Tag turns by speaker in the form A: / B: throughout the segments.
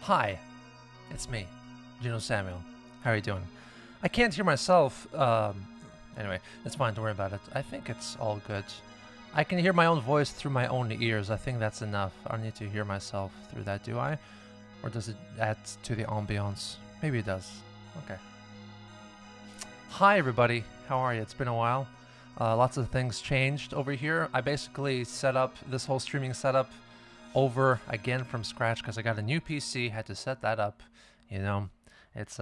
A: Hi, it's me, Gino Samuel. How are you doing? I can't hear myself. Anyway, it's fine, don't worry about it. I think it's all good. I can hear my own voice through my own ears. I think that's enough. I don't need to hear myself through that, do I? Or does it add to the ambiance? Maybe it does. Okay. Hi everybody, how are you? It's been a while. Lots of things changed over here. I basically set up this whole streaming setup over again from scratch because I got a new PC, had to set that up, you know, It's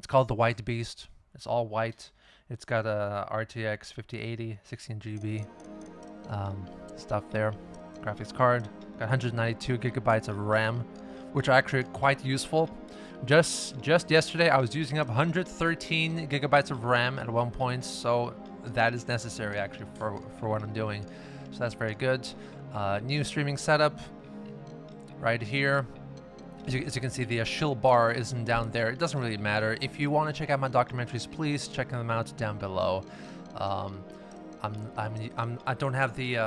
A: called the White Beast. It's all white. It's got a RTX 5080, 16 GB stuff there. Graphics card. Got 192 gigabytes of RAM, which are actually quite useful. Just yesterday, I was using up 113 gigabytes of RAM at one point, so that is necessary actually for what I'm doing. So that's very good. New streaming setup right here. As you can see, the shill bar isn't down there. It doesn't really matter. If you want to check out my documentaries, please check them out down below. I don't have the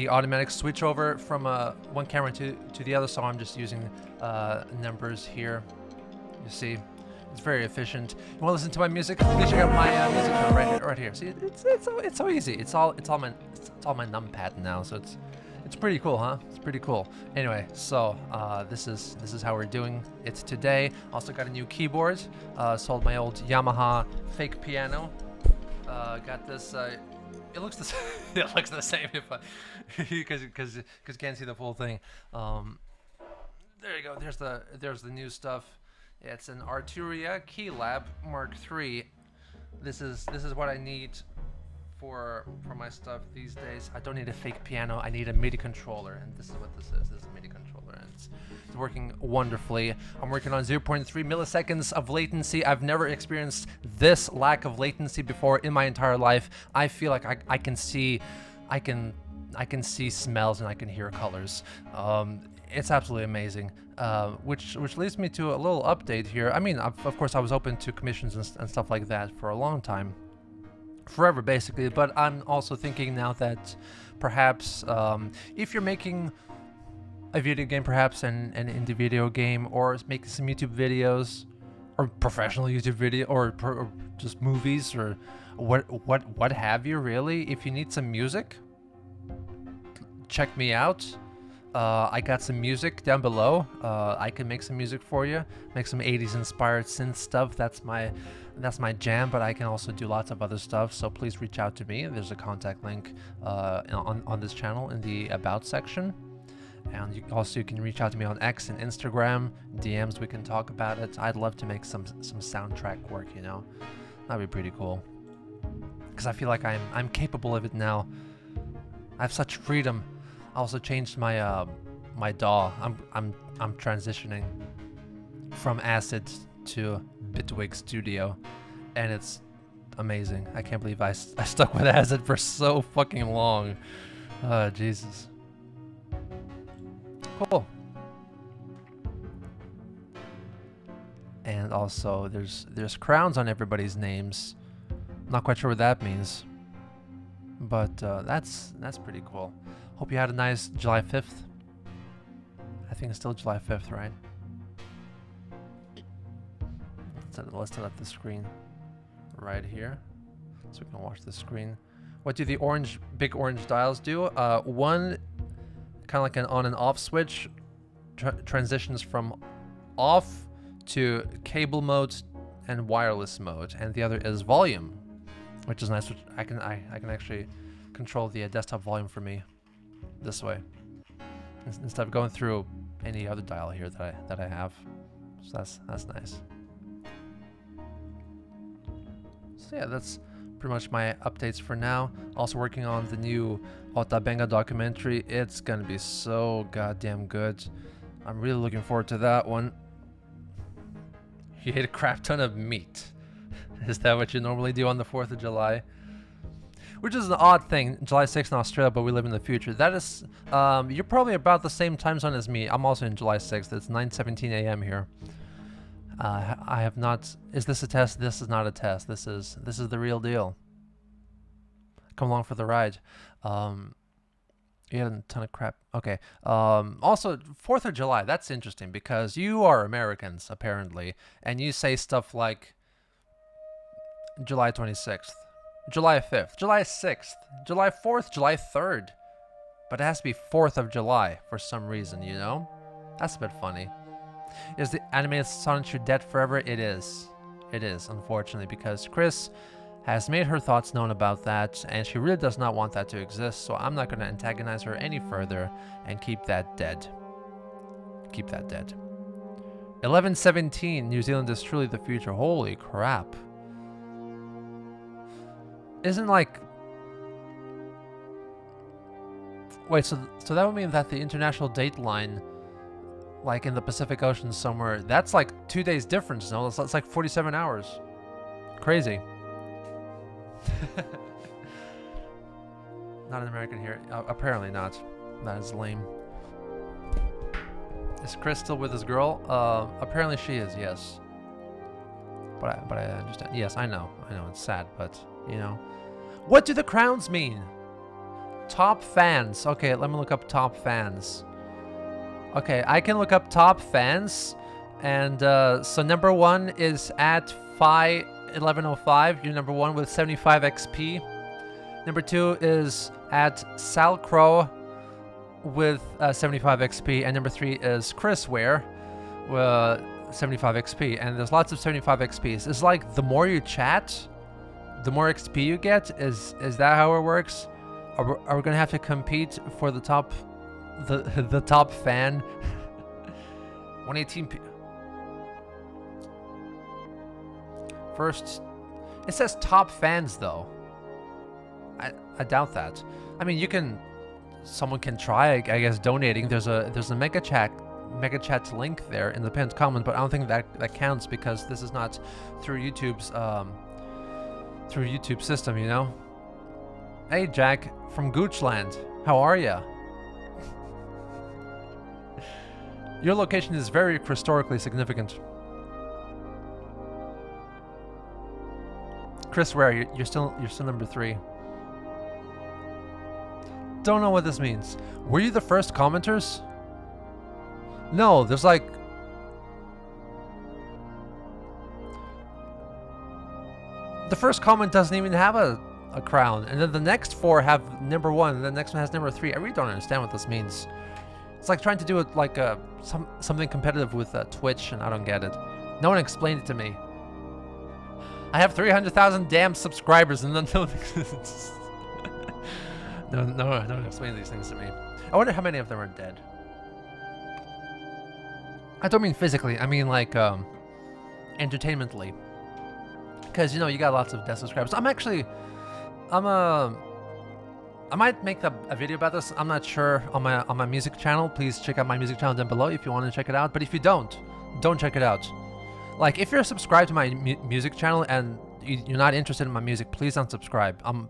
A: automatic switch over from one camera to the other, so I'm just using numbers here. You see, it's very efficient. You want to listen to my music? Please check out my music channel right here. See, it's so easy. It's all my numpad now, so it's pretty cool, huh? It's pretty cool. Anyway, so this is how we're doing it today. Also got a new keyboard. Sold my old Yamaha fake piano. Got this. It looks the it looks the same if because you can't see the full thing. There you go. There's the new stuff. It's an Arturia Keylab Mark III. This is what I need for my stuff these days. I don't need a fake piano. I need a MIDI controller, and this is what this is. This is a MIDI controller, and it's working wonderfully. I'm working on 0.3 milliseconds of latency. I've never experienced this lack of latency before in my entire life. I feel like I can see smells and I can hear colors. It's absolutely amazing. Which leads me to a little update here. I mean, of course, I was open to commissions and stuff like that for a long time. Forever, basically. But I'm also thinking now that perhaps if you're making a video game, perhaps an indie video game, or making some YouTube videos, or professional YouTube video, or just movies, or what have you, really. If you need some music, check me out. I got some music down below. I can make some music for you, make some 80s inspired synth stuff. That's my jam, but I can also do lots of other stuff, so please reach out to me. There's a contact link on this channel in the About section. And you can reach out to me on X and Instagram, DMs, we can talk about it. I'd love to make some soundtrack work, you know? That'd be pretty cool. Because I feel like I'm capable of it now. I have such freedom. I also changed my my DAW. I'm transitioning from Acid to Bitwig Studio, and it's amazing. I can't believe I stuck with Acid for so fucking long. Jesus. Cool. And also, there's crowns on everybody's names. Not quite sure what that means, but that's pretty cool. Hope you had a nice July 5th. I think it's still July 5th, right? Let's set up the screen right here, so we can watch the screen. What do the big orange dials do? One, kind of like an on and off switch, transitions from off to cable mode and wireless mode, and the other is volume, which is nice. Which I can actually control the desktop volume for me this way, instead of going through any other dial here that I have. So that's nice. So yeah, that's pretty much my updates for now. Also working on the new Otabenga documentary. It's gonna be so goddamn good. I'm really looking forward to that one. You ate a crap ton of meat. Is that what you normally do on the 4th of July? Which is an odd thing, July 6th in Australia, but we live in the future. That is, you're probably about the same time zone as me. I'm also in July 6th. It's 9:17 a.m. here. I have not. Is this a test? This is not a test. This is the real deal. Come along for the ride. You had a ton of crap. Okay. Also, 4th of July. That's interesting because you are Americans apparently, and you say stuff like July 26th, July 5th, July 6th, July 4th, July 3rd, but it has to be 4th of July for some reason. You know, that's a bit funny. Is the animated Sonichu dead forever? It is. It is, unfortunately, because Chris has made her thoughts known about that, and she really does not want that to exist, so I'm not going to antagonize her any further and keep that dead. Keep that dead. 11:17. New Zealand is truly the future. Holy crap. Isn't like... Wait, so that would mean that the international date line, like in the Pacific Ocean somewhere, that's like 2 days difference, no? It's like 47 hours. Crazy. Not an American here. Apparently not. That is lame. Is Chris still with his girl? Apparently she is, yes. But I understand. Yes, I know. It's sad, but, you know. What do the crowns mean? Top fans. Okay, let me look up top fans. Okay, I can look up top fans. And so number 1 is at Fi1105. You're number 1 with 75 XP. Number 2 is at Salcrow with 75 XP. And number 3 is Chris Ware with 75 XP. And there's lots of 75 XPs. It's like the more you chat, the more XP you get. Is that how it works? Are we gonna have to compete for the top fan? 118 First, it says top fans though. I doubt that. I mean, someone can try, I guess, donating. There's a mega chat link there in the pinned comment, but I don't think that counts because this is not through YouTube's YouTube system, you know. Hey Jack from Goochland, how are ya? Your location is very historically significant. Chris Ware, you're still number 3. Don't know what this means. Were you the first commenters? No, there's like... The first comment doesn't even have a crown, and then the next 4 have number 1, and the next one has number 3. I really don't understand what this means. It's like trying to do it like something competitive with Twitch, and I don't get it. No one explained it to me. I have 300,000 damn subscribers, and then no one explained these things to me. I wonder how many of them are dead. I don't mean physically. I mean like entertainmentally. Because you know you got lots of dead subscribers. I might make a video about this. I'm not sure on my music channel. Please check out my music channel down below if you want to check it out. But if you don't check it out. Like if you're subscribed to my music channel and you're not interested in my music, please unsubscribe. I'm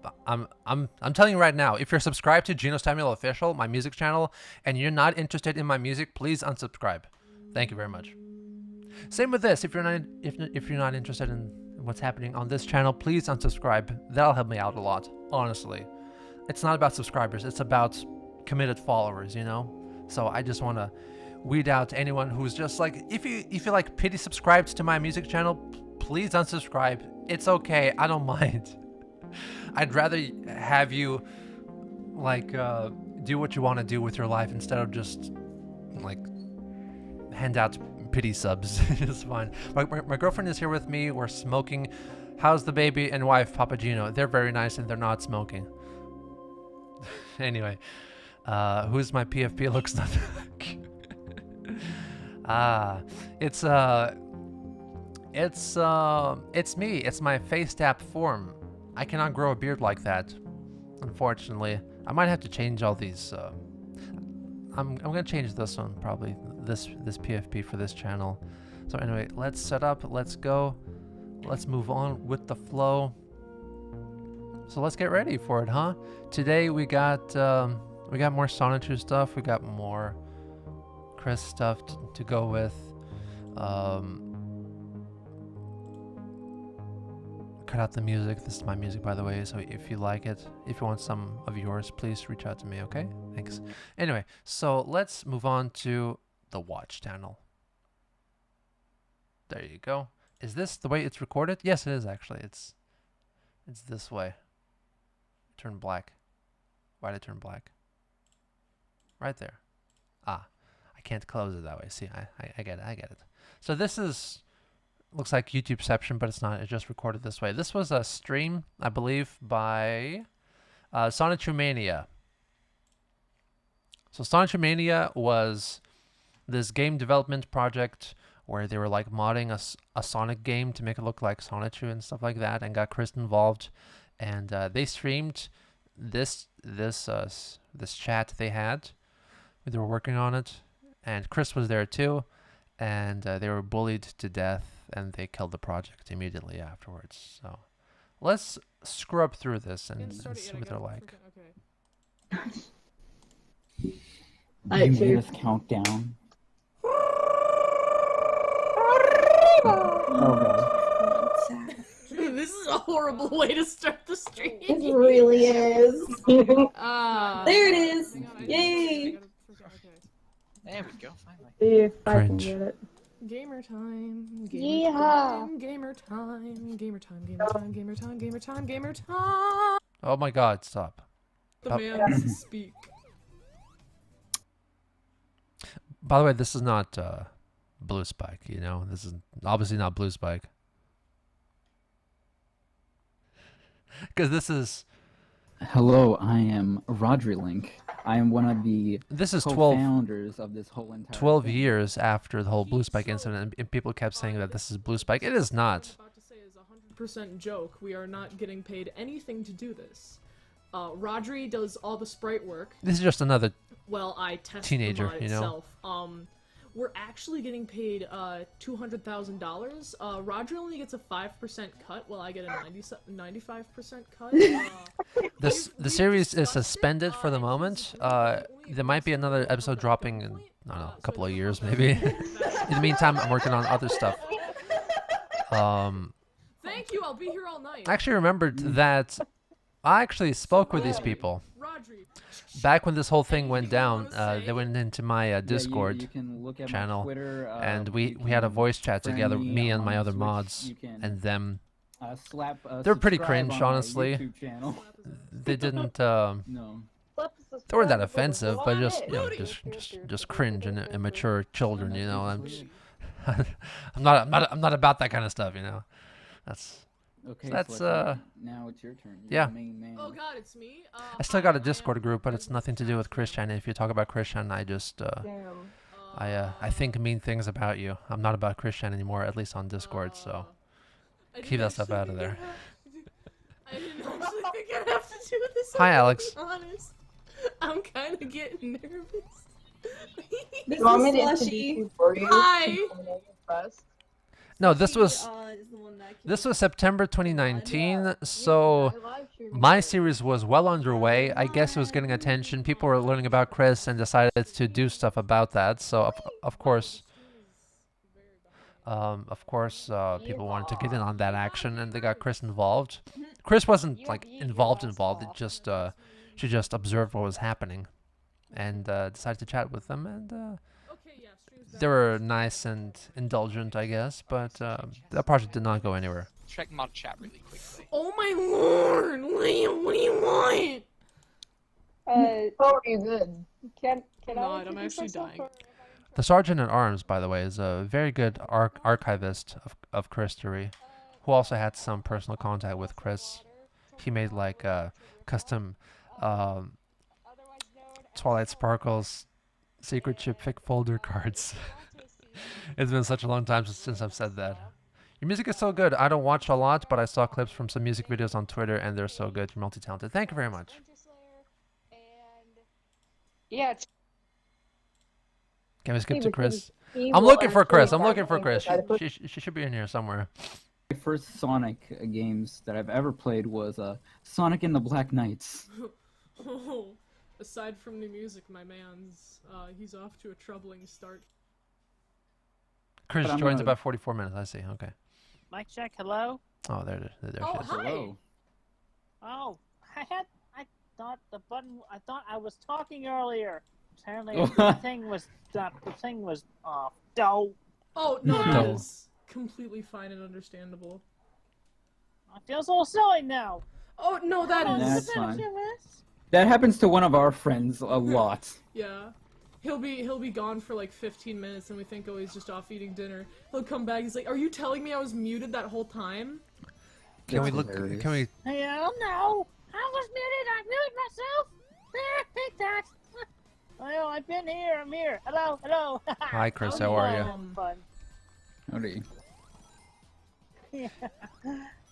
A: telling you right now. If you're subscribed to Gino Samuel Official, my music channel, and you're not interested in my music, please unsubscribe. Thank you very much. Same with this. If you're not interested in what's happening on this channel, please unsubscribe. That'll help me out a lot, honestly. It's not about subscribers, it's about committed followers, you know? So I just want to weed out anyone who's just like, if you like pity subscribed to my music channel, please unsubscribe. It's okay, I don't mind. I'd rather have you like do what you want to do with your life instead of just like hand out pity subs. It's fine. My girlfriend is here with me. We're smoking. How's the baby and wife, Papa Gino? They're very nice and they're not smoking. Anyway, who's my PFP looks like? It's me. It's my face tap form. I cannot grow a beard like that, unfortunately. I might have to change all these. I'm gonna change this one probably. This PFP for this channel. So anyway, let's set up. Let's go. Let's move on with the flow. So let's get ready for it, huh? Today we got more Sonichu stuff. We got more Chris stuff to go with. Cut out the music. This is my music, by the way. So if you like it, if you want some of yours, please reach out to me. Okay? Thanks. Anyway, so let's move on to the watch channel. There you go. Is this the way it's recorded? Yes, it is actually. It's this way. Turn black. Why did it turn black? Right there. Ah, I can't close it that way. See, I get it. I get it. So this looks like YouTubeception, but it's not. It's just recorded this way. This was a stream, I believe, by Sonichu Mania. So Sonichu Mania was this game development project where they were like modding a Sonic game to make it look like Sonichu and stuff like that, and got Chris involved, and they streamed this chat they had. They were working on it, and Chris was there too, and they were bullied to death, and they killed the project immediately afterwards. So let's scrub through this and see what they're like.
B: You made us count down. Oh god.
C: This is a horrible way to start the stream.
D: It really is.
C: There
D: it is. Yay.
E: There we go, finally.
D: If I can get it.
C: Gamer time.
D: Gamer
C: time. Gamer time.
A: Oh my god, stop.
C: The man speak.
A: By the way, this is not Blue Spike, you know? This is obviously not Blue Spike. Because this is...
B: Hello, I am Rodri. I am one of the
A: co-founders
B: of this whole entire
A: 12
B: thing.
A: years after the whole Blue Spike incident, and people kept saying that this is Blue Spike. It is not.
C: What I'm about to say is a 100% joke. We are not getting paid anything to do this. Rodri does all the sprite work.
A: This is just another
C: I test
A: teenager,
C: the mod
A: you know?
C: itself. We're actually getting paid $200,000. Rodri only gets a 5% cut, while I get a 95% cut.
A: The series is suspended for the moment. There might be another episode dropping in, I don't know, a couple of years maybe. In the meantime, I'm working on other stuff.
C: Thank you, I'll be here all night.
A: I actually remembered that I actually spoke with these people. Back when this whole thing went down, they went into my Discord
B: you can look at
A: channel,
B: my Twitter,
A: and we had a voice chat together, me and my other
B: Switch.
A: mods,
B: You can,
A: and them.
B: They're
A: pretty cringe, honestly. They didn't.
B: No.
A: They weren't that offensive, but just just cringe and immature children, you know. I'm not about that kind of stuff, you know.
B: Okay,
A: That's
B: now it's your turn. You're
A: yeah.
B: the main man.
C: Oh god, it's me?
A: I still got a Discord group, but it's nothing to do with Christian. If you talk about Christian, I just I think mean things about you. I'm not about Christian anymore, at least on Discord, so keep that stuff out of there.
C: I didn't actually think I'd have to do this.
A: Hi, Alex.
C: Honest. I'm kind of getting nervous.
D: This is Slushy.
C: Hi.
A: No, this was September 2019, so my series was well underway. I guess it was getting attention. People were learning about Chris and decided to do stuff about that. So of course, people wanted to get in on that action, and they got Chris involved. Chris wasn't like involved. It just she just observed what was happening, and decided to chat with them, and they were nice and indulgent, I guess. But that project did not go anywhere.
E: Check mod chat really quickly.
C: Oh my lord! What do you want?
D: Oh, you good? Can
C: God, I'm actually dying.
A: The Sergeant at Arms, by the way, is a very good archivist of Christory, who also had some personal contact with Chris. He made like custom Twilight Sparkles secret chip fic folder cards. It's been such a long time since I've said that. Your music is so good. I don't watch a lot, but I saw clips from some music videos on Twitter, and they're so good. You're multi-talented. Thank you very much.
D: Yeah.
A: Can we skip to Chris? I'm looking for Chris. She should be in here somewhere.
B: My first Sonic games that I've ever played was Sonic and the Black Knights.
C: Aside from the music, my man's he's off to a troubling start.
A: Chris joins about 44 minutes. I see. Okay.
F: Mic check. Hello.
A: Oh, there she is.
C: Hi.
B: Hello.
F: Oh, I thought the button. I thought I was talking earlier. Apparently, the thing was off. Oh,
C: no, that is completely fine and understandable.
F: I feel so silly now.
C: Oh no, that is.
B: That's fine. That happens to one of our friends a lot.
C: Yeah. He'll be gone for like 15 minutes and we think, oh, he's just off eating dinner. He'll come back, he's like, are you telling me I was muted that whole time?
A: Can we look? Can we?
F: Hell no! I was muted. I muted myself. Take that. Well, I've been here. I'm here. Hello.
A: Hi, Chris. How are you?
B: Howdy.
F: Yeah.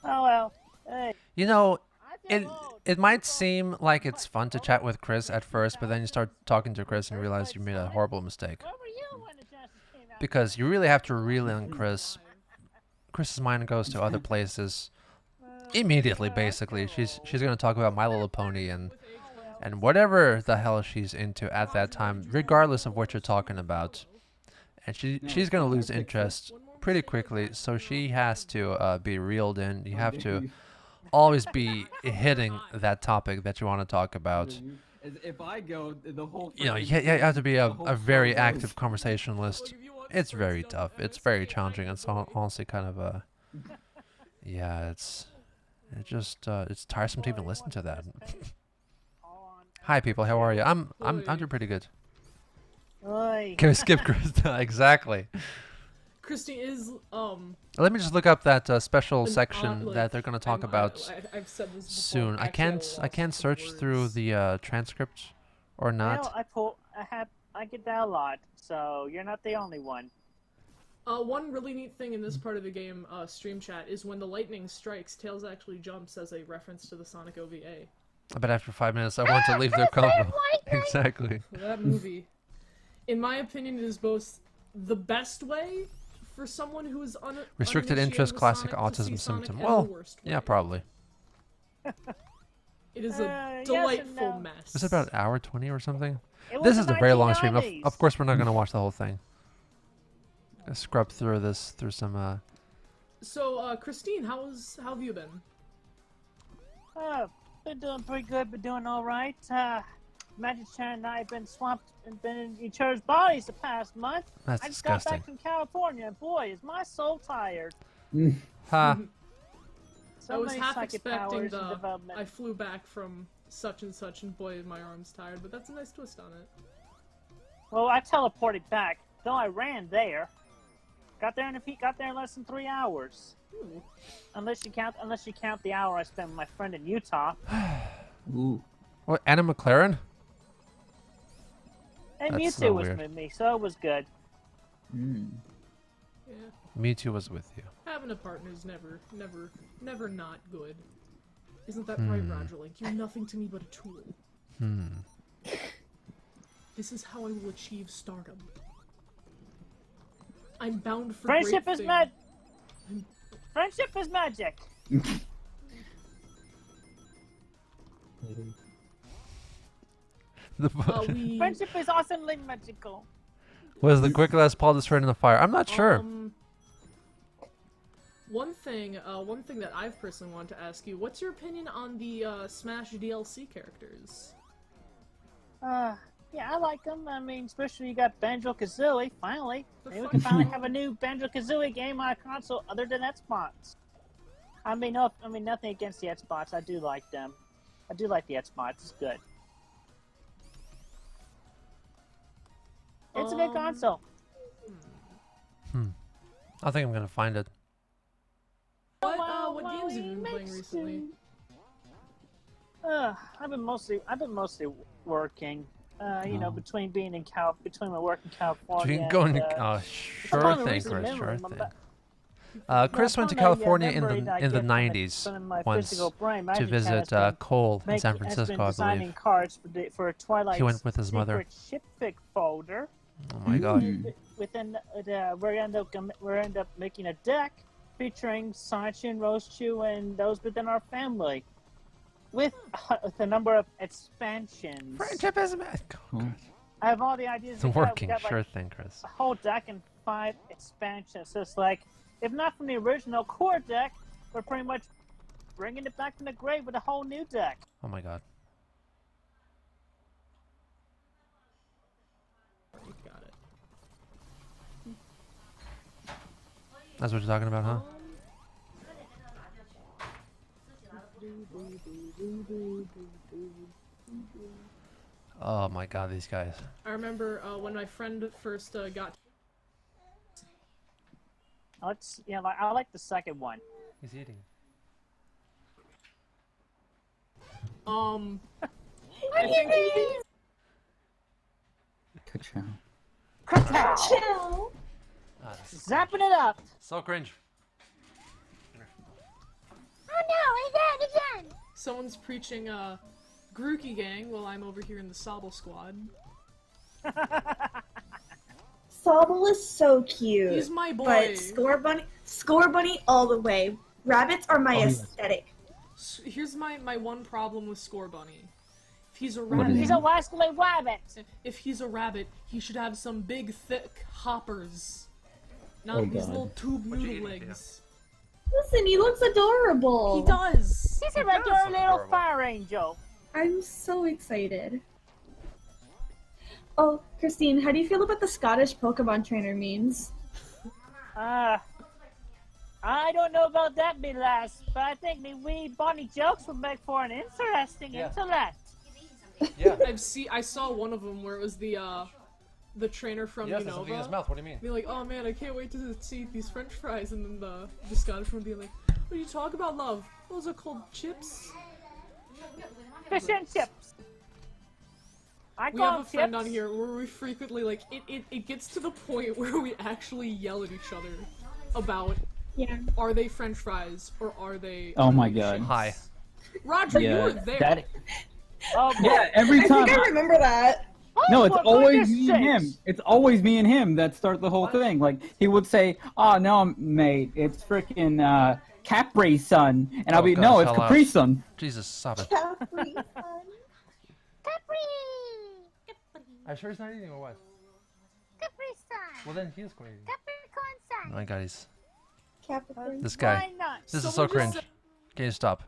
F: Oh well. Hey.
A: You know,
F: I feel old.
A: it might seem like it's fun to chat with Chris at first, but then you start talking to Chris and realize you made a horrible mistake.
F: Where were you when the Genesis came out?
A: Because you really have to reel in Chris. Chris's mind goes to other places immediately, basically. She's gonna talk about My Little Pony and whatever the hell she's into at that time, regardless of what you're talking about. And she's gonna lose interest pretty quickly, so she has to be reeled in. You have to always be hitting that topic that you want to talk about.
B: If I go, the whole
A: You know, you have to be a very active conversationalist. It's very tough. It's very challenging. It's honestly kind of a, yeah, it's tiresome to even listen to that. Hi people, how are you? I'm doing pretty good.
F: Oi.
A: Can we skip Krista? Exactly.
C: Christy is
A: Let me just look up that special
C: an
A: section
C: like,
A: that they're gonna talk about
C: I've said this before.
A: soon. I
C: Actually,
A: can't
C: lost
A: search
C: words.
A: through the transcript or not.
F: Well, I get that a lot, so you're not the only one.
C: One really neat thing in this part of the game, stream chat, is when the lightning strikes, Tails actually jumps as a reference to the Sonic OVA.
A: But after 5 minutes, I want to leave their combo. Exactly.
C: That movie, in my opinion, is both the best way for someone who is
A: Restricted
C: uninitiated
A: interest,
C: with
A: classic
C: Sonic to see
A: autism
C: Sonic,
A: symptom.
C: and
A: Well,
C: the worst
A: yeah,
C: way.
A: probably.
C: It is
F: yes
C: a
F: and
C: delightful
F: no.
C: mess.
A: Is it about an hour 20 or something?
F: It was
A: This
F: the
A: is a very long stream.
F: 1990s.
A: Of course, we're not going to watch the whole thing. Gonna scrub through this through some.
C: So, Christine, how have you been?
F: Been doing pretty good, been doing all right. Magic Chan and I have been swamped and been in each other's bodies the past month.
A: That's
F: I just got
A: disgusting.
F: back from California, and boy, is my soul tired.
A: Ha!
F: So
C: I was
F: many
C: half
F: psychic
C: expecting
F: powers
C: the
F: and development.
C: I flew back from such and such, and boy, my arm's tired. But that's a nice twist on it.
F: Well, I teleported back, though I ran there. Got there in less than 3 hours.
C: Ooh.
F: Unless you count the hour I spent with my friend in Utah.
B: Ooh.
A: What? Anna McLaren?
F: And
A: That's
F: Mewtwo
A: so
F: was
A: weird.
F: with me, so it was good.
B: Mm.
C: Yeah,
A: Mewtwo was with you.
C: having a partner's never not good. Isn't that right, Roger? Like, you're nothing to me but a tool. This is how I will achieve stardom. I'm bound for
F: Friendship
C: great
F: is
C: things.
F: Friendship is magic. Friendship is awesomely magical.
A: Was the quick last Paul destroyed in the fire? I'm not sure.
C: One thing that I've personally wanted to ask you: what's your opinion on the Smash DLC characters?
F: Yeah, I like them. I mean, especially you got Banjo-Kazooie, finally. Maybe we can finally have a new Banjo-Kazooie game on a console other than Xbox. I mean, nothing against the Xbox. I do like them. I do like the Xbox. It's good. It's a good console.
A: I think I'm gonna find it.
C: What games have you been playing recently?
F: I've been mostly working. You know, between my work in California.
A: Between going
F: and,
A: to, sure thing, Chris, sure thing. Chris went to
F: upon a
A: California
F: memory that I
A: in the
F: get from my-
A: 90s
F: from my
A: once
F: physical brain,
A: to
F: Magic Chan
A: visit
F: has been
A: Cole in San
F: has been
A: Francisco, I
F: designing
A: believe.
F: cards for Twilight.
A: He went with his mother.
F: Secret Shipfic folder.
A: Oh my god.
F: Within we end up making a deck featuring Sonichu and Rosechu and those within our family, with a number of expansions.
A: Friendship is mad.
F: I have all the ideas.
A: It's
F: we got
A: working,
F: like
A: sure thing, Chris.
F: a whole deck and 5 expansions. So it's like, if not from the original core deck, we're pretty much bringing it back from the grave with a whole new deck.
A: Oh my god.
C: Got it.
A: That's what you're talking about, huh? Oh my god, these guys.
C: I remember when my friend first got.
F: I like the second one.
A: He's eating.
C: I think
B: Ka-chow.
D: Chill.
A: Ah, this is
F: zapping it up.
A: So cringe.
F: Oh no, again.
C: Someone's preaching Grookey Gang while I'm over here in the Sobble Squad.
G: Sobble is so cute.
C: He's my boy.
G: But Score Bunny all the way. Rabbits are my aesthetic.
C: Here's my one problem with Score Bunny. If he's a
B: What is
C: rabbit,
F: He's a rascally rabbit.
C: if he's a rabbit, he should have some big, thick hoppers. Not these
B: God.
C: little tube
A: What'd you
C: noodle
A: eat,
C: legs.
G: Listen, he looks adorable.
C: He does.
F: He's a
A: does
F: regular
A: look
F: little
A: adorable.
F: fire angel.
G: I'm so excited. Oh, Christine, how do you feel about the Scottish Pokemon trainer memes?
F: I don't know about that, me lass, but I think me wee bonny jokes would make for an interesting intellect.
A: Yeah.
C: I saw one of them where it was the trainer from
A: Yes, there's something in his
C: Unova.
A: mouth. What do you mean?
C: Be like, oh man, I can't wait to eat these French fries, and then the Scottish one be like, what do you talk about, love? Those are called chips.
F: Fish and chips. I
C: We
F: call
C: have a
F: them
C: friend
F: chips.
C: on here where we frequently like it gets to the point where we actually yell at each other about
G: Yeah.
C: are they French fries or are they?
B: Oh my God.
A: Hi.
C: Roger, you
B: Yeah,
C: were there.
B: that.
F: Oh,
B: Yeah, every
G: I
B: time.
G: think I remember that.
B: No, it's
F: for
B: always
F: goodness
B: me and him.
F: sakes.
B: It's always me and him that start the whole thing. Like, he would say, oh, no, mate, it's freaking Capri Sun. And I'll
A: Oh,
B: be,
A: gosh,
B: no, it's
A: hell out.
B: Capri Sun.
A: Jesus, stop it.
G: Capri Sun.
A: I'm sure he's not eating or what?
F: Capri Sun.
A: Well, then he is going to eat.
F: Capricorn
A: Oh
F: Sun.
A: my God, he's...
G: Capri.
A: This guy.
F: Why not?
A: This is so
C: Someone just
A: cringe.
C: said-
A: Can you stop?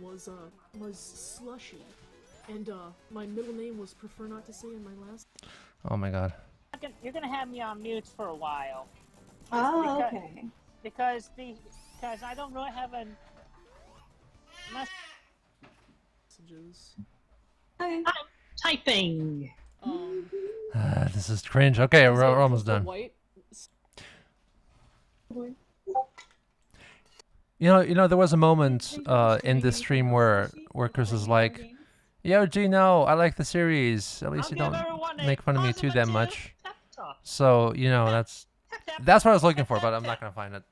C: was slushy, and my middle name was prefer not to say in my last.
A: Oh my God.
F: You're gonna have me on mute for a while.
G: Oh,
F: Because-
G: okay.
F: Because I don't really have a
C: Messages.
G: Okay.
F: typing.
A: This is cringe. Okay, we're almost
C: The
A: done.
C: white.
A: You know, there was a moment in this stream where Chris was like, "Yo, Gino, I like the series. At least you don't make fun of me too that much." So you know, that's what I was looking for, but I'm not gonna find it.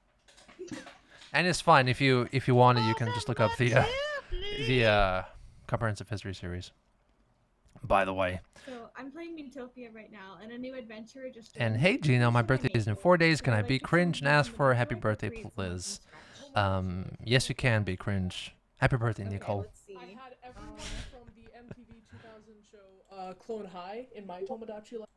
A: And it's fine if you want it, you can just look up the comprehensive history series. By the way.
G: So I'm playing Mintopia right now, and a new adventure just.
A: And hey, Gino, my birthday is in 4 days. Can I be cringe and ask for a happy birthday, please? Yes, you can be cringe. Happy birthday, Nicole.
G: Let's see.
C: I had everyone from the MTV 2000 show Clone High in my Tomodachi life.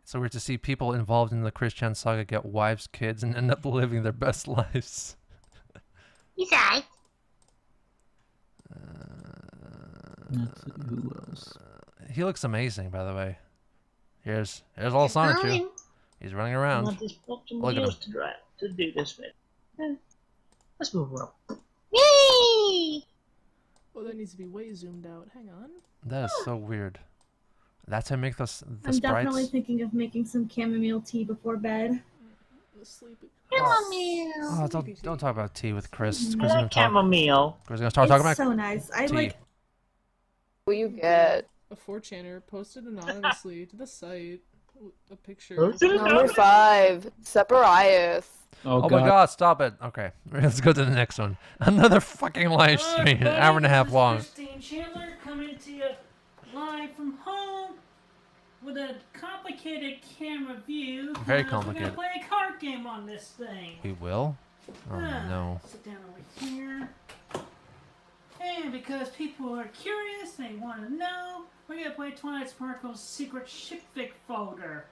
A: So we're to see people involved in the Christian saga get wives, kids, and end up living their best lives.
F: You guys.
B: Let's see who else.
A: He looks amazing, by the way. Here's all Sonichu. He's running around. Look at him.
F: To do this bit. Let's move on. Yay!
C: Oh, that needs to be way zoomed out. Hang on.
A: That is so weird. That's how I make the
G: I'm
A: sprites.
G: definitely thinking of making some chamomile tea before bed.
C: Sleepy.
A: Oh, don't talk about tea with Chris. Chris is gonna talk.
F: Chamomile.
A: Chris is gonna start talking
G: It's
A: about
G: so nice. I
A: tea.
G: like.
D: What you get?
C: A 4chaner posted anonymously to the site a picture.
D: Number 5, Separias.
B: Oh,
A: Oh my God! Stop it. Okay, let's go to the next one. Another fucking live stream, an hour and a half long.
H: Christine Chandler coming to you live from home with a complicated camera view.
A: Very
H: We're
A: complicated.
H: gonna play a card game on this thing.
A: We will. Oh no.
H: Sit down over here. And because people are curious, they want to know, we're gonna play Twilight Sparkle's secret shipfic folder.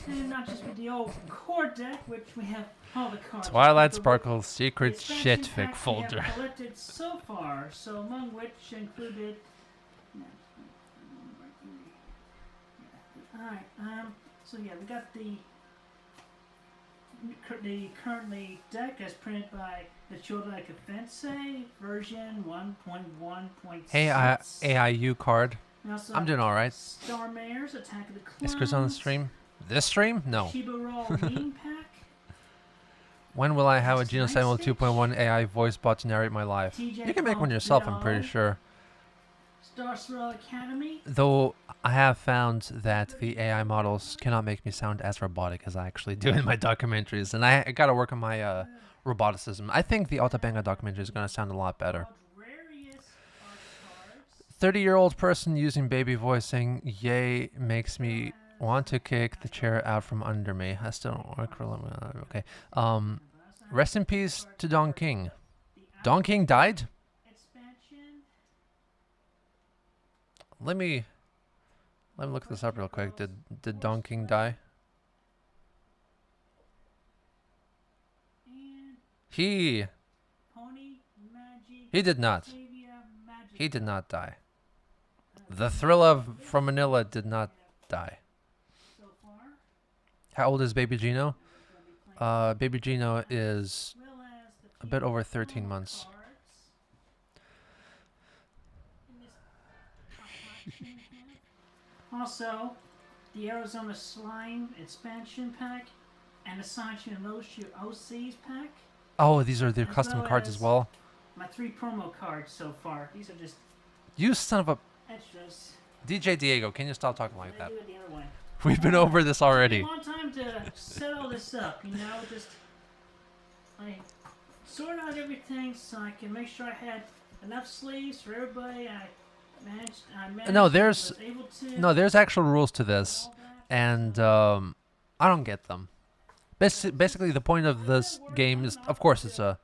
H: And not just with the old core deck, which we have all the cards.
A: Twilight
H: but with
A: Sparkle's secret
H: the expansion
A: shitfic
H: packs we have
A: folder.
H: collected so far, so among which included. Alright, so yeah, we got the currently deck as printed by the Children of Offense version 1.1.6.
A: Hey, AIU card. I'm doing all right.
H: Star Mares, Attack of the Clones.
A: Is Chris on the stream? This stream? No.
H: Shibarol meme pack.
A: When will I have a Geno Samuel 2.1 AI voice bot to narrate my life? You can make one yourself, I'm pretty sure.
H: Star Swirl Academy.
A: Though I have found that the AI models cannot make me sound as robotic as I actually do in my documentaries, and I gotta work on my roboticism. I think the Otabanga documentary is gonna sound a lot better. 30-year-old person using baby voicing, yay, makes me want to kick the chair out from under me. I still don't work for okay. Rest in peace to Don King. Don King died? Let me look this up real quick. Did Don King die? He did not. He did not die. The Thrilla from Manila did not die. How old is Baby Gino? Baby Gino is a bit over 13 months.
H: Also, the Arizona Slime expansion pack and the Sonichu Mania OCs pack.
A: Oh, these are their custom cards as well.
H: My 3 promo cards so far. These are just
A: You son of a...
H: extras.
A: DJ Diego, can you stop talking like that?
H: Do it the other way.
A: We've been over this already.
H: It took a long time to set all this up, you know, just I sort out everything so I can make sure I had enough sleeves for everybody. I managed
A: No,
H: was able to
A: there's actual rules to this, and I don't get them. Basically, the point of this game is, of course, it's a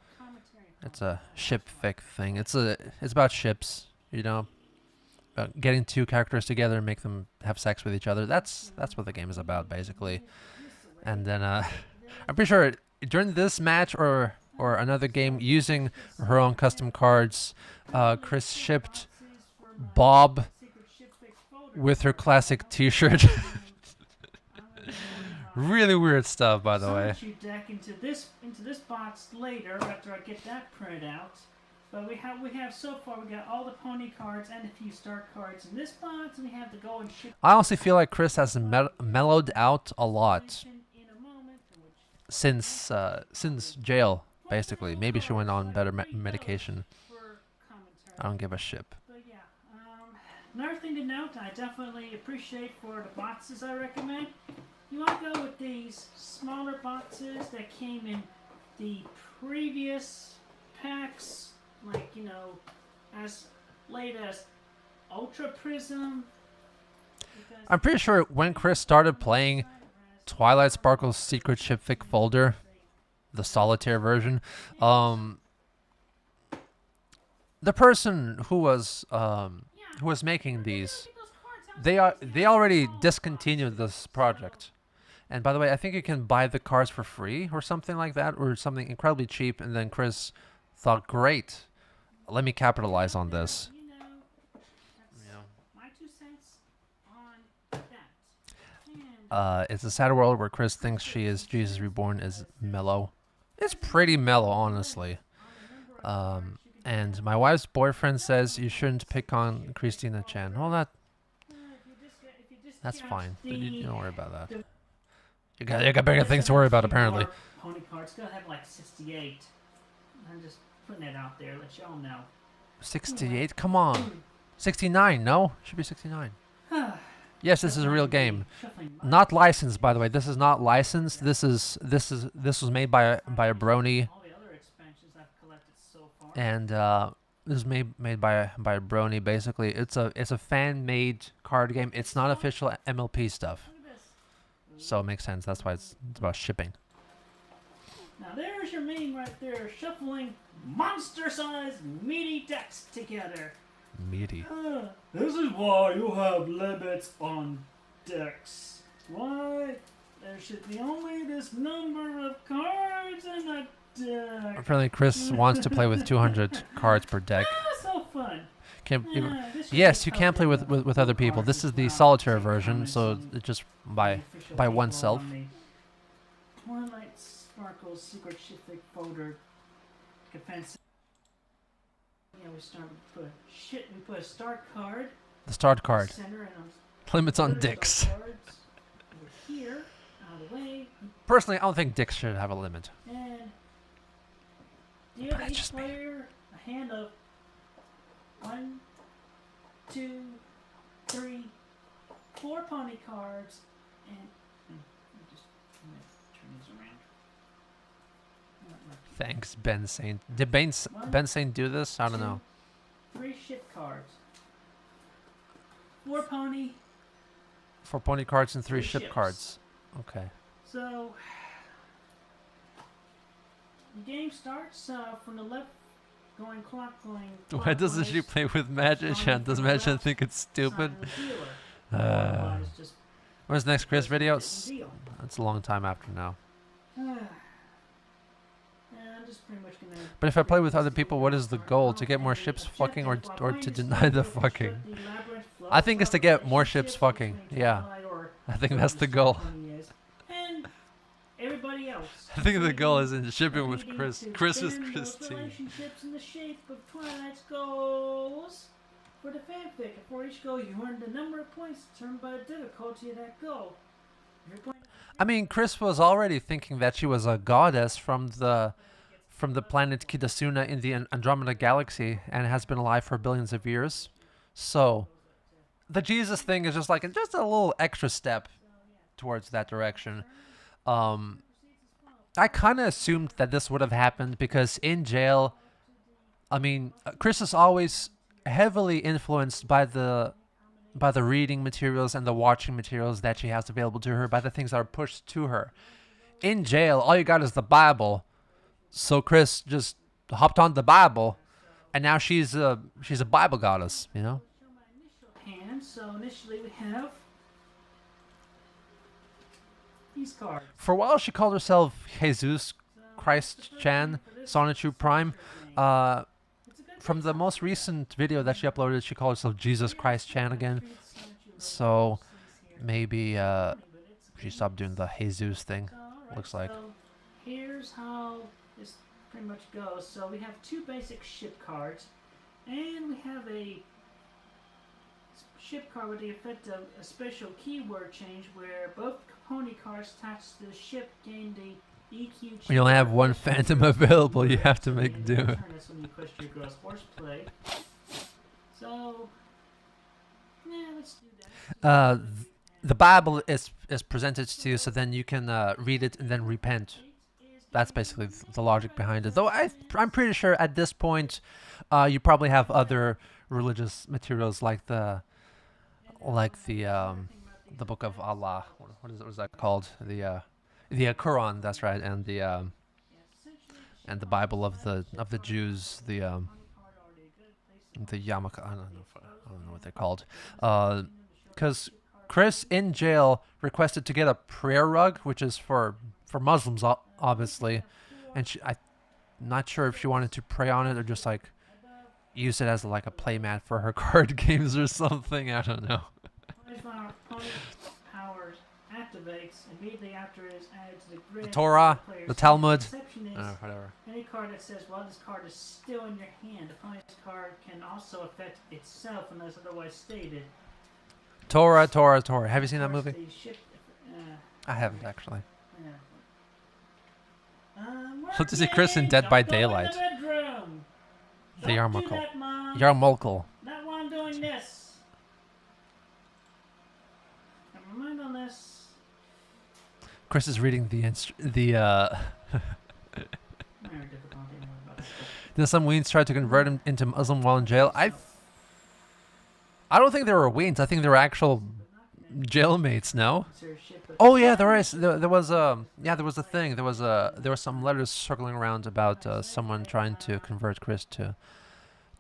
A: ship fic thing. It's about ships, you know, about getting 2 characters together and make them have sex with each other. That's what the game is about, basically. And then I'm pretty sure during this match or another game using her own custom cards, Chris shipped Bob with her classic T-shirt. Really weird stuff, by the way.
H: deck into this box later after I get that printed out. But we have so far we got all the pony cards and a few start cards in this box, and we have to go and ship.
A: I honestly feel like Chris has mellowed out a lot since jail. Basically, maybe she went on better medication. I don't give a ship.
H: But yeah, another thing to note, I definitely appreciate for the boxes I recommend. You want to go with these smaller boxes that came in the previous packs, like, you know, as late as Ultra Prism.
A: I'm pretty sure when Chris started playing Twilight Sparkle's Secret Ship Fic folder, the solitaire version, the person who was making these, they already discontinued this project. And by the way, I think you can buy the cards for free or something like that, or something incredibly cheap. And then Chris thought, great, let me capitalize on this.
H: My 2 cents on that.
A: It's a sad world where Chris thinks she is Jesus Reborn is mellow. It's pretty mellow, honestly. And my wife's boyfriend says you shouldn't pick on Christina Chan. Well, that's fine. You don't worry about that. You got bigger things to worry about, apparently.
H: Pony cards gotta have like 68. I'm just putting it out there, let y'all know.
A: 68? Come on. 69? No, should be 69. Yes, this is a real game. Not licensed, by the way. This is not licensed. This was made by a brony.
H: All the other expansions I've collected so far.
A: And this is made by a brony. Basically, it's a fan-made card game. It's not official MLP stuff. So it makes sense. That's why it's about shipping.
H: Now there's your meme right there, shuffling monster-sized meaty decks together.
A: Meaty.
H: This is why you have limits on decks. Why? There should be only this number of cards in a deck.
A: Apparently, Chris wants to play with 200 cards per deck.
H: So fun.
A: Yes, you can play with other people. This is the solitaire version, so it's just by oneself.
H: Twilight Sparkle's Secret Shifting Folder. Defense. Yeah, we put a start card.
A: The start card.
H: Center and
A: Limits on dicks.
H: Here, out of the way.
A: Personally, I don't think dicks should have a limit.
H: And give each player a hand of 1, 2, 3, 4 pony cards, and I'm gonna turn these around.
A: Thanks, Ben Saint. Did Ben Saint do this? I don't know.
H: 3 ship cards. 4 pony.
A: 4 pony cards and 3
H: 3
A: ship
H: ships.
A: cards. Okay.
H: So the game starts from the left, going clockwise.
A: Why doesn't she play with Magician? Does Magician think it's stupid? When's the next Chris video? It's a long time after now.
H: I'm just pretty much gonna.
A: But if I play with other people, what is the goal? To get more ships fucking or to deny the fucking? I think it's to get more ships fucking. Yeah. I think that's the goal.
H: And everybody else.
A: I think the goal is in shipping with Chris. Chris is
H: Christine.
A: Christine.
H: Relationships in the shape of Twilight's goals. For the fanfic, for each goal you earn the number of points determined by the difficulty of that goal.
A: I mean, Chris was already thinking that she was a goddess from the planet Kidasuna in the Andromeda Galaxy and has been alive for billions of years. So, the Jesus thing is just like just a little extra step towards that direction. I kind of assumed that this would have happened because in jail, I mean, Chris is always heavily influenced by the reading materials and the watching materials that she has available to her, by the things that are pushed to her. In jail, all you got is the Bible. So Chris just hopped on the Bible, and now she's a Bible goddess, you know?
H: And so initially we have these cards.
A: For a while, she called herself Jesus Christ Chan, Sonichu Prime. From the most recent video that she uploaded, she called herself Jesus Christ Chan again. So maybe she stopped doing the Jesus thing. Looks like.
H: So here's how this pretty much goes. So we have 2 basic ship cards, and we have a ship card with the effect of a special keyword change where both pony cards attached to the ship gain the EQ.
A: You only have one phantom available. You have to make do.
H: That's when you question your girl's horseplay. So, yeah, let's do that.
A: The Bible is presented to you, so then you can read it and then repent. That's basically the logic behind it. Though I'm pretty sure at this point, you probably have other religious materials like the Book of Allah. What is that called? The Quran, that's right, and the Bible of the Jews, the yarmulke. I don't know what they're called. Because Chris in jail requested to get a prayer rug, which is for Muslims, obviously, and I'm not sure if she wanted to pray on it or just like use it as like a playmat for her card games or something. I don't know.
H: Powers activates immediately after it is added to the grid.
A: The Torah, the Talmud, whatever.
H: Any card that says, while this card is still in your hand, the opponent's card can also affect itself unless otherwise stated.
A: Torah. Have you seen that movie? I haven't actually. What to see Chris in Dead by Daylight. The yarmulke. Yarmulke.
H: Not while I'm doing this. Never mind on this.
A: Chris is reading Then some Weens tried to convert him into Muslim while in jail. I don't think they were Weens. I think they were actual jailmates. No. Oh yeah, there was a thing. There were some letters circling around about someone trying to convert Chris to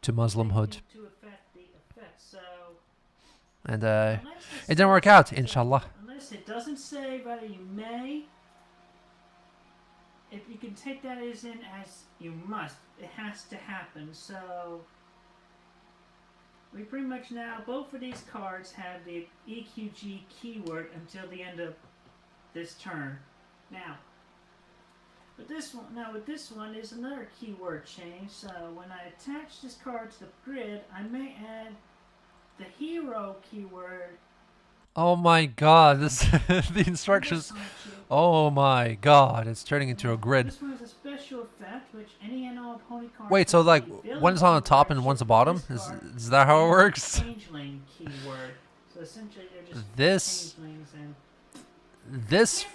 A: Muslimhood. And it didn't work out, inshallah.
H: Unless it doesn't say whether you may. If you can take that as you must, it has to happen. So we pretty much now, both of these cards have the EQG keyword until the end of this turn. Now, with this one is another keyword change. So when I attach this card to the grid, I may add the hero keyword.
A: Oh my god, this the instructions. Oh my god, it's turning into a grid.
H: This one is a special effect which any and all opponent cards.
A: Wait, so like one's on the top and one's the bottom? Is that how it works?
H: Changeling keyword. So essentially they're just
A: This
H: changelings and
A: this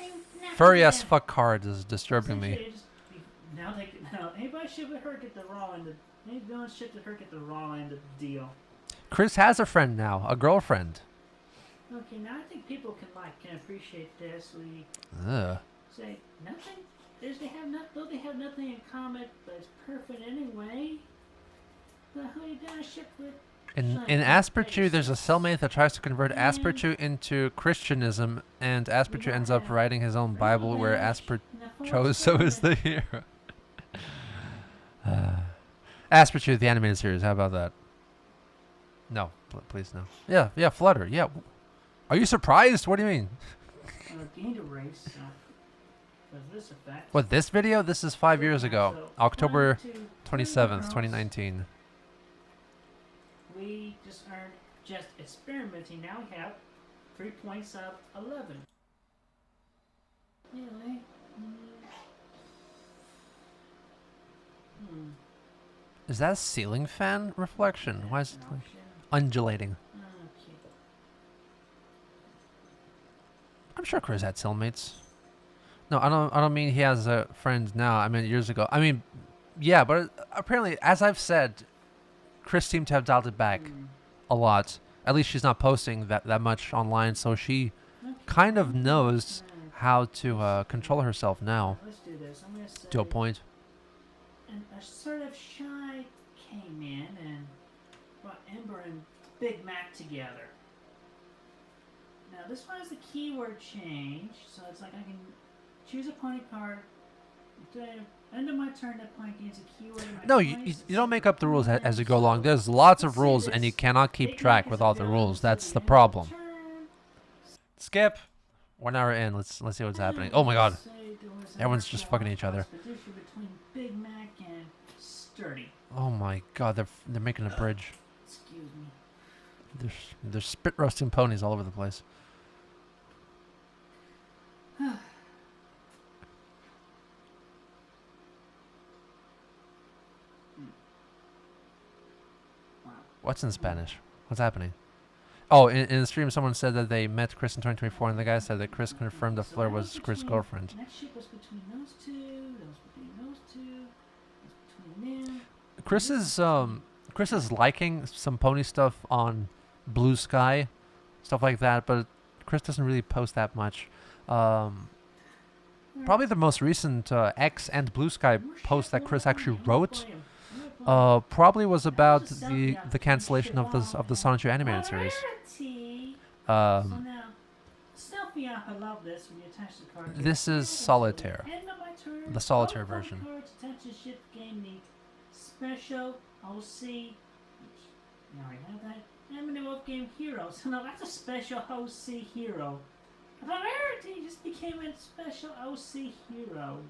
A: furry ass fuck card is disturbing me.
H: essentially now anybody should with her get the raw end of any villain ship with her get the raw end of the deal.
A: Chris has a friend now, a girlfriend.
H: Okay, now I think people can appreciate this. We
A: Ugh.
H: say nothing. Though they have nothing in common, but it's perfect anyway. The who you gonna ship with?
A: In Aspirations, there's a cellmate that tries to convert Aspirations into Christianism, and Aspirations ends up writing his own Bible where Aspirations is the hero. Aspirations, the animated series, how about that? No, please no. Yeah, Flutter, yeah. Are you surprised? What do you mean?
H: Gained a race. This effect.
A: What, this video? This is 5 years ago. October 27th, 2019.
H: We just earned just experimenting. Now we have 3 points out of 11. Really?
A: Is that a ceiling fan reflection? Why is it like undulating?
H: Okay.
A: I'm sure Chris had cellmates. No, I don't mean he has a friend now. I mean years ago. I mean, yeah, but apparently, as I've said, Chris seemed to have dialed it back a lot. At least she's not posting that much online, so she kind of knows how to control herself now.
H: Let's do this. I'm gonna say
A: To a point.
H: And a sort of shy came in and brought Ember and Big Mac together. Now this one has a keyword change, so it's like I can choose a opponent card. At the end of my turn, that opponent gains a keyword. In my
A: No, you don't make up the rules as you go along. There's lots of rules, and you cannot keep track with all the rules. That's the problem. Skip. 1 hour in. Let's see what's happening. Oh my god. Everyone's just fucking each other.
H: Between Big Mac and Sturdy.
A: Oh my god, they're making a bridge.
H: Excuse me.
A: There's spit roasting ponies all over the place. What's in Spanish? What's happening? Oh, in the stream, someone said that they met Chris in 2024, and the guy said that Chris confirmed that Fleur was Chris' girlfriend.
H: Next ship was between those two. That was between those two. That's between them.
A: Chris is liking some pony stuff on Blue Sky, stuff like that, but Chris doesn't really post that much. Probably the most recent X and Blue Sky post that Chris actually wrote probably was about the cancellation of the Sonichu animated series.
H: So now, selfie app, I love this when you attach the card.
A: This is Solitaire,
H: End of my turn,
A: the Solitaire
H: both
A: version.
H: cards attached to ship gain the special OC. You already have that. And they both game hero. So now that's a special OC hero. Rarity just became a special OC hero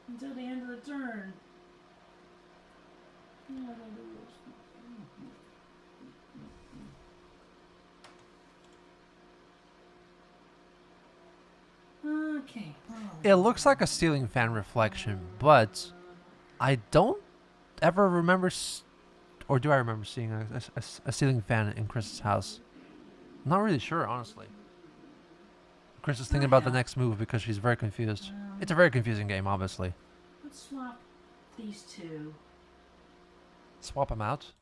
H: until the end of the turn. Okay.
A: It looks like a ceiling fan reflection, but I don't ever remember, or do I remember seeing a ceiling fan in Chris's house? I'm not really sure, honestly. Chris is thinking about the next move because she's very confused. It's a very confusing game, obviously.
H: Let's swap these two.
A: Swap them out.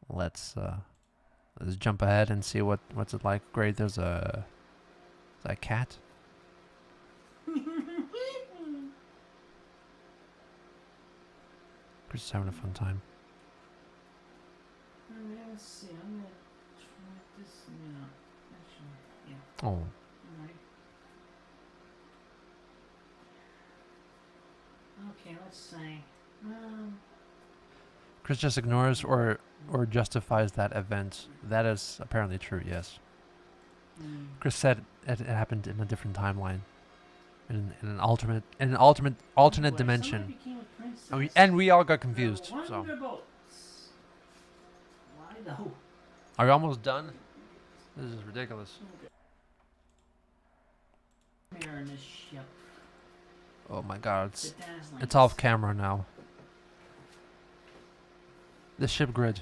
A: Let's jump ahead and see what's it like. Great, there's a cat. Chris is having a fun time.
H: Alright, let's see. I'm gonna try this now. Actually, yeah.
A: Oh.
H: Alright. Okay, let's see.
A: Chris just ignores or justifies that event. That is apparently true, yes. Chris said it happened in a different timeline, in an alternate dimension, and we all got confused. So
H: Why though?
A: Are we almost done? This is ridiculous.
H: Mirror in this ship.
A: Oh my god,
H: Bedazzling.
A: it's off camera now. The ship grid.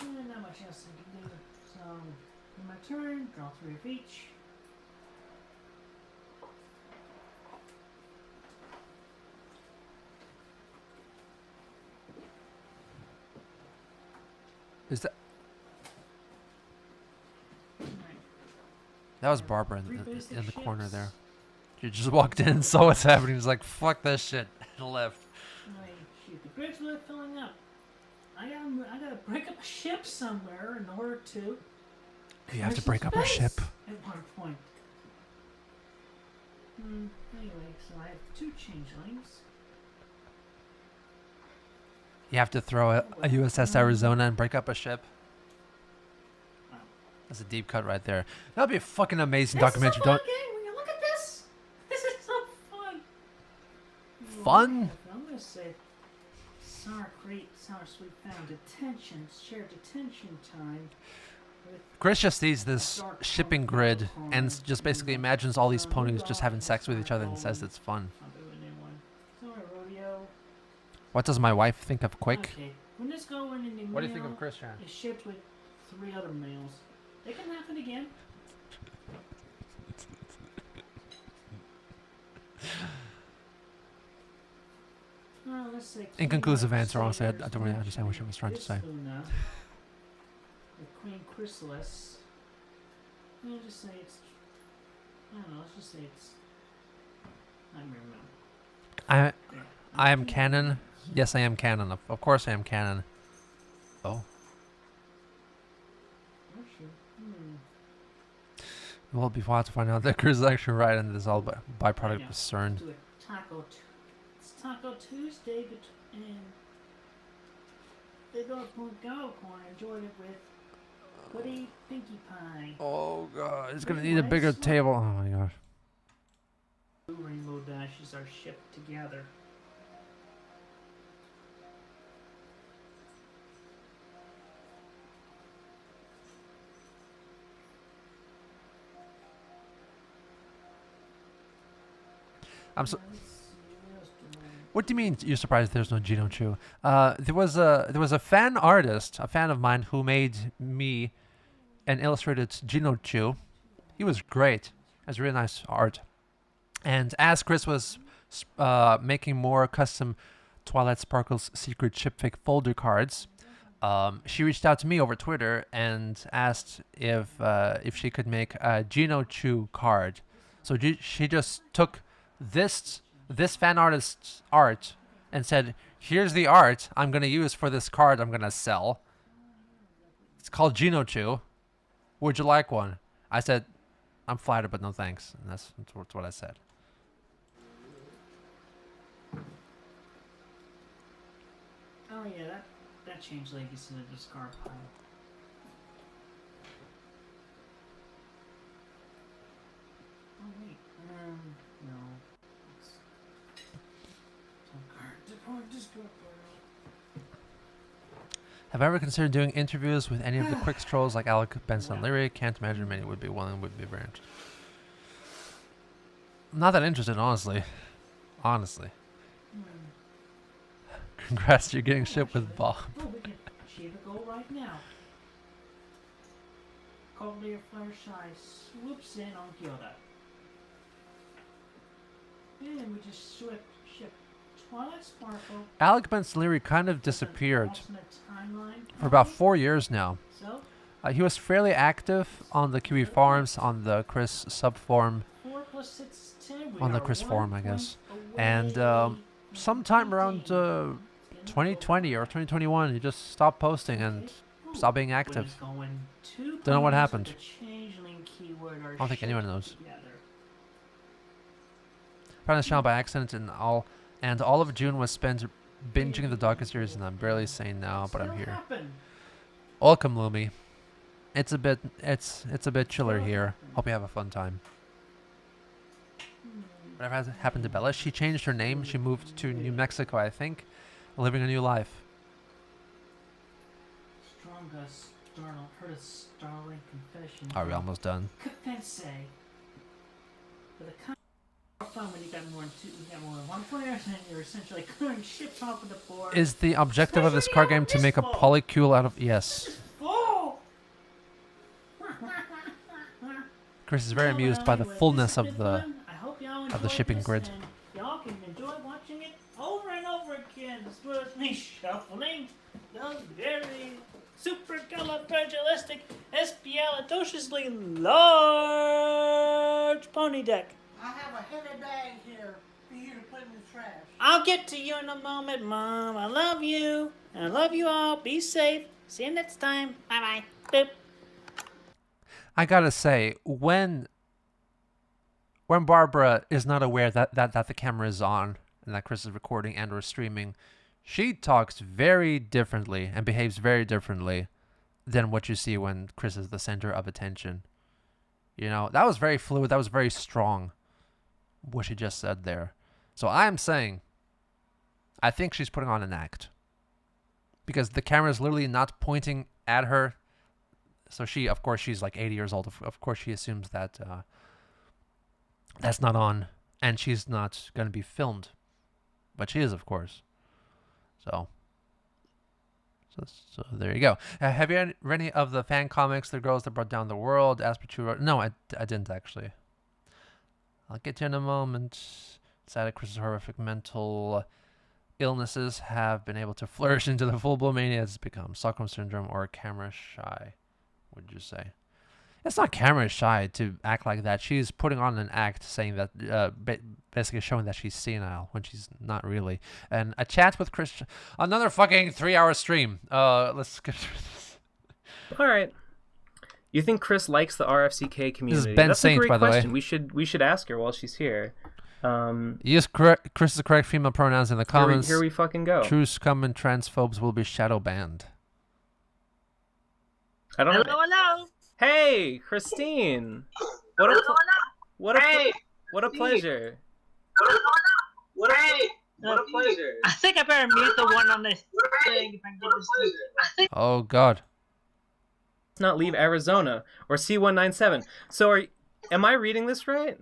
H: Not much else I can do. So, in my turn, draw 3 of each.
A: Is that
H: Alright.
A: that was Barbara
H: Three
A: in
H: basic
A: the corner
H: ships.
A: there. She just walked in and saw what's happening. Was like, "Fuck this shit," and left.
H: Alright, shoot, the grid's really filling up. I gotta break up a ship somewhere in order to.
A: You have to
H: There's
A: break
H: some
A: up our
H: space
A: ship.
H: At one point. Anyway, so I have 2 changelings.
A: You have to throw a USS Arizona and break up a ship.
H: Oh.
A: That's a deep cut right there. That'd be a fucking amazing
H: This
A: documentary.
H: is a fun
A: Don't
H: game. When you look at this, this is so fun.
A: Fun?
H: I'm gonna say sour sweet found detention, shared detention time.
A: Chris just sees this shipping grid and just basically imagines all these ponies just having sex with each other and says it's fun.
H: I'll do a new one. Sorry, rodeo.
A: What does my wife think of Quick?
H: Okay. When this go in the
A: What do you think
H: mail,
A: of Chris, Chan?
H: it's shipped with 3 other mails. It can happen again. Let's say
A: Inconclusive answer, honestly. I don't really understand what she was trying to say.
H: Luna, the Queen Chrysalis. I'll just say it's. I don't know. Let's just say it's. I don't remember.
A: I am canon. Yes, I am canon. Of course, I am canon. Oh.
H: Oh, sure.
A: Well, before I have to find out that Chris is actually right and this is all byproduct
H: Yeah.
A: of CERN.
H: Do a taco. It's Taco Tuesday, and Big Old Go Corn enjoyed it with Goody Pinkie Pie.
A: Oh god, it's gonna need a bigger table. Oh my god.
H: 2 rainbow dashes are shipped together.
A: I'm so.
H: Let's see, what else do I-
A: What do you mean you're surprised there's no Gino Chu? There was a fan artist, a fan of mine, who made me an illustrated Gino Chu. He was great. It was really nice art. And as Chris was making more custom Twilight Sparkles secret chipfic folder cards, she reached out to me over Twitter and asked if she could make a Gino Chu card. So she just took this fan artist's art and said, "Here's the art I'm gonna use for this card I'm gonna sell. It's called Gino Chu. Would you like one?" I said, "I'm flattered, but no thanks." And that's what I said.
H: Oh yeah, that changed Legacy to the discard pile. Oh wait, no. Discard pile.
A: Have I ever considered doing interviews with any of the quick trolls like Alec Benson and Leary? Can't imagine many would be willing, would be very interested. I'm not that interested, honestly. Honestly. Congrats, you're getting shipped with Bob.
H: Oh, we can achieve a goal right now. Coldly Fluttershy swoops in on Gilda. And we just ship Twilight Sparkle.
A: Alec Benson Leary kind of disappeared
H: Alternate timeline
A: for about 4 years now.
H: So,
A: He was fairly active on the Kiwi Farms, on the Chris subforum,
H: 4 plus 6 is 10. We
A: on the
H: are
A: Chris
H: 1
A: forum, I guess.
H: point
A: And
H: away.
A: sometime around 2020 or 2021, he just stopped posting and stopped being active. Don't know what happened. I don't think anyone knows. Found this channel by accident and all of June was spent binging the docuseries, and I'm barely sane now, but I'm here. Welcome, Lumi. It's a bit chiller here. Hope you have a fun time. Whatever has happened to Bella? She changed her name. She moved to New Mexico, I think, living a new life.
H: Strongest heard a startling confession.
A: Are we almost done?
H: Confesse. But the kind of fun when you got more than one player, and you're essentially clearing ships off of the board.
A: Is the objective of this card game to make a polycule out of... Yes.
H: Oh!
A: Chris is very amused by the
H: Anyway,
A: fullness
H: this has
A: of
H: been
A: the...
H: fun. I hope y'all
A: the
H: enjoyed
A: shipping
H: this,
A: grid.
H: and y'all can enjoy watching it over and over again. This was me shuffling the very supercalifragilistic, espialitociously large pony deck.
I: I have a heavy bag here for you to put in the trash.
H: I'll get to you in a moment, Mom. I love you. I love you all. Be safe. See you next time. Bye-bye. Boop.
A: I gotta say, when Barbara is not aware that the camera is on and that Chris is recording and or streaming, she talks very differently and behaves very differently than what you see when Chris is the center of attention. You know, that was very fluid. That was very strong, what she just said there. So I'm saying, I think she's putting on an act. Because the camera is literally not pointing at her. So she, of course, she's like 80 years old. Of course, she assumes that that's not on, and she's not going to be filmed. But she is, of course. So there you go. Have you read any of the fan comics, The Girls That Brought Down the World, Aspirations? No, I didn't actually. I'll get to you in a moment. Sad that Chris's horrific mental illnesses have been able to flourish into the full-blown mania has become Stockholm Syndrome or camera shy. Would you say? It's not camera shy to act like that. She's putting on an act saying that, basically showing that she's senile when she's not really. And a chat with Chris, another fucking 3-hour stream. Let's skip through this.
J: All right. You think Chris likes the RFCK community?
A: This is Ben
J: That's
A: Saint,
J: a great
A: by the
J: question.
A: way.
J: We should ask her while she's here.
A: Use Chris's correct female pronouns in the comments.
J: Here we fucking go.
A: True scum and transphobes will be shadow banned.
J: I don't know.
F: Hello.
J: Hey, Christine. What a pleasure.
F: What a pleasure. I think I better mute the one on this thing if I can get this to...
A: Oh God.
J: Let's not leave Arizona or C197. So am I reading this right?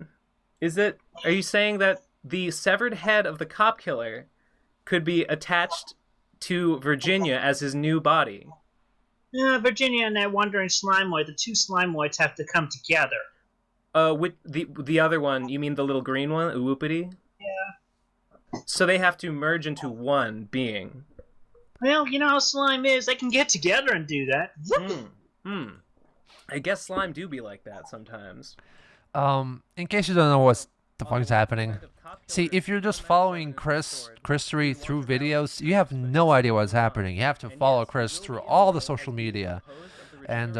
J: Are you saying that the severed head of the cop killer could be attached to Virginia as his new body?
F: Virginia and that wandering Slimeoid, the two Slimeoids have to come together.
J: With the other one, you mean the little green one, Uwhoopity?
F: Yeah.
J: So they have to merge into one being.
F: Well, you know how slime is. They can get together and do that.
J: I guess slime do be like that sometimes.
A: In case you don't know what the fuck is happening, see, if you're just following Chris3 through videos, you have no idea what's happening. You have to follow Chris through all the social media and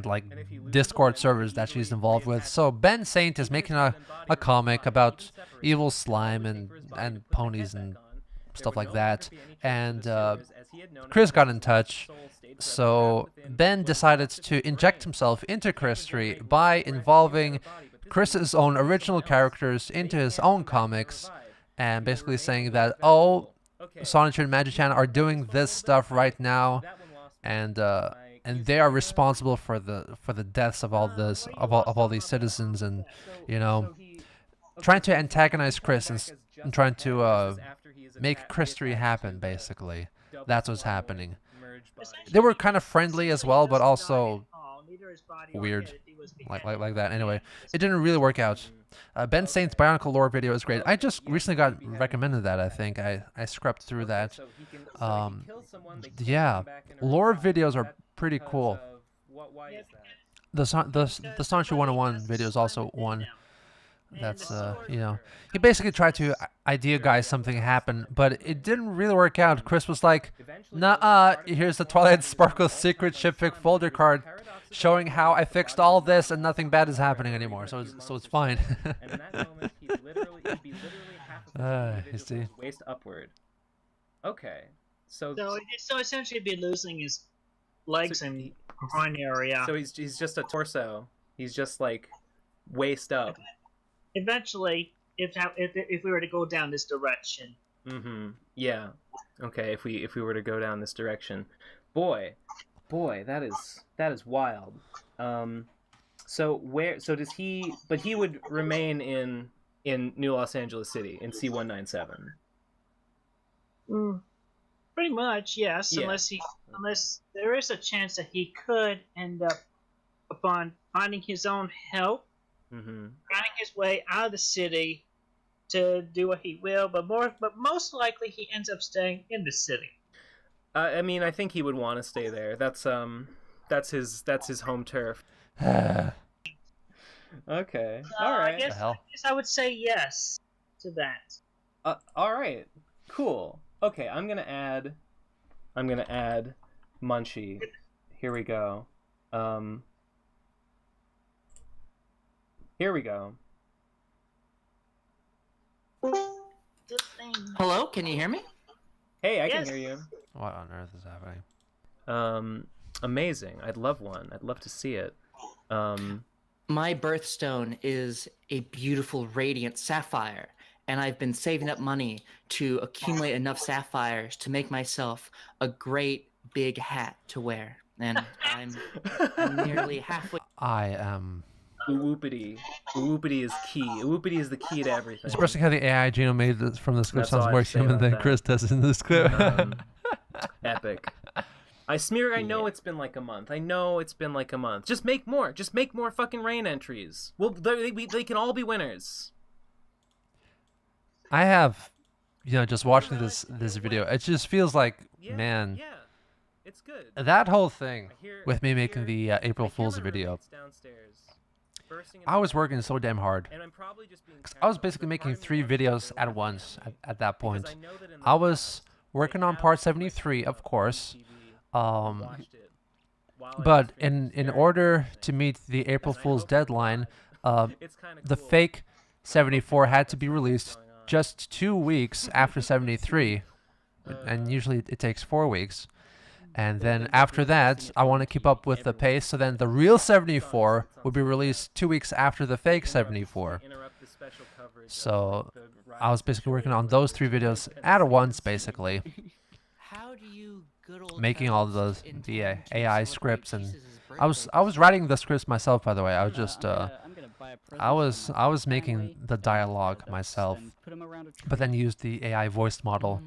A: like Discord servers that she's involved with. So Ben Saint is making a comic about evil slime and ponies and stuff like that, and Chris got in touch. So Ben decided to inject himself into Chris3 by involving Chris's own original characters into his own comics, and basically saying that, oh, Sonichu and Magi-chan are doing this stuff right now, and they are responsible for the deaths of all all these citizens, and you know, trying to antagonize Chris and trying to make Chris3 happen. Basically, that's what's happening. They were kind of friendly as well, but also weird, like that. Anyway, it didn't really work out. Ben Saint's Bionicle lore video is great. I just recently got recommended that. I think I scrubbed through that. Yeah, lore videos are pretty cool. The Sonichu 101 video is also one that's you know, he basically tried to idea guys something happened, but it didn't really work out. Chris was like, nah, here's the Twilight Sparkle secret shipfic folder card showing how I fixed all this and nothing bad is happening anymore, so it's fine. You see,
J: waist upward. Okay, so
F: essentially, he'd be losing his legs and groin area.
J: So he's just a torso. He's just like waist up.
F: Eventually, if we were to go down this direction.
J: Yeah. Okay. If we were to go down this direction, Boy, that is wild. So does he? But he would remain in New Los Angeles City in C197.
F: Pretty much, yes.
J: Yeah.
F: Unless there is a chance that he could end up upon finding his own help, finding his way out of the city to do what he will. But most likely he ends up staying in the city.
J: I mean, I think he would want to stay there. That's his home turf. Okay. All right.
F: I guess I would say yes to that.
J: All right. Cool. Okay, I'm gonna add Munchie. Here we go. Here we go.
K: Hello, can you hear me?
J: Hey, I can hear you.
A: What on earth is happening?
J: Amazing. I'd love one. I'd love to see it.
K: My birthstone is a beautiful, radiant sapphire, and I've been saving up money to accumulate enough sapphires to make myself a great big hat to wear. And I'm nearly halfway.
A: I am.
J: Whoopity. Whoopity is key. Whoopity is the key to everything.
A: Especially how the AI Gino made this from the script
J: That's all
A: sounds
J: I
A: more
J: have to say
A: human
J: about
A: than
J: that.
A: Chris does in this clip.
J: Epic. I know it's been like a month. I know it's been like a month. Just make more. Just make more fucking rain entries. Well, they can all be winners.
A: I have, just watching this video, it just feels like, man,
J: Yeah, it's good.
A: that whole thing with me making the April Fool's video, I was working so damn hard.
J: And I'm probably just being
A: 'Cause I was basically making 3 videos at once at that point. I was working on part 73, of course. But in order to meet the April Fool's deadline, the fake 74 had to be released just 2 weeks after 73, and usually it takes 4 weeks. And then after that, I want to keep up with the pace, so then the real 74 will be released 2 weeks after the fake 74. So I was basically working on those 3 videos at once, basically. Making all the AI scripts, and I was writing the scripts myself, by the way. I was just I was making the dialogue myself, but then used the AI voice model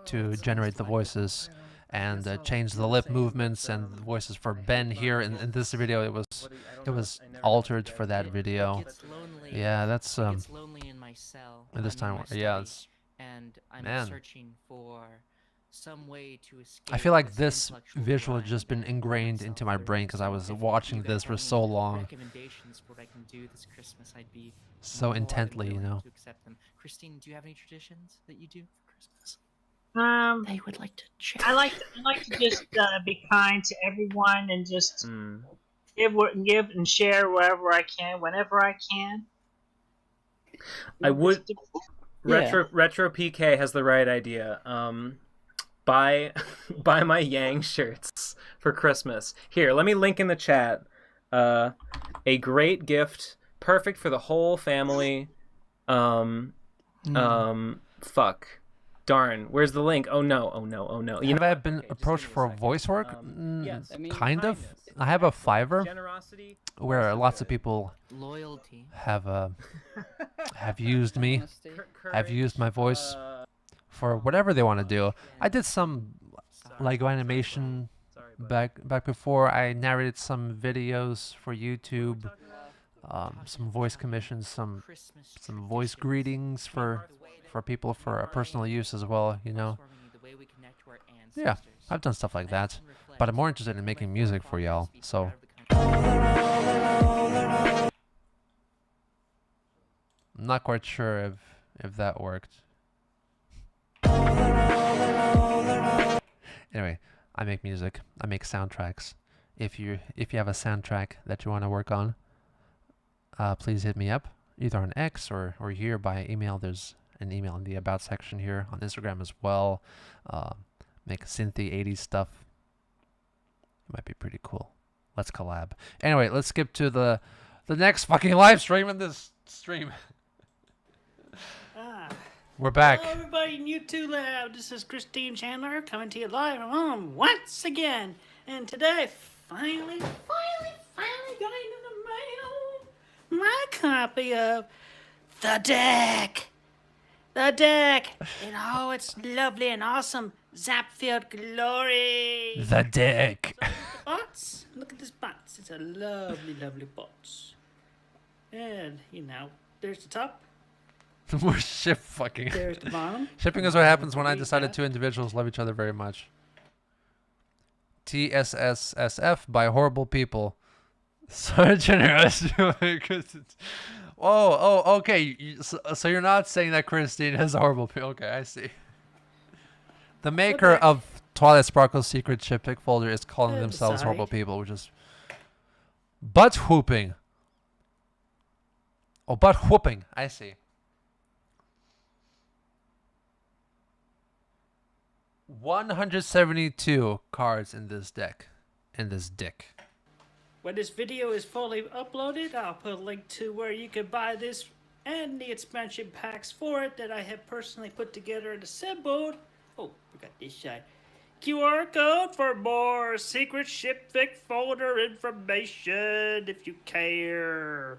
A: to generate the voices and change the lip movements and the voices for Ben here in this video. It was altered for that video. Yeah, that's and this time, yeah, it's, man. Some way to escape. I feel like this visual has just been ingrained into my brain because I was watching this for so long, so intently,
K: To accept them. Christine, do you have any traditions that you do for Christmas? They would like to chat.
F: I like to just be kind to everyone and just give and share wherever I can, whenever I can.
J: I would. Retro PK has the right idea. Buy my Yang shirts for Christmas. Here, let me link in the chat. A great gift, perfect for the whole family. Fuck. Darn, where's the link? Oh no.
A: Have I been approached for voice work?
J: Yes.
A: Kind of. I have a Fiverr where lots of people have used me, have used my voice for whatever they want to do. I did some Lego animation back before. I narrated some videos for YouTube, some voice commissions, some voice greetings for people for personal use as well, Yeah, I've done stuff like that, but I'm more interested in making music for y'all, so. I'm not quite sure if that worked. Anyway, I make music. I make soundtracks. If you have a soundtrack that you want to work on, please hit me up either on X or here by email. There's an email in the About section here on Instagram as well. Make synthy 80s stuff. It might be pretty cool. Let's collab. Anyway, let's skip to the next fucking live stream in this stream. We're back.
H: Hello, everybody in YouTube Lab. This is Christine Chandler coming to you live from home once again. And today, finally got into the mail my copy of The Deck. The Deck in all its lovely and awesome Zapfield glory.
A: The Deck.
H: So, the box. Look at this box. It's a lovely, lovely box. And, you know, there's the top.
A: We're ship fucking.
H: There's the bottom.
A: Shipping is what happens when I decided two individuals love each other very much. TSSSF by horrible people. So generous. Oh, okay. So you're not saying that Christine has horrible people. Okay, I see. The maker of Twilight Sparkle's secret ship pick folder is calling themselves horrible people, which is butt whooping. Oh, butt whooping. I see. 172 cards in this deck. In this dick.
H: When this video is fully uploaded, I'll put a link to where you can buy this and the expansion packs for it that I have personally put together and assembled. Oh, forgot this side. QR code for more secret ship fic folder information if you care.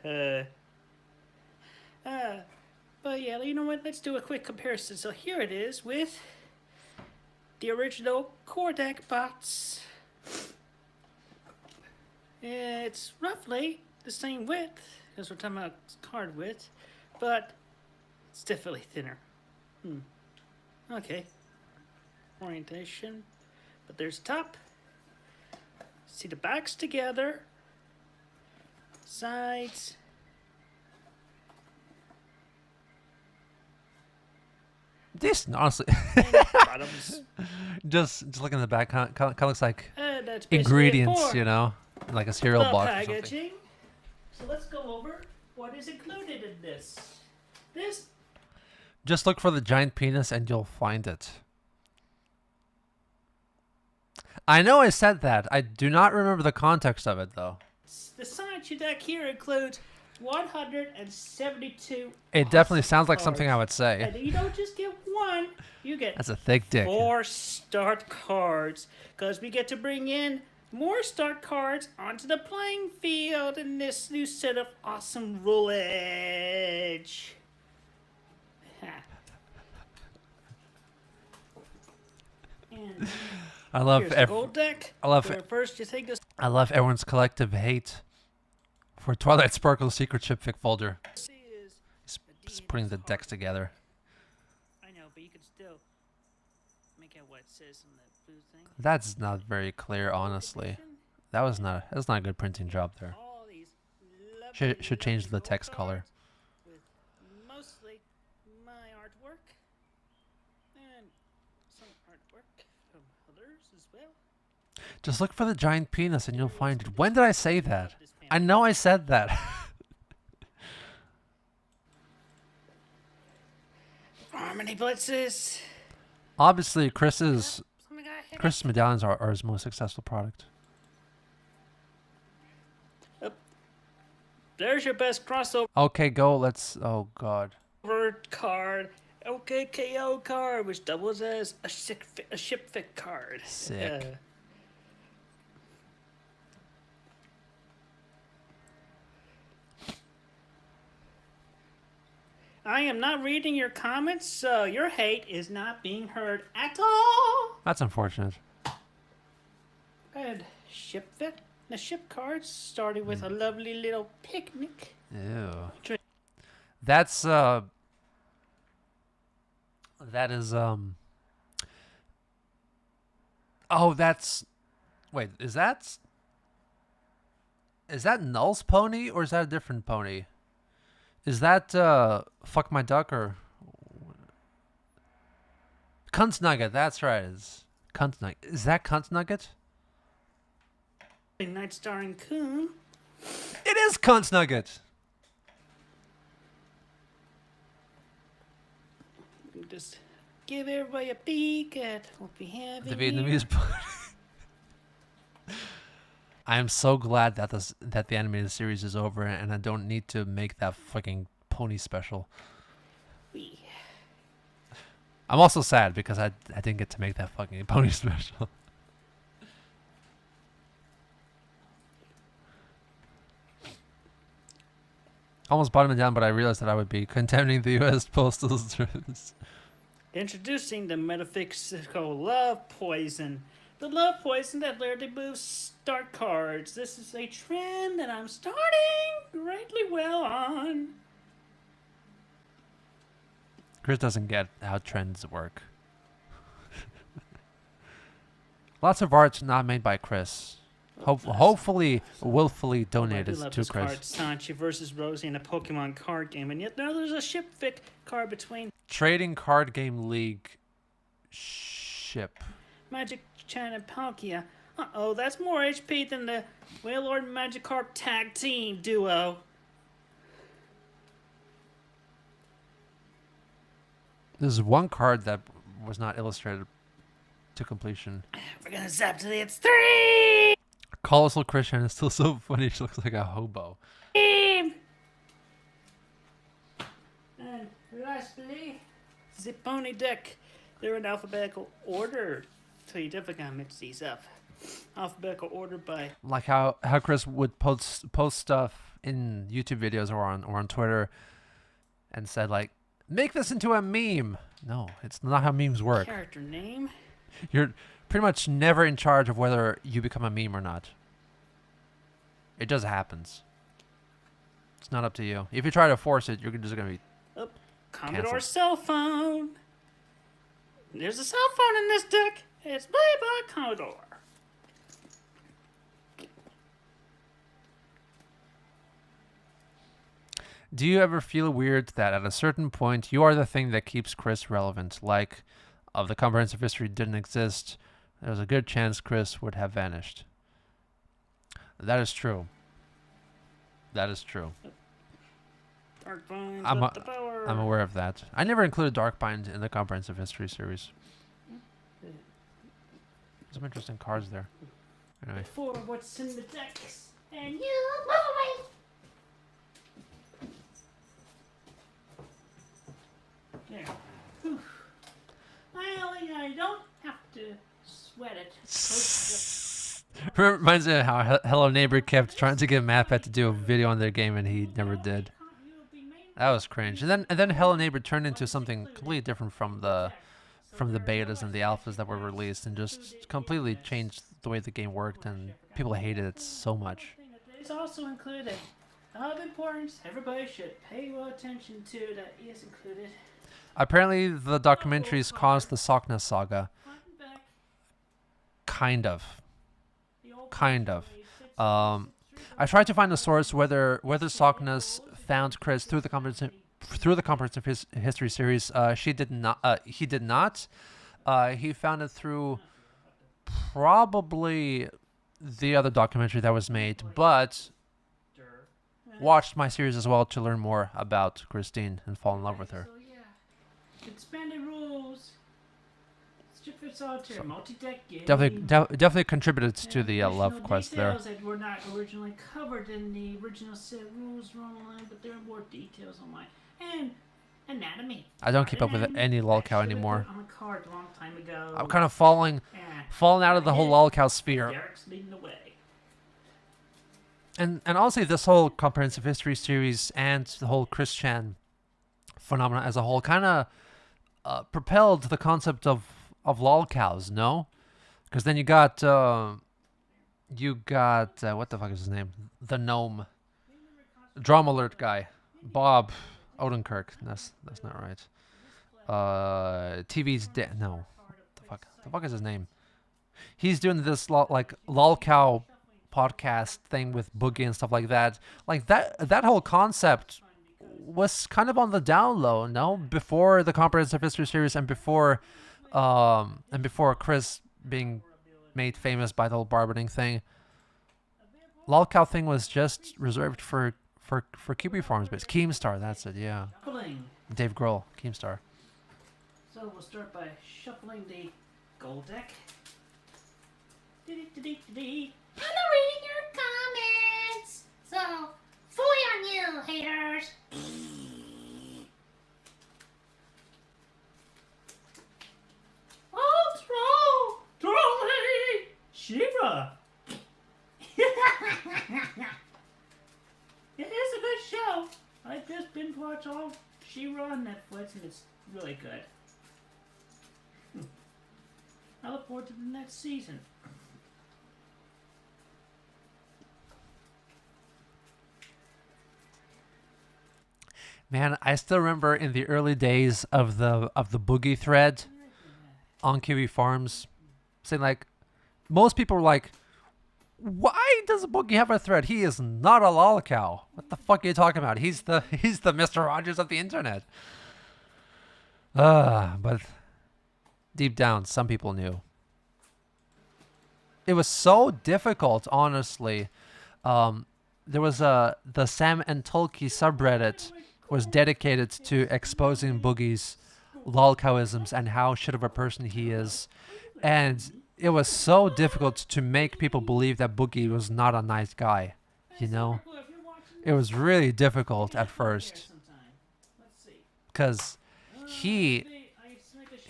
H: But yeah, you know what? Let's do a quick comparison. So here it is with the original core deck box. It's roughly the same width, because we're talking about card width, but it's definitely thinner. Okay. Orientation. But there's the top. See the backs together. Sides.
A: Decent, honestly.
H: Bottoms.
A: just looking at the back, kind of looks like
H: That's basically
A: ingredients,
H: it for
A: you know, like a cereal
H: the
A: box or something.
H: packaging. So let's go over what is included in this. This
A: Just look for the giant penis and you'll find it. I know I said that. I do not remember the context of it, though.
H: the Sonichu deck here includes 172.
A: It definitely sounds like something I would say.
H: And you don't just get one, you get
A: That's a thick dick.
H: 4 start cards. Because we get to bring in more start cards onto the playing field in this new set of awesome rulage. And
A: I love
H: here's the gold deck.
A: I love
H: where first you take this.
A: I love everyone's collective hate for Twilight Sparkle's secret ship fic folder. Just putting the decks together.
H: I know, but you can still make out what it says on the blue thing.
A: That's not very clear, honestly. That's not a good printing job there.
H: All these
A: Should change the text color.
H: with mostly my artwork and some artwork from others as well.
A: Just look for the giant penis and you'll find it. When did I say that? I know I said that.
H: Harmony Blitzes.
A: Obviously, Chris's medallions are his most successful product.
H: There's your best crossover
A: Okay, go. Let's. Oh God.
H: card. OKKO card, which doubles as a ship fit card.
A: Sick.
H: I am not reading your comments, so your hate is not being heard at all.
A: That's unfortunate.
H: And ship fit. The ship cards starting with a lovely little picnic.
A: Ew. That's that is Oh, that's wait, is that Null's pony or is that a different pony? Is that Fuck My Duck or Cunt Nugget? That's right. Is Cunt Nugget? Is that Cunt Nugget?
H: Night Star and Coon.
A: It is Cunt Nugget.
H: Just give everybody a peek at what we have
A: The
H: in here.
A: Vietnamese pony. I am so glad that the animated series is over and I don't need to make that fucking pony special. I'm also sad because I didn't get to make that fucking pony special. Almost bottoming down, but I realized that I would be contemning the U.S. Postal Service.
H: Introducing the metaphysical love poison. The love poison that literally moves start cards. This is a trend that I'm starting greatly well on.
A: Chris doesn't get how trends work. Lots of art's not made by Chris. Hopefully, willfully donated
H: I do love
A: to
H: this
A: Chris.
H: card, Sonichu versus Rosie in a Pokemon card game, and yet now there's a Shipfic card between
A: Trading Card Game League ship.
H: Magic Chan and Palkia. Uh-oh, that's more HP than the Wailord and Magikarp tag team duo.
A: There's one card that was not illustrated to completion.
H: We're gonna zap to the it's 3!
A: Colossal Christian is still so funny. She looks like a hobo.
H: And lastly, the pony deck. They're in alphabetical order. So you definitely gotta mix these up. Alphabetical order by
A: Like how Chris would post stuff in YouTube videos or on Twitter and said like, make this into a meme. No, it's not how memes work.
H: character name.
A: You're pretty much never in charge of whether you become a meme or not. It just happens. It's not up to you. If you try to force it, you're just gonna be
H: Commodore
A: canceled.
H: cell phone. There's a cell phone in this deck. It's made by Commodore.
A: Do you ever feel weird that at a certain point you are the thing that keeps Chris relevant? Like, if the comprehensive history didn't exist, there's a good chance Chris would have vanished. That is true. That is true.
H: Darkbind,
A: I'm
H: with the power.
A: aware of that. I never included Darkbind in the comprehensive history series. Some interesting cards there. Anyway.
H: For what's in the decks. And you there. Whew. Finally, I don't have to sweat it.
A: Reminds me of how Hello Neighbor kept trying to get MatPat to do a video on their game and he never did. That was cringe. And then Hello Neighbor turned into something completely different from the betas and the alphas that were released and just completely changed the way the game worked and people hated it so much.
H: It's also included. Of importance, everybody should pay well attention to that is included.
A: Apparently the documentaries caused the Sockness saga. Kind of. I tried to find a source whether Sockness found Chris through the comprehensive history series. He did not. He found it through probably the other documentary that was made, but watched my series as well to learn more about Christine and fall in love with her.
H: So yeah, expanded rules. Strip for solitaire, multi-deck game.
A: Definitely contributed to the love quest there.
H: Details that were not originally covered in the original set rules online, but there are more details online. And anatomy.
A: I don't keep up with any lolcow anymore.
H: On a card a long time ago.
A: I'm kind of falling out of the whole lolcow sphere.
H: Derek's leading the way.
A: And honestly, this whole comprehensive history series and the whole Christian phenomenon as a whole kind of propelled the concept of lolcows, no? Because then you got what the fuck is his name? The gnome, Drama Alert guy, Bob Odenkirk. That's not right. TV's dead. No, the fuck is his name? He's doing this lolcow podcast thing with Boogie and stuff like that. Like that whole concept was kind of on the down low, no? Before the comprehensive history series and before Chris being made famous by the whole barbening thing. Lolcow thing was just reserved for Kiwi Farms, but Keemstar, that's it, yeah.
H: Shuffling.
A: Dave Grohl, Keemstar.
H: So we'll start by shuffling the gold deck.
L: I'm not reading your comments, so fooey on you, haters.
H: watch all She-Ra on Netflix, and it's really good. I look forward to the next season.
A: Man, I still remember in the early days of the Boogie thread on Kiwi Farms, saying like, most people were like, "Why does Boogie have a thread? He is not a lolcow. What the fuck are you talking about? He's the Mr. Rogers of the internet." But deep down, some people knew. It was so difficult, honestly. There was the Sam and Tolkien subreddit was dedicated to exposing Boogie's lolcowisms and how shit of a person he is. And it was so difficult to make people believe that Boogie was not a nice guy, you know? It was really difficult at first. Because he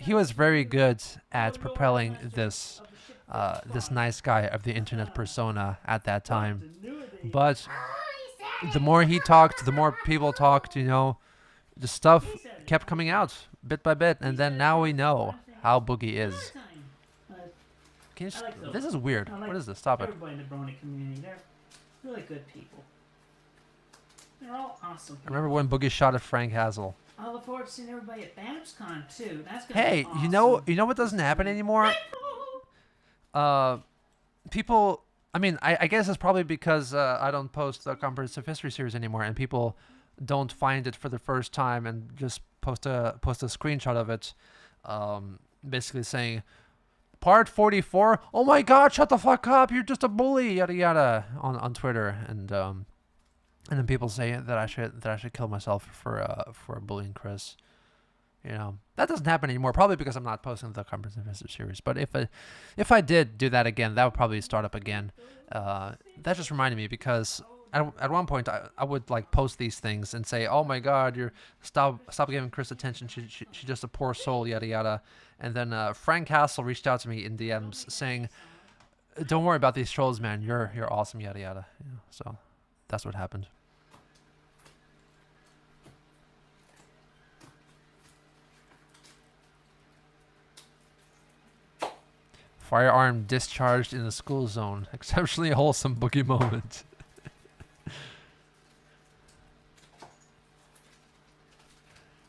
A: was very good at propelling this this nice guy of the internet persona at that time. But the more he talked, the more people talked, you know, the stuff kept coming out bit by bit, and then now we know how Boogie is. Can you this is weird. What is this? Stop it.
H: Everybody in the Brony community, they're really good people. They're all awesome people.
A: I remember when Boogie shot at Frank Hazel.
H: I look forward to seeing everybody at BAMSCon too. That's gonna
A: Hey,
H: be awesome.
A: you know what doesn't happen anymore? People, I mean, I guess it's probably because I don't post the Comprehensive History series anymore, and people don't find it for the first time and just post a screenshot of it, basically saying, "Part 44. Oh my God! Shut the fuck up! You're just a bully!" Yada yada on Twitter, and then people say that I should kill myself for bullying Chris. You know, that doesn't happen anymore, probably because I'm not posting the Comprehensive History series. But if I did do that again, that would probably start up again. That just reminded me, because at one point I would like post these things and say, "Oh my God, you're stop giving Chris attention. She's just a poor soul, yada yada." And then Frank Castle reached out to me in DMs saying, "Don't worry about these trolls, man. You're awesome, yada yada." You know, so that's what happened. Firearm discharged in the school zone. Exceptionally wholesome Boogie moment.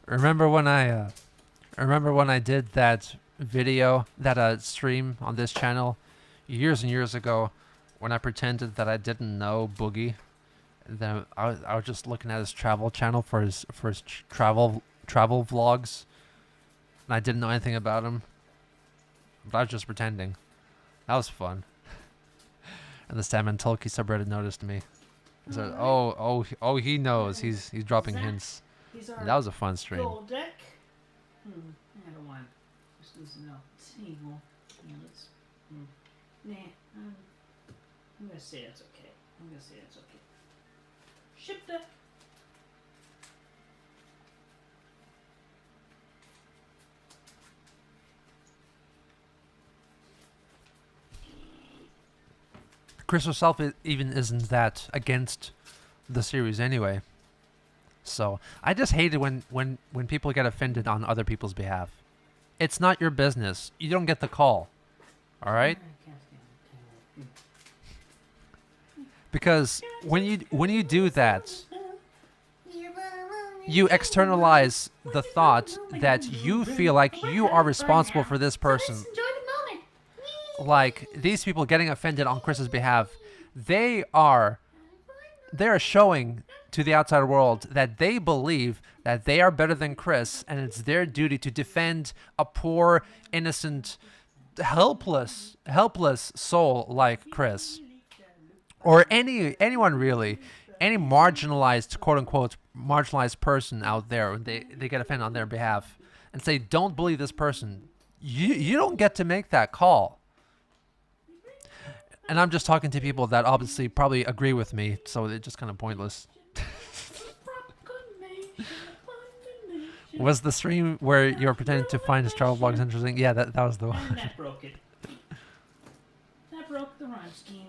A: Remember when I did that video, that stream on this channel years and years ago, when I pretended that I didn't know Boogie? And then I was just looking at his travel channel for his travel vlogs, and I didn't know anything about him. But I was just pretending. That was fun. And the Sam and Tolkien subreddit noticed me. He said, "Oh, he knows. He's dropping hints." And that was a fun stream.
H: Gold deck. I don't want. This is no table. Yeah, let's. Nah. I'm gonna say that's okay. Ship deck.
A: Chris herself even isn't that against the series anyway. So I just hate it when people get offended on other people's behalf. It's not your business. You don't get the call. All right? Because when you do that, you externalize the thought that you feel like you are responsible for this person. Like, these people getting offended on Chris's behalf, they are showing to the outside world that they believe that they are better than Chris, and it's their duty to defend a poor, innocent, helpless soul like Chris, or anyone really, any marginalized, quote unquote, marginalized person out there. When they get offended on their behalf and say, "Don't bully this person," you don't get to make that call. And I'm just talking to people that obviously probably agree with me, so it's just kind of pointless. Was the stream where you were pretending to find his travel vlogs interesting? Yeah, that was the one.
H: And that broke it. That broke the rhyme scheme.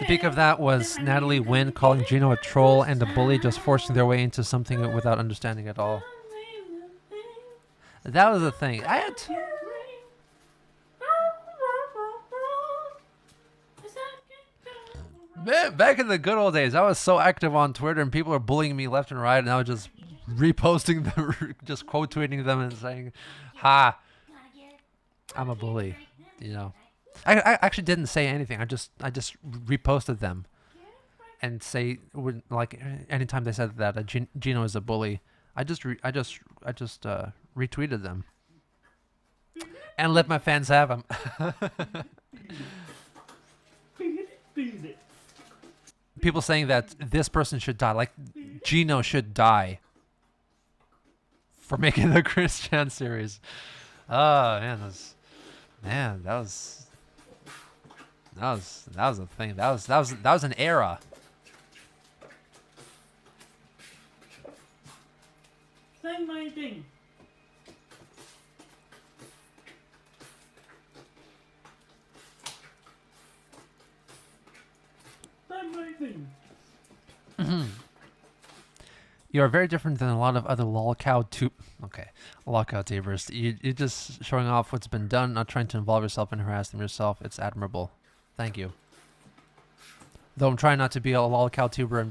A: The peak of that was Natalie Wynn calling Gino a troll and a bully, just forcing their way into something without understanding at all. That was the thing. I had to... Man, back in the good old days, I was so active on Twitter and people were bullying me left and right, and I was just reposting them, just quote tweeting them and saying, "Ha, I'm a bully," you know. I actually didn't say anything. I just reposted them and say, like, anytime they said that Gino is a bully, I just retweeted them and let my fans have them. People saying that this person should die, like Gino should die for making the Chris Chan series. Oh man, that was a thing. That was an era.
H: Say my thing.
A: You are very different than a lot of other lolcow tubers. You're just showing off what's been done, not trying to involve yourself and harass them yourself. It's admirable. Thank you. Though I'm trying not to be a lolcow tuber,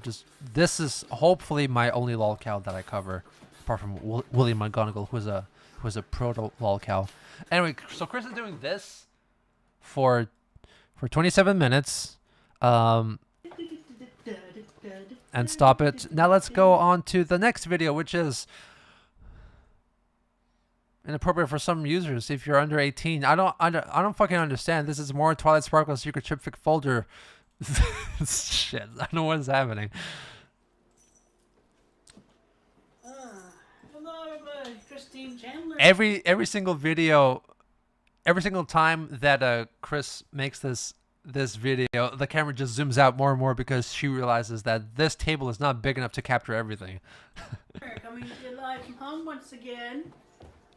A: this is hopefully my only lolcow that I cover, apart from William McGonagall, who is a proto lolcow. Anyway, so Chris is doing this for 27 minutes. And stop it. Now let's go on to the next video, which is inappropriate for some users if you're under 18. I don't fucking understand. This is more Twilight Sparkle secret chipfic folder. Shit, I don't know what is happening.
H: Hello, Christine Chandler.
A: Every single video, every single time that Chris makes this video, the camera just zooms out more and more because she realizes that this table is not big enough to capture everything.
H: Coming to you live from home once again.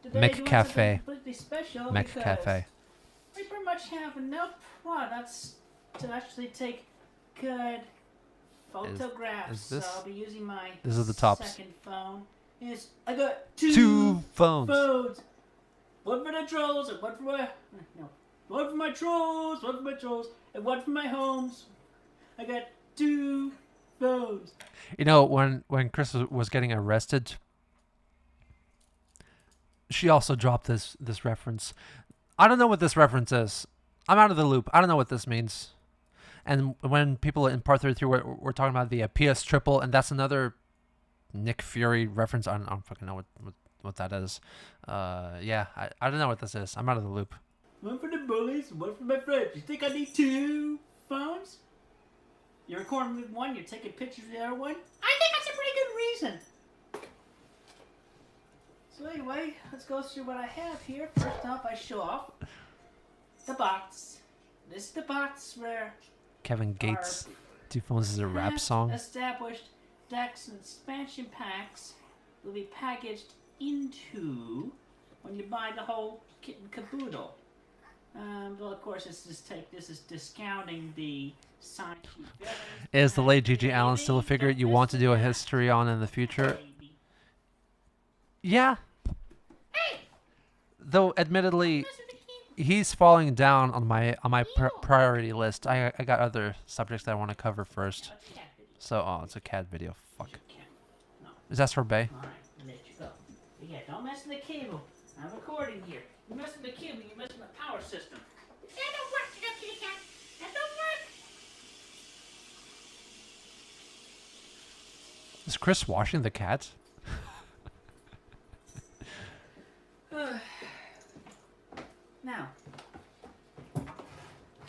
H: Today
A: Mech Cafe.
H: Completely special
A: Mech
H: because
A: Cafe.
H: we pretty much have enough products to actually take good photographs.
A: Is this?
H: So I'll be using my
A: This is the tops.
H: second phone. Yes, I got two
A: phones.
H: One for the trolls and one for my one for my trolls, and one for my homes. I got two phones.
A: You know, when Chris was getting arrested, she also dropped this reference. I don't know what this reference is. I'm out of the loop. I don't know what this means. And when people in part 33 were talking about the PS triple, and that's another Nick Fury reference. I don't fucking know what that is. Yeah, I don't know what this is. I'm out of the loop.
H: One for the bullies, one for my friends. You think I need two phones? You're recording with one, you're taking pictures of the other one? I think that's a pretty good reason. So anyway, let's go through what I have here. First off, I show off the box. This is the box where
A: Kevin Gates, Two Phones is a rap song.
H: Established decks and expansion packs will be packaged into when you buy the whole kit and caboodle. Well, of course, this is discounting the Sonichu.
A: Is the late G.G. Allen still a figure you want to do a history on in the future? Yeah. Though, admittedly, he's falling down on my priority list. I got other subjects that I want to cover first. So, oh, it's a cat video. Fuck. Is that sorbet?
H: Alright, I'll let you go. But yeah, don't mess with the cable. I'm recording here. You mess with the cable, you mess with the power system.
L: That don't work, you kitty cat. That don't work.
A: Is Chris washing the cat?
H: Now,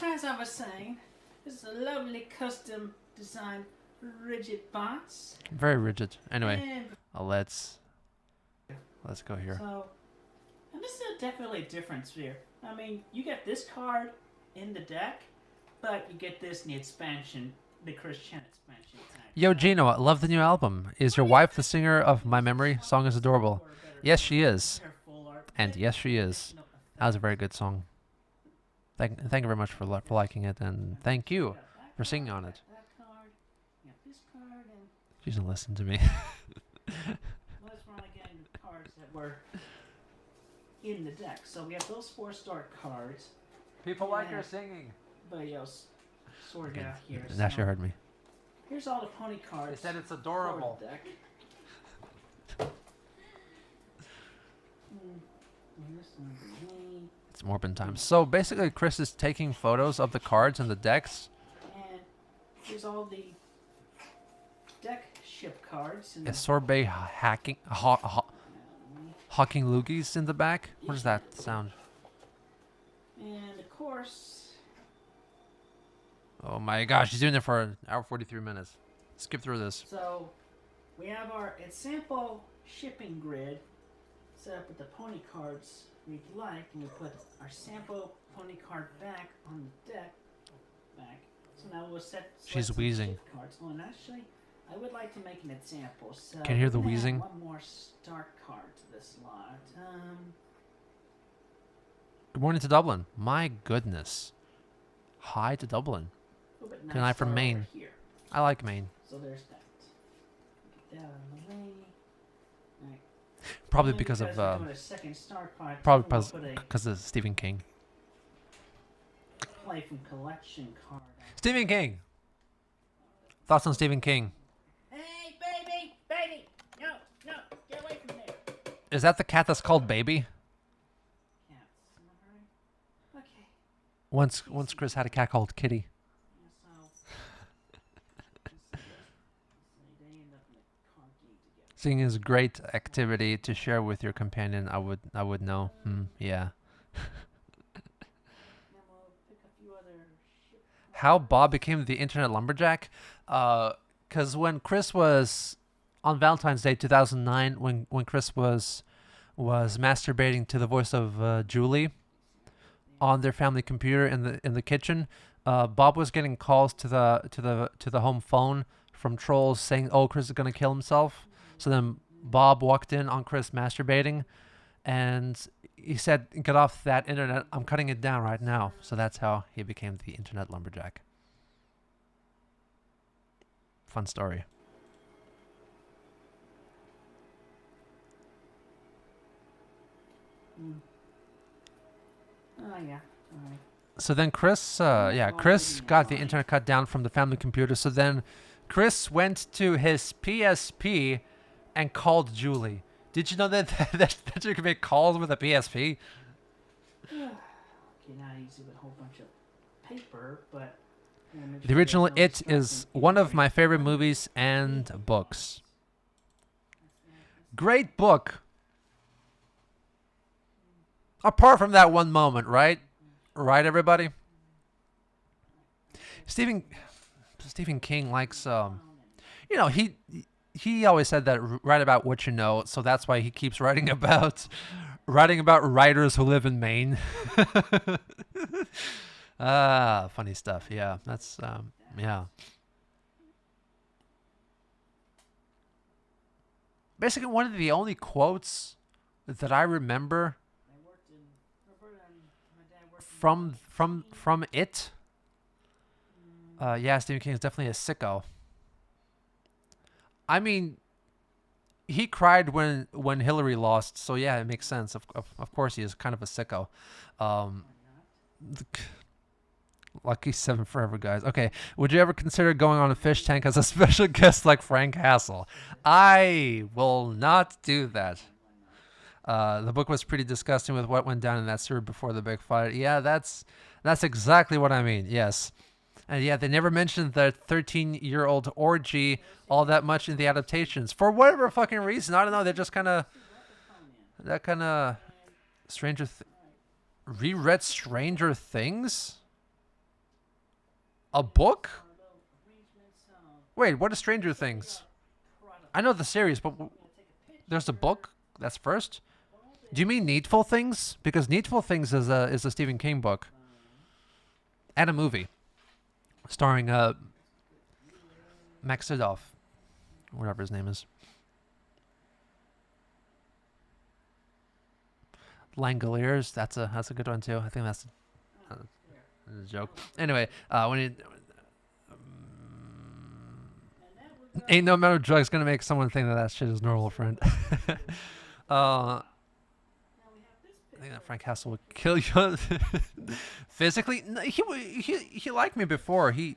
H: as I was saying, this is a lovely custom designed rigid box.
A: Very rigid. Anyway, let's go here.
H: So, and this is definitely a difference here. I mean, you get this card in the deck, but you get this in the expansion, the Chris Chan expansion.
A: Yo, Gino, I love the new album. Is your wife the singer of My Memory? Song is adorable. Yes, she is. And yes, she is. That was a very good song. Thank you very much for liking it, and thank you. We're singing on it.
H: That card. You got this card, and
A: She doesn't listen to me.
H: let's run again the cards that were in the deck. So we have those 4 start cards.
A: People
H: like your
A: singing.
H: Everybody else sorted out here.
A: Now she
H: So
A: heard me.
H: here's all the pony cards.
A: They said it's
H: for
A: adorable.
H: the deck. Here's number 8.
A: It's Morbin time. So basically, Chris is taking photos of the cards and the decks.
H: And here's all the deck ship cards. And
A: Is sorbet hacking hawking loogies in the back? What does that sound?
H: and of course,
A: Oh my gosh, he's doing it for an hour 43 minutes. Skip through this.
H: so we have our sample shipping grid set up with the pony cards we'd like, and we put our sample pony card back on the deck. Back. So now we'll set.
A: She's
H: some
A: wheezing.
H: ship cards. Oh, and actually, I would like to make an example. So
A: Can you hear the
H: we're gonna add
A: wheezing?
H: One more start card to this lot.
A: Good morning to Dublin. My goodness. Hi to Dublin.
H: A little bit
A: Good night from
H: nicer over
A: Maine.
H: here.
A: I like Maine.
H: So there's that. Get that out of the way. Alright.
A: Probably
H: And
A: because of
H: we're doing a second start card,
A: probably
H: we'll put a
A: because of Stephen King.
H: play from collection card.
A: Stephen King. Thoughts on Stephen King?
H: Hey, baby! No, get away from there.
A: Is that the cat that's called Baby?
H: Cats, am I right? Okay.
A: Once Chris had a cat called Kitty.
H: Yeah, so. They end up in the card game together.
A: Singing is a great activity to share with your companion. I would know. Yeah.
H: Then we'll pick a few other ship
A: How Bob became the internet lumberjack? Because when Chris was on Valentine's Day 2009, when Chris was masturbating to the voice of Julie on their family computer in the kitchen, Bob was getting calls to the home phone from trolls saying, "Oh, Chris is gonna kill himself." So then Bob walked in on Chris masturbating, and he said, "Get off that internet! I'm cutting it down right now." So that's how he became the internet lumberjack. Fun story.
H: Oh, yeah. Alright.
A: So then Chris got the internet cut down from the family computer. So then Chris went to his PSP and called Julie. Did you know that you can make calls with a PSP?
H: Okay, not easy with a whole bunch of paper, but...
A: The original It is one of my favorite movies and books. Great book. Apart from that one moment, right? Right, everybody? Stephen King likes, he always said that write about what you know, so that's why he keeps writing about writers who live in Maine. Funny stuff. Yeah, that's yeah. Basically, one of the only quotes that I remember from it. Yeah, Stephen King is definitely a sicko. I mean, he cried when Hillary lost, so yeah, it makes sense. Of course, he is kind of a sicko. Lucky 7 forever, guys. Okay, would you ever consider going on a fish tank as a special guest like Frank Hassel? I will not do that. The book was pretty disgusting with what went down in that sewer before the big fight. Yeah, that's exactly what I mean. Yes. And yeah, they never mentioned the 13-year-old orgy all that much in the adaptations. For whatever fucking reason. I don't know. They're just kind of... Reread Stranger Things? A book? Wait, what is Stranger Things? I know the series, but there's a book that's first? Do you mean Needful Things? Because Needful Things is a Stephen King book. And a movie. Starring Max Sidoff. Whatever his name is. Langoliers, that's a good one too. I think that's a joke. Anyway, Ain't no amount of drugs gonna make someone think that shit is normal, friend. I think that Frank Castle would kill you physically. No, he liked me before. He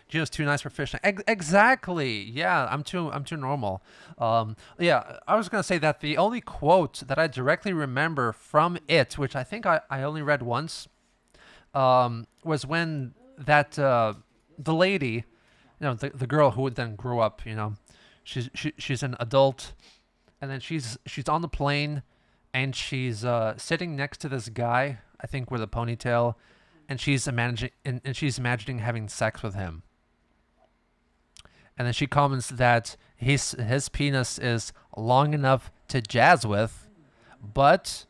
A: just too nice for fishing. Exactly. Yeah, I'm too normal. Yeah, I was gonna say that the only quote that I directly remember from it, which I think I only read once, was when that the lady, the girl who would then grow up, she's an adult, and then she's on the plane, and she's sitting next to this guy, I think with a ponytail, and she's imagining having sex with him. And then she comments that his penis is long enough to jazz with, but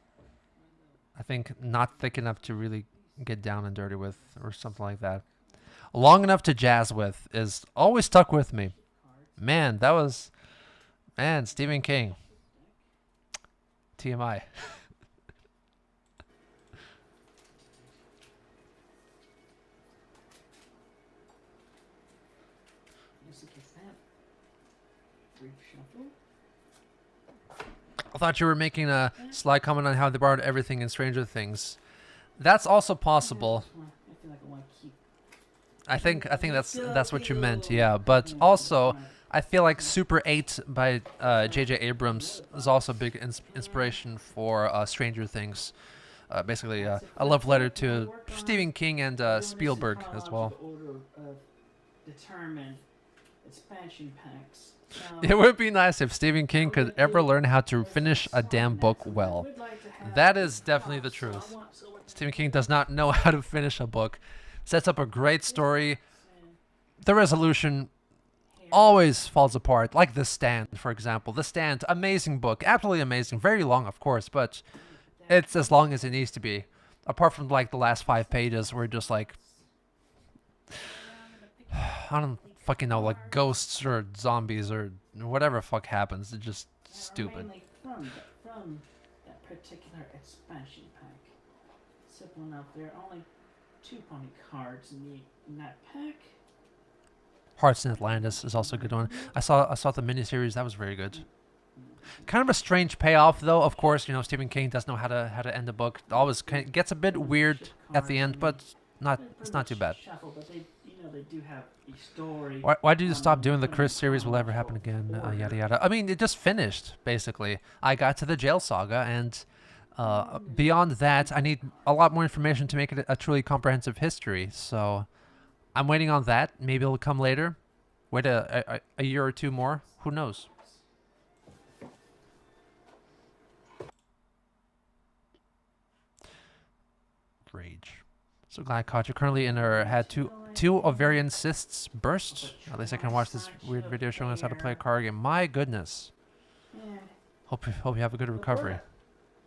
A: I think not thick enough to really get down and dirty with, or something like that. Long enough to jazz with is always stuck with me. Man, Stephen King. TMI. I thought you were making a sly comment on how they borrowed everything in Stranger Things. That's also possible. I think that's what you meant, yeah. But also, I feel like Super 8 by J.J. Abrams is also a big inspiration for Stranger Things. Basically, a love letter to Stephen King and Spielberg as well.
H: Expansion packs.
A: It would be nice if Stephen King could ever learn how to finish a damn book well. That is definitely the truth. Stephen King does not know how to finish a book. Sets up a great story. The resolution always falls apart, like The Stand, for example. The Stand, amazing book, absolutely amazing. Very long, of course, but it's as long as it needs to be. Apart from like the last 5 pages, where just like, I don't fucking know, like ghosts or zombies or whatever fuck happens. It's just stupid.
H: From that particular expansion pack. Simple enough. There are only 2 pony cards in that pack.
A: Hearts in Atlantis is also a good one. I saw the miniseries. That was very good. Kind of a strange payoff, though. Of course, Stephen King does know how to end a book. It always gets a bit weird at the end, but it's not too bad.
H: They do have a story.
A: Why did you stop doing the Chris series? Will ever happen again? Yada yada. I mean, it just finished basically. I got to the jail saga, and beyond that, I need a lot more information to make it a truly comprehensive history. So I'm waiting on that. Maybe it'll come later. Wait a year or 2 more. Who knows? Rage. So glad I caught you. Currently in her had two ovarian cysts burst. At least I can watch this weird video showing us how to play a card game. My goodness. Hope you have a good recovery.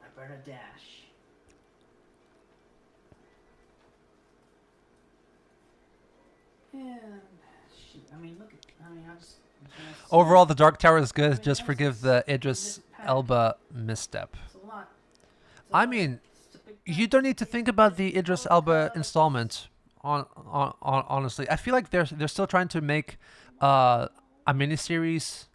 H: Alberta Dash. And shoot,
A: Overall, the Dark Tower is good. Just forgive the Idris Elba misstep. I mean, you don't need to think about the Idris Elba installment. Honestly, I feel like they're still trying to make a miniseries,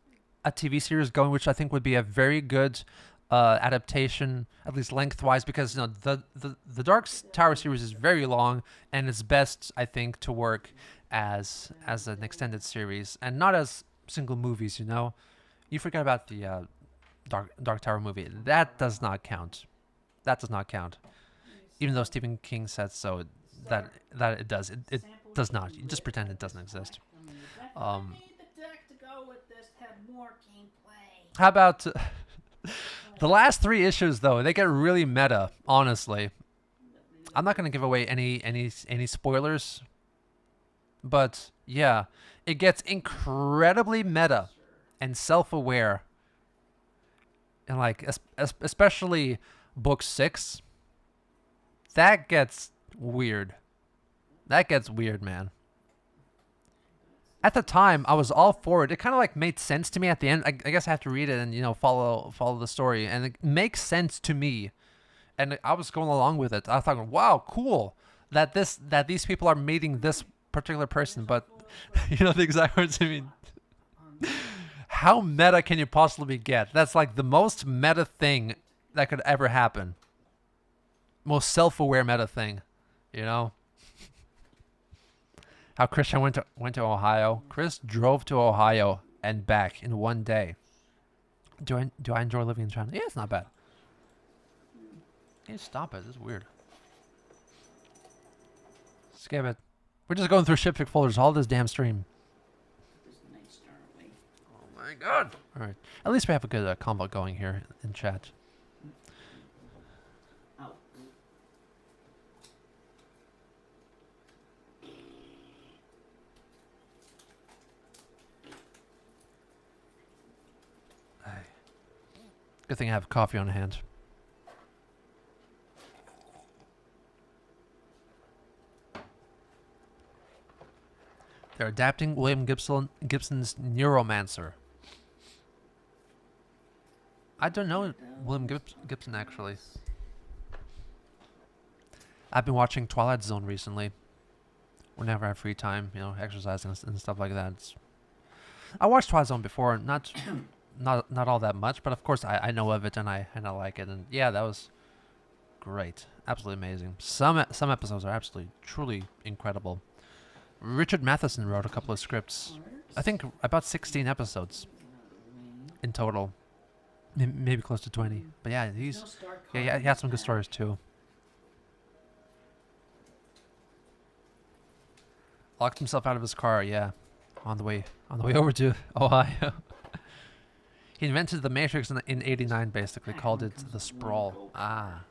A: a TV series going, which I think would be a very good adaptation, at least lengthwise, because the Dark Tower series is very long, and it's best, I think, to work as an extended series and not as single movies. You forget about the Dark Tower movie. That does not count. That does not count. Even though Stephen King said so, that it does. It does not. You just pretend it doesn't exist. How about the last 3 issues, though? They get really meta, honestly. I'm not going to give away any spoilers, but yeah, it gets incredibly meta and self-aware. And like, especially book 6, that gets weird. That gets weird, man. At the time, I was all for it. It kind of like made sense to me at the end. I guess I have to read it and follow the story, and it makes sense to me. And I was going along with it. I thought, wow, cool that these people are meeting this particular person, but the exact words I mean. How meta can you possibly get? That's like the most meta thing that could ever happen. Most self-aware meta thing, you know? How Christian went to Ohio. Chris drove to Ohio and back in one day. Do I enjoy living in China? Yeah, it's not bad. Hey, stop it. This is weird. Skip it. We're just going through shipfic folders all this damn stream. Oh my god. All right. At least we have a good combo going here in chat. Good thing I have coffee on hand. They're adapting William Gibson's Neuromancer. I don't know William Gibson actually. I've been watching Twilight Zone recently. Whenever I have free time, you know, exercising and stuff like that. I watched Twilight Zone before, not all that much, but of course I know of it and I like it, and yeah, that was great, absolutely amazing. Some episodes are absolutely truly incredible. Richard Matheson wrote a couple of scripts. I think about 16 episodes in total, maybe close to 20. But yeah, he had some good stories too. Locked himself out of his car, yeah, on the way over to Ohio. He invented the Matrix in '89, basically called it the Sprawl. Ah.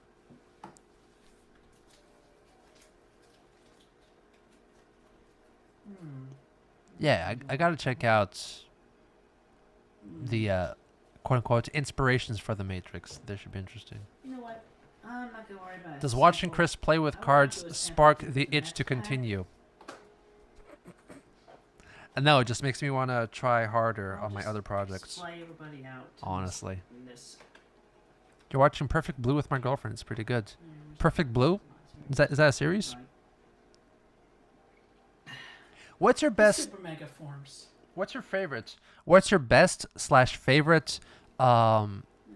A: Yeah, I gotta check out the quote-unquote inspirations for the Matrix. They should be interesting.
H: You know what? I'm not gonna worry about it.
A: Does watching Chris play with cards spark the itch to continue? No, it just makes me want to try harder on my other projects. Honestly. You're watching Perfect Blue with my girlfriend. It's pretty good. Perfect Blue? Is that a series? What's your best?
H: Super mega forms.
A: What's your favorite? What's your best / favorite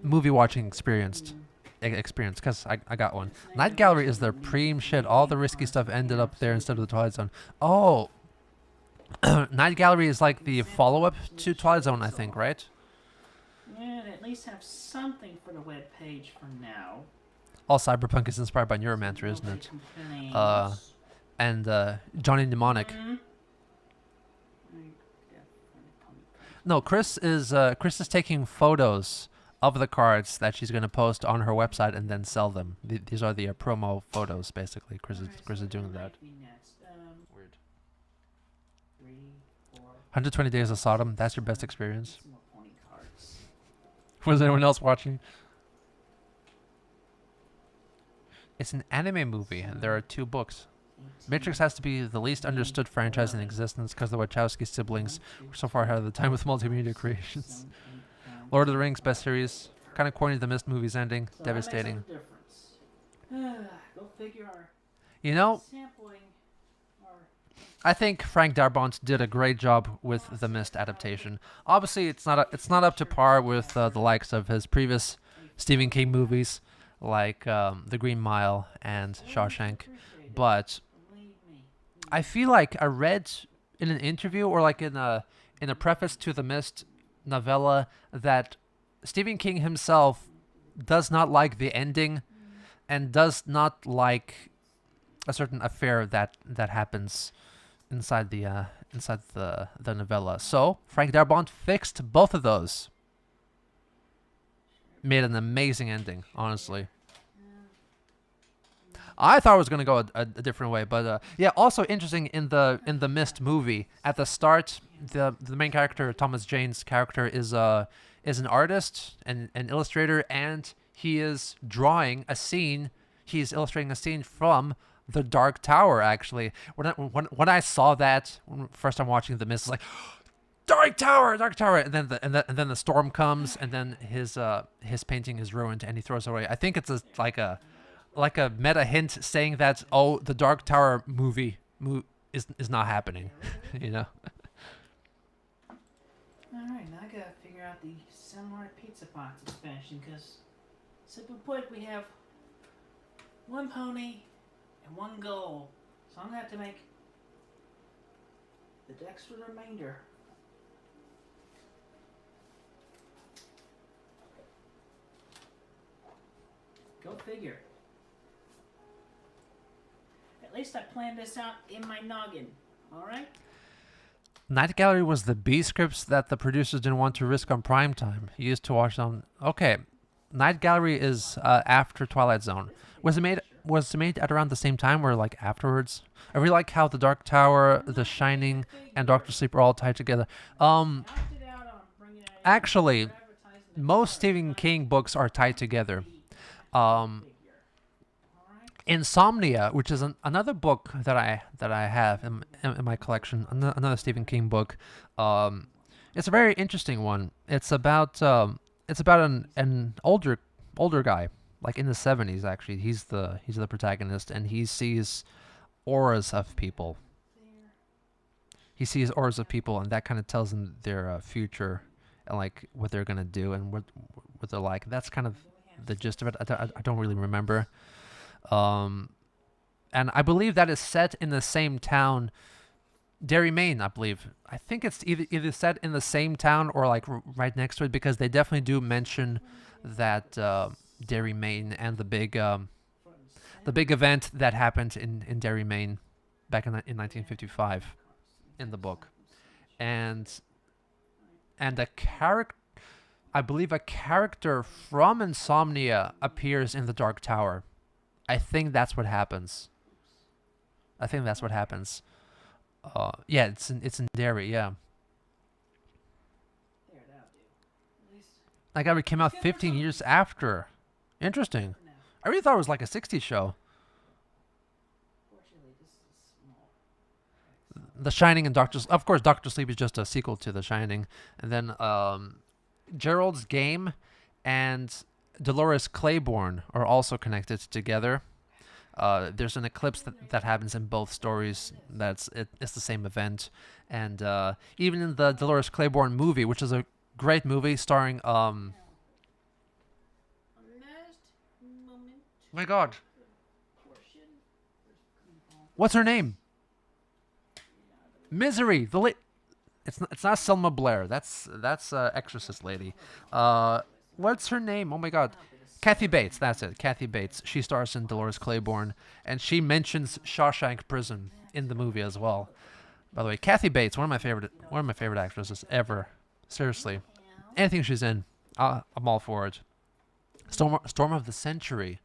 A: movie watching experience? Because I got one. Night Gallery is their preem shit. All the risky stuff ended up there instead of the Twilight Zone. Oh. Night Gallery is like the follow-up to Twilight Zone, I think, right?
H: Yeah, at least have something for the web page for now.
A: All cyberpunk is inspired by Neuromancer, isn't it? And Johnny Mnemonic. No, Chris is taking photos of the cards that she's going to post on her website and then sell them. These are the promo photos, basically. Chris is doing that. Weird. 120 Days of Sodom. That's your best experience. Was anyone else watching? It's an anime movie, and there are 2 books. Matrix has to be the least understood franchise in existence because the Wachowski siblings were so far ahead of the time with multimedia creations. Lord of the Rings, best series. Kind of corny, the Mist movie's ending. So devastating.
H: Go figure.
A: You know, I think Frank Darabont did a great job with the Mist adaptation. Obviously, it's not up to par with the likes of his previous Stephen King movies, like The Green Mile and Shawshank, but I feel like I read in an interview or like in a preface to the Mist novella that Stephen King himself does not like the ending and does not like a certain affair that happens inside the novella. So Frank Darabont fixed both of those. Made an amazing ending, honestly. I thought it was gonna go a different way, but yeah. Also interesting in the Mist movie, at the start, the main character, Thomas Jane's character, is an artist and an illustrator, and he is drawing a scene. He's illustrating a scene from the Dark Tower. Actually, when I saw that first time watching the Mist, it's like Dark Tower, and then the storm comes, and then his painting is ruined, and he throws it away. I think it's like a meta hint saying that, oh, the Dark Tower movie is not happening, you know.
H: Alright, now I gotta figure out the Samurai Pizza Pots expansion, because simply put, we have one pony and one goal. So I'm gonna have to make the decks for the remainder. Go figure. At least I planned this out in my noggin, alright?
A: Night Gallery was the B scripts that the producers didn't want to risk on prime time. He used to watch them. Okay, Night Gallery is after Twilight Zone. Was it made at around the same time or like afterwards? I really like how The Dark Tower, The Shining, and Doctor Sleep are all tied together. Actually, most Stephen King books are tied together. Insomnia, which is another book that I have in my collection, another Stephen King book. It's a very interesting one. It's about an older guy, like in the 70s actually. He's the protagonist, and he sees auras of people. He sees auras of people, and that kind of tells him their future and like what they're gonna do and what they're like. That's kind of the gist of it. I don't really remember. And I believe that is set in the same town, Derry, Maine, I believe. I think it's either set in the same town or like right next to it, because they definitely do mention that Derry, Maine, and the big event that happened in Derry, Maine back in 1955 in the book. And I believe a character from Insomnia appears in the Dark Tower. I think that's what happens. Yeah, it's in Derry, yeah. That guy came out 15 years after. Interesting. I really thought it was like a 60s show. The Shining and of course, Doctor Sleep is just a sequel to The Shining. And then Gerald's Game and Dolores Claiborne are also connected together. There's an eclipse that happens in both stories. It's the same event. And even in the Dolores Claiborne movie, which is a great movie starring oh my god, what's her name? Misery. It's not Selma Blair. That's Exorcist lady. What's her name? Oh my god. Kathy Bates, that's it. Kathy Bates. She stars in Dolores Claiborne, and she mentions Shawshank Prison in the movie as well. By the way, Kathy Bates, one of my favorite actresses ever. Seriously, anything she's in, I'm all for it. Storm of the Century.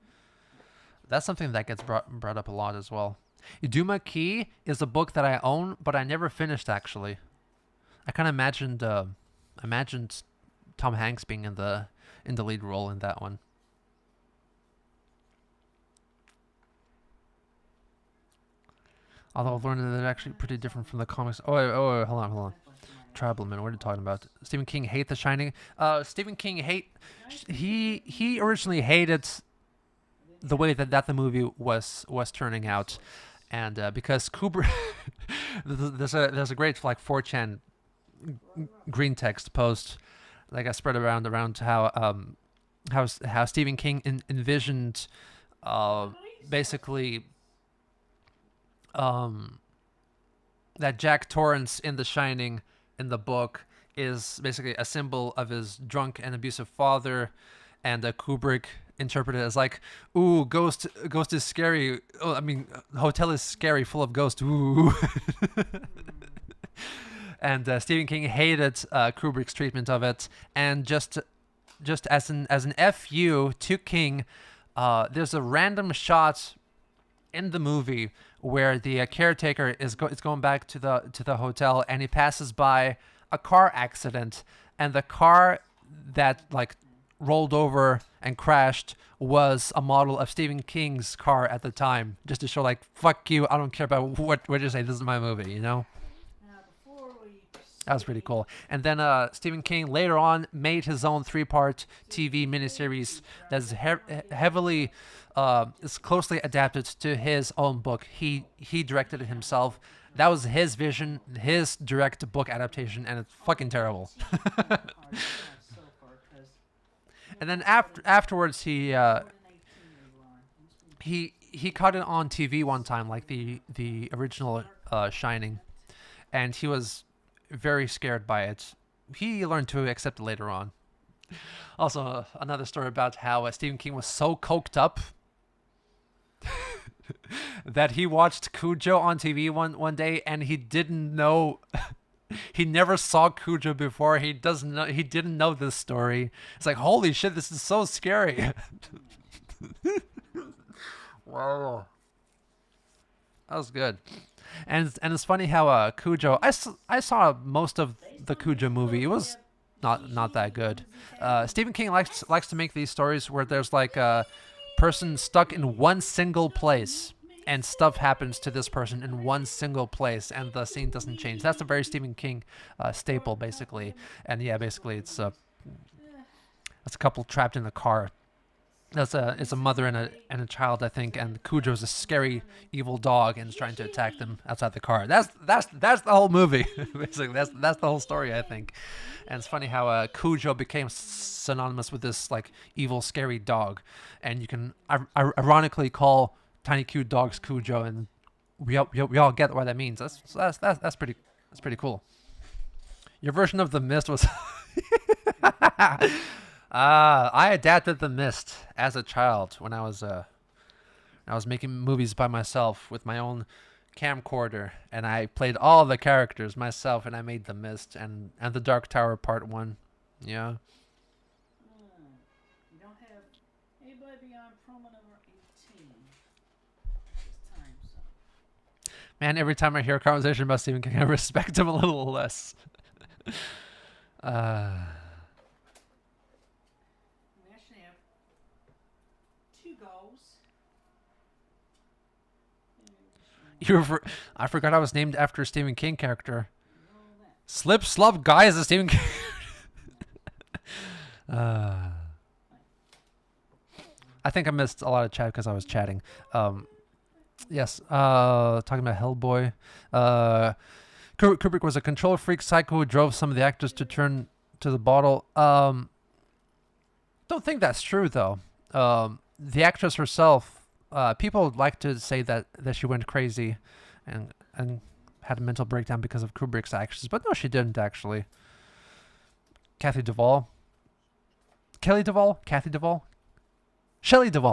A: That's something that gets brought up a lot as well. Iduma Key is a book that I own, but I never finished actually. I kind of imagined Tom Hanks being in the lead role in that one. Although I've learned that they're actually pretty different from the comics. Oh, wait, hold on. Tribal, what are you talking about? Stephen King hate The Shining? Stephen King he originally hated the way that the movie was turning out, and because Kubrick, there's a great like 4chan green text post that got spread around how Stephen King envisioned basically that Jack Torrance in The Shining in the book is basically a symbol of his drunk and abusive father, and Kubrick interpreted it as like, ooh, ghost is scary. Oh, I mean, hotel is scary, full of ghosts. Ooh. And Stephen King hated Kubrick's treatment of it, and just as an FU to King, there's a random shot in the movie where the caretaker is going back to the hotel, and he passes by a car accident, and the car that like rolled over and crashed was a model of Stephen King's car at the time, just to show like, fuck you, I don't care about what you say, this is my movie, you know.
H: Now, before we
A: That was pretty cool. And then Stephen King later on made his own 3-part TV miniseries that's heavily, is closely adapted to his own book. He directed it himself. That was his vision, his direct book adaptation, and it's fucking terrible. And then afterwards, he caught it on TV one time, like the original Shining, and he was very scared by it. He learned to accept it later on. Also, another story about how Stephen King was so coked up that he watched Kujo on TV one day, and he didn't know. He never saw Kujo before. He didn't know this story. It's like, holy shit, this is so scary. Wow, that was good. And it's funny how Kujo. I saw most of the Kujo movie. It was not that good. Stephen King likes to make these stories where there's like a person stuck in one single place, and stuff happens to this person in one single place, and the scene doesn't change. That's a very Stephen King staple, basically. And yeah, basically it's a couple trapped in a car. It's a mother and a child, I think, and Cujo's a scary evil dog and is trying to attack them outside the car. That's the whole movie. Basically, that's the whole story, I think. And it's funny how Kujo became synonymous with this like evil, scary dog, and you can ironically call tiny cute dogs Kujo, and we all get what that means. That's pretty cool. Your version of The Mist was. I adapted The Mist as a child when I was making movies by myself with my own camcorder, and I played all the characters myself, and I made The Mist and The Dark Tower Part 1. Yeah.
H: You don't have anybody beyond promo number 18 this time, so.
A: Man, every time I hear a conversation about Stephen King, I respect him a little less. I forgot I was named after a Stephen King character. Slip Slop Guy is a Stephen King. I think I missed a lot of chat because I was chatting. Yes, talking about Hellboy. Kubrick was a control freak psycho who drove some of the actors to turn to the bottle. Don't think that's true though. The actress herself. People like to say that she went crazy and had a mental breakdown because of Kubrick's actions, but no, she didn't actually. Shelley Duvall,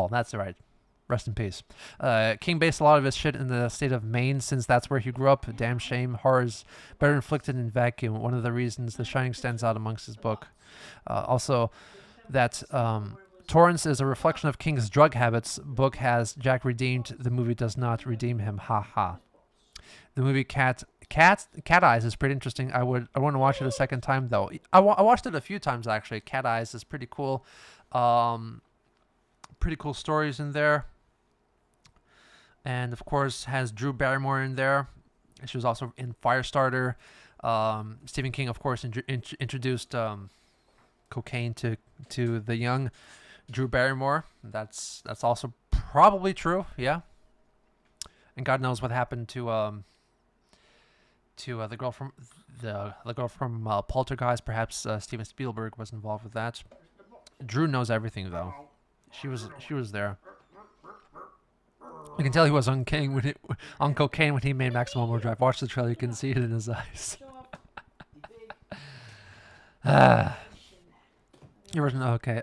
A: that's right. Rest in peace. King based a lot of his shit in the state of Maine, since that's where he grew up. Damn shame. Horrors better inflicted in vacuum. One of the reasons The Shining stands out amongst his book. Also, that Torrance is a reflection of King's drug habits. Book has Jack redeemed. The movie does not redeem him. Ha ha. The movie Cat Eyes is pretty interesting. I want to watch it a second time though. I watched it a few times actually. Cat Eyes is pretty cool. Pretty cool stories in there. And of course has Drew Barrymore in there. She was also in Firestarter. Stephen King of course introduced cocaine to the young Drew Barrymore. That's also probably true, yeah. And God knows what happened to the girl from Poltergeist. Perhaps Steven Spielberg was involved with that. Drew knows everything though. She was there. You can tell he was on cocaine when he made Maximum Overdrive. Watch the trailer, you can see it in his eyes. Okay.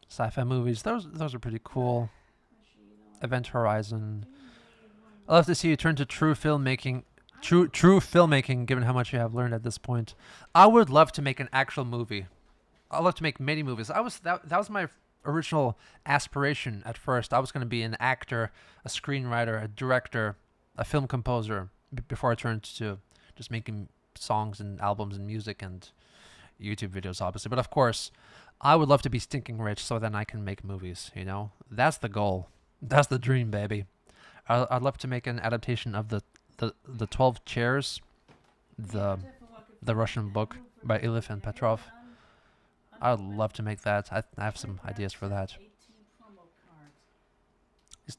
A: Sci-fi movies. Those are pretty cool. Event Horizon. I love to see you turn to true filmmaking. True filmmaking, given how much you have learned at this point. I would love to make an actual movie. I'd love to make many movies. That was my original aspiration at first. I was going to be an actor, a screenwriter, a director, a film composer before I turned to just making songs and albums and music and YouTube videos, obviously. But of course, I would love to be stinking rich so then I can make movies, you know? That's the goal. That's the dream, baby. I'd love to make an adaptation of the 12 Chairs. The the Russian book by Ilif and Petrov. I would love to make that. I have some ideas for that.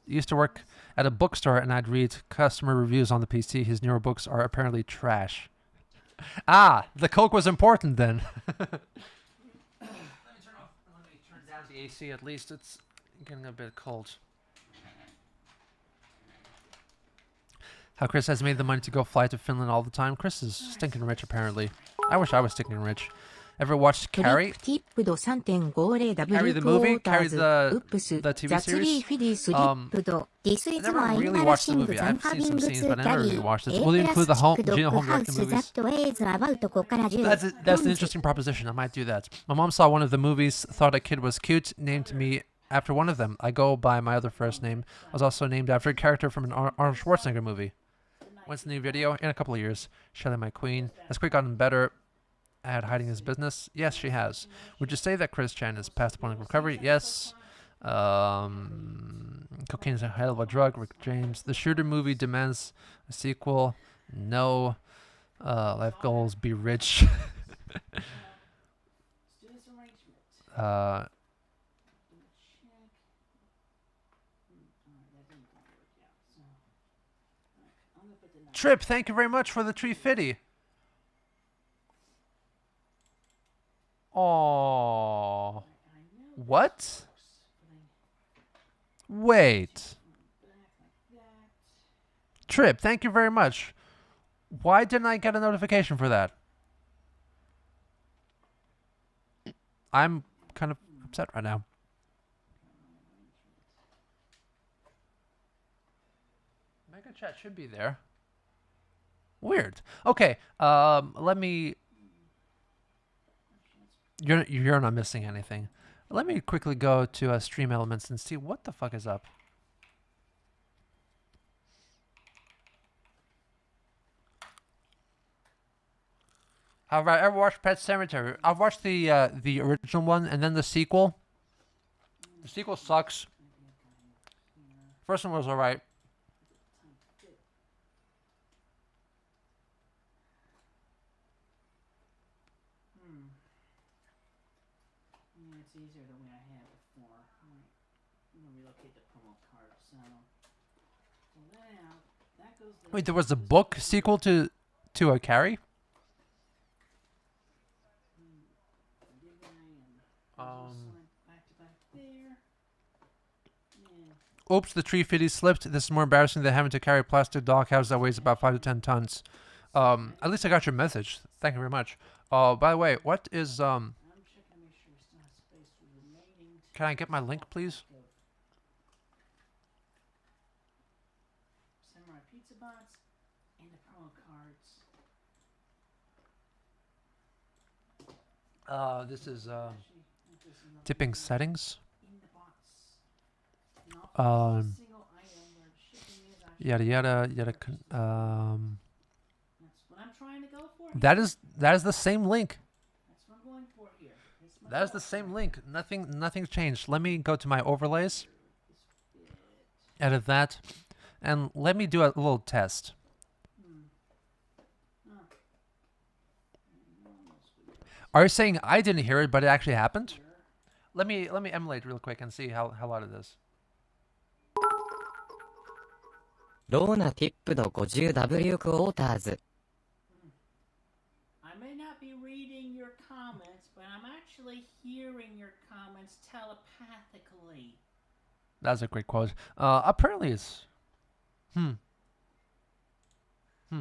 A: Used to work at a bookstore, and I'd read customer reviews on the PC. His newer books are apparently trash. Ah, the Coke was important then. Let me turn down the AC at least. It's getting a bit cold. How Chris has made the money to go fly to Finland all the time. Chris is stinking rich, apparently. I wish I was stinking rich. Ever watched Carrie? Carrie the movie? Carrie the TV series? I never really watched the movie. I've seen some scenes, but I never really watched it. Will you include the Gino home directing movies? That's an interesting proposition. I might do that. My mom saw one of the movies, thought a kid was cute, named me after one of them. I go by my other first name. I was also named after a character from an Arnold Schwarzenegger movie. When's the new video? In a couple of years. Shelly, my queen. Has Quick gotten better at hiding his business? Yes, she has. Would you say that Chris Chan is past the point of recovery? Yes. Cocaine is a hell of a drug. Rick James. The Shooter movie demands a sequel. No. Life goals, be rich. Trip, thank you very much for the tree fitty. Oh, what? Wait. Trip, thank you very much. Why didn't I get a notification for that? I'm kind of upset right now. Mega chat should be there. Weird. Okay, let me... You're not missing anything. Let me quickly go to Stream Elements and see what the fuck is up. Have I ever watched Pet Sematary? I've watched the original one and then the sequel. The sequel sucks. First one was alright.
H: It's easier the way I had before. I'm gonna relocate the promo card, so pull that out. That goes there.
A: Wait, there was a book sequel to a Carrie? Oops, the tree fitty slipped. This is more embarrassing than having to carry a plastic doghouse that weighs about 5 to 10 tons. At least I got your message. Thank you very much. By the way, what is Can I get my link, please?
H: Samurai pizza bots and the promo cards.
A: This is tipping settings. Yada yada yada.
H: That's what I'm trying to go for.
A: That is the same link.
H: That's what I'm going for here.
A: That is the same link. Nothing's changed. Let me go to my overlays. Edit that, and let me do a little test. Are you saying I didn't hear it, but it actually happened? Let me emulate real quick and see how loud it is.
M: ローナティップの 50W クォーターズ
H: I may not be reading your comments, but I'm actually hearing your comments telepathically.
A: That's a great quote. Apparently it's...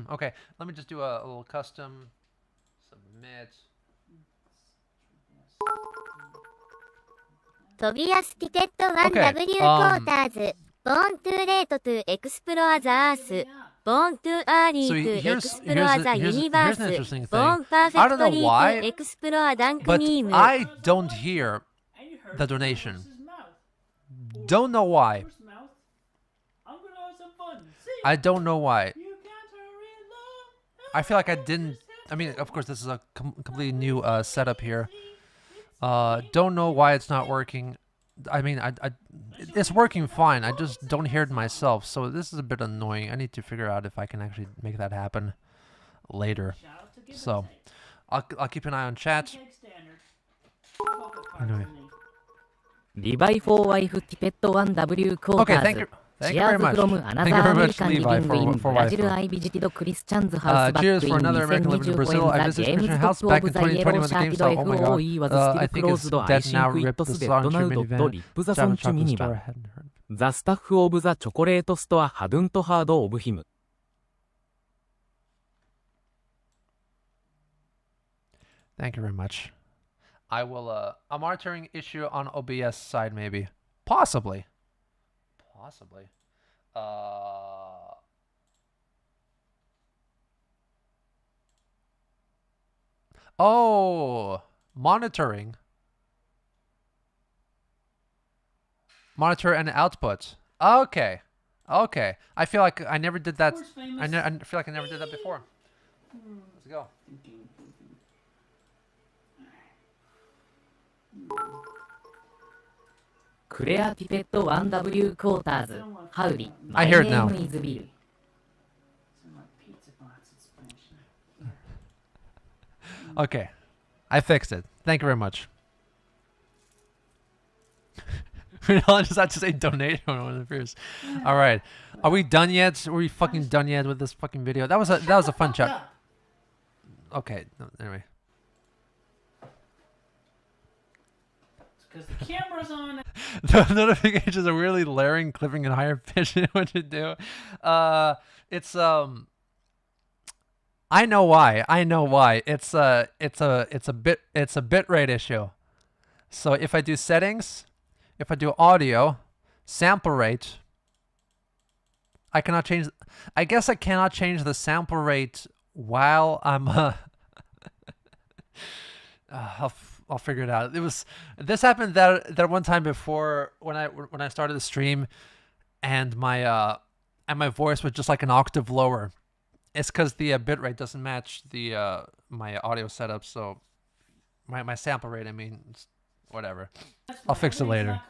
A: Okay, let me just do a little custom. Submit.
N: トビアスティテッド 1W クォーターズ Born too late to explore the earth Born too early to explore the universe Born perfectly to explore Dunk
A: but
N: meme
A: I don't hear the donation. Don't know why. I don't know why. I feel like I didn't... I mean, of course, this is a completely new setup here. Don't know why it's not working. I mean, it's working fine. I just don't hear it myself. So this is a bit annoying. I need to figure out if I can actually make that happen later. So, I'll keep an eye on chat. Anyway.
M: Levi for wife Tippet 1W quarters.
A: Okay, thank you. Thank you very much. Thank you very much, Levi, for wife. Cheers for another American living in Brazil. I visited Christian house back in 2020 when the game stopped. Oh my god. I think it's dead now. Rip the Sonichu minivan.
O: The staff of the chocolate store hadn't heard of him.
A: Thank you very much. I will, a monitoring issue on OBS side, maybe. Possibly. Possibly. Oh, monitoring. Monitor and output. Okay. Okay. I feel like I never did that. I feel like I never did that before. Let's go.
M: Clear Pipette 1W quarters. Howdy.
A: I hear it now. Okay. I fixed it. Thank you very much. I'll just have to say donate on one of the fears. All right. Are we done yet? Are we fucking done yet with this fucking video? That was a fun chat. Okay. No, anyway.
H: Because the camera's on.
A: The notifications are really blaring, clipping in higher pitch. What to do? It's I know why. I know why. It's a bit rate issue. So if I do settings, if I do audio, sample rate, I cannot change. I guess I cannot change the sample rate while I'm. I'll figure it out. This happened that one time before when I started the stream, and my voice was just like an octave lower. It's because the bitrate doesn't match the my audio setup, so my sample rate. I mean, whatever. I'll fix it later.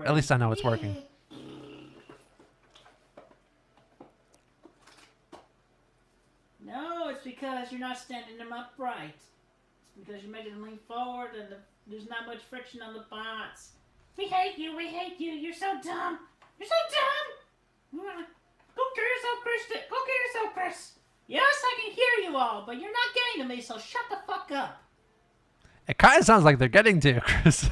A: At least I know it's working.
H: No, it's because you're not standing them upright. Because you're making them lean forward and there's not much friction on the bots. We hate you, you're so dumb. You're so dumb! Go kill yourself, Chris. Go kill yourself, Chris. Yes, I can hear you all, but you're not getting to me, so shut the fuck up.
A: It kind of sounds like they're getting to you, Chris.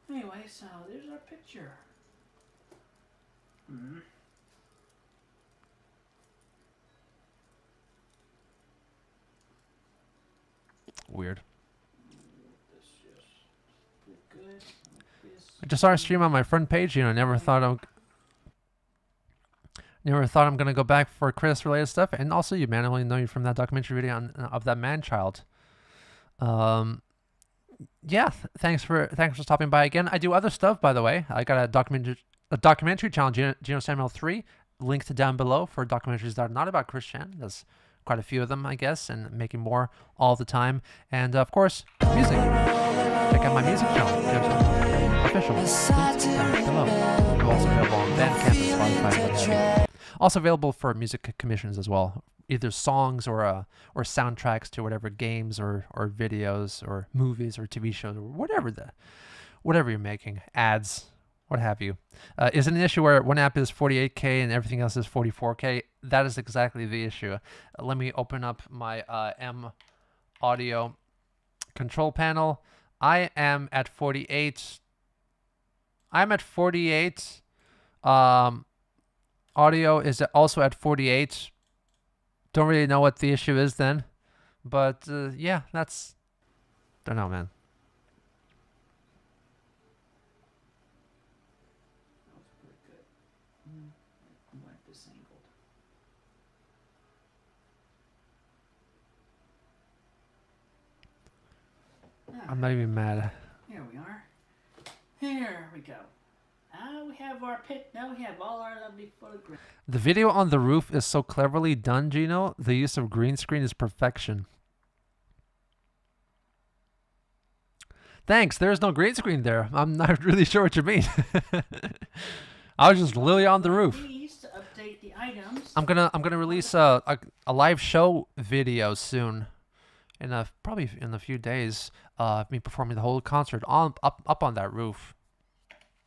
H: Anyway, so there's our picture.
A: Weird. I just saw a stream on my front page. You know, never thought I'm gonna go back for Chris related stuff. And also, you man, I only know you from that documentary video of that man child. Yeah. Thanks for stopping by again. I do other stuff, by the way. I got a documentary channel, Gino Samuel 3, linked down below for documentaries that are not about Christian. There's quite a few of them, I guess, and making more all the time. And of course, music. Check out my music channel, Official. Down below. Also available on Bandcamp and Spotify. Also available for music commissions as well, either songs or soundtracks to whatever games or videos or movies or TV shows or whatever you're making, ads, what have you. Is it an issue where one app is 48K and everything else is 44K? That is exactly the issue. Let me open up my M audio control panel. I am at 48. I'm at 48. Audio is also at 48. Don't really know what the issue is then. But yeah, that's... Don't know, man. I'm not even mad.
H: Here we are. Here we go. Now we have our pit. Now we have all our lovely photographs.
A: The video on the roof is so cleverly done, Gino. The use of green screen is perfection. Thanks. There's no green screen there. I'm not really sure what you mean. I was just literally on the roof.
H: We used to update state the items.
A: I'm gonna release a live show video soon, probably in a few days. Me performing the whole concert up on that roof.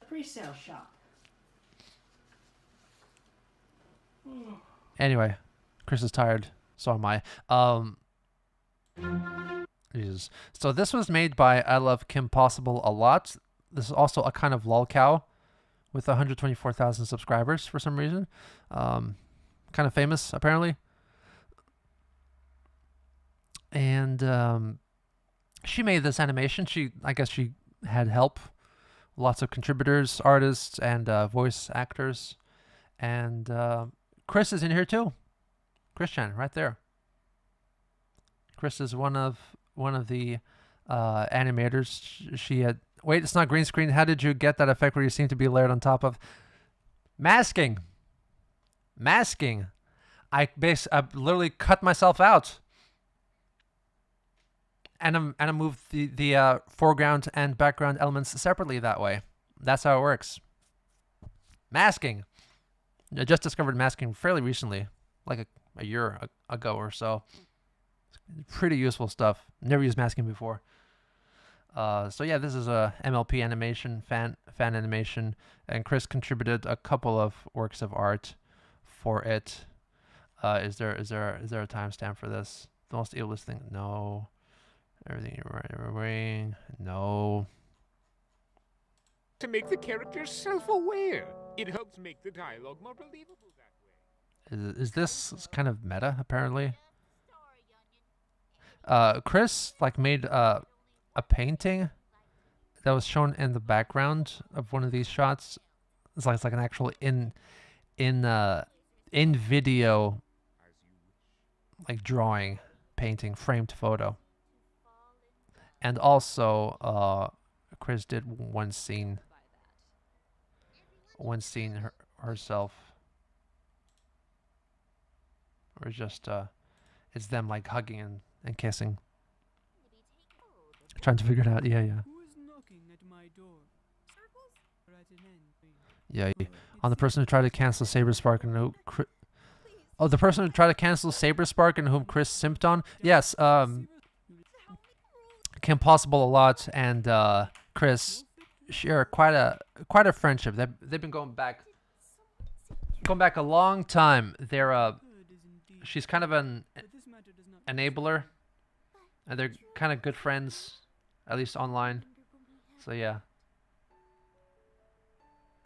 H: Pre-sale shop.
A: Anyway, Chris is tired, so am I. Jesus. So this was made by I Love Kim Possible a lot. This is also a kind of lolcow with 124,000 subscribers for some reason. Kind of famous, apparently. And she made this animation. I guess she had help. Lots of contributors, artists, and voice actors. And Chris is in here too. Christian, right there. Chris is one of the animators. She had... Wait, it's not green screen. How did you get that effect where you seem to be layered on top of... Masking. Masking. I literally cut myself out. And I moved the foreground and background elements separately that way. That's how it works. Masking. I just discovered masking fairly recently, like a year ago or so. Pretty useful stuff. Never used masking before. So yeah, this is a MLP animation, fan animation, and Chris contributed a couple of works of art for it. Is there a timestamp for this? The most ableist thing? No. Everything you're wearing? No.
P: To make the characters self-aware, it helps make the dialogue more believable that way.
A: Is this kind of meta? Apparently. Chris made a painting that was shown in the background of one of these shots. It's like an actual in video drawing, painting, framed photo. And also Chris did one scene herself, or just it's them hugging and kissing. Trying to figure it out. Yeah. Yeah. On the person who tried to cancel Saberspark and who... Oh, the person who tried to cancel Saberspark and whom Chris simped on? Yes, Kim Possible a lot and Chris share quite a friendship. They've been going back a long time. She's kind of an enabler, and they're kind of good friends, at least online. So yeah.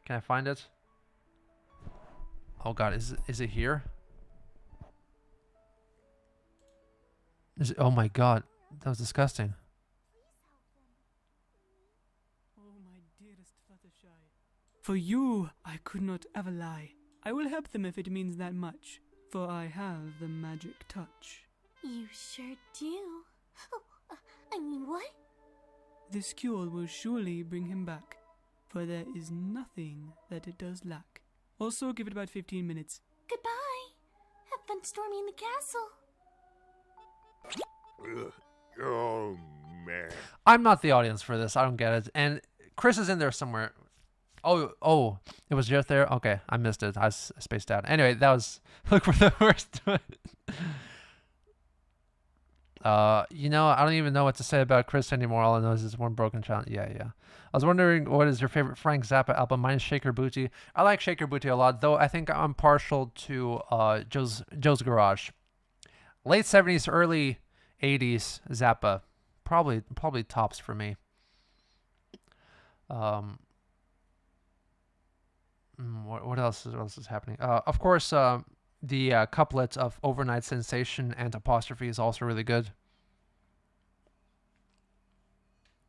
A: Can I find it? Oh God, is it here? Oh my God, that was disgusting.
Q: For you, I could not ever lie. I will help them if it means that much, for I have the magic touch.
L: You sure do. Oh, I mean, what?
Q: This cure will surely bring him back, for there is nothing that it does lack. Also, give it about 15 minutes.
L: Goodbye. Have fun storming in the castle.
P: Oh, man.
A: I'm not the audience for this. I don't get it. And Chris is in there somewhere. Oh, it was just there? Okay, I missed it. I spaced out. Anyway, that was... Look for the worst one. I don't even know what to say about Chris anymore. All I know is it's one broken child. Yeah. I was wondering, what is your favorite Frank Zappa album? Mine is Shaker Booty. I like Shaker Booty a lot, though I think I'm partial to Joe's Garage. Late 70s, early 80s Zappa. Probably tops for me. What else is happening? Of course, the couplet of Overnight Sensation and Apostrophe is also really good.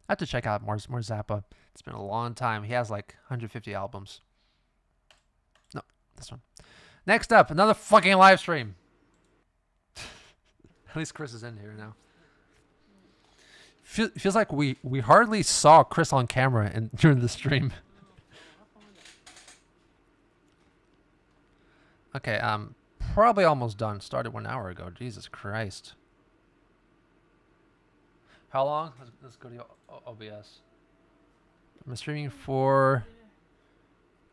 A: I have to check out more Zappa. It's been a long time. He has 150 albums. No, this one. Next up, another fucking live stream. At least Chris is in here now. Feels like we hardly saw Chris on camera during the stream. Okay, probably almost done. Started 1 hour ago. Jesus Christ. How long? Let's go to OBS. I'm streaming for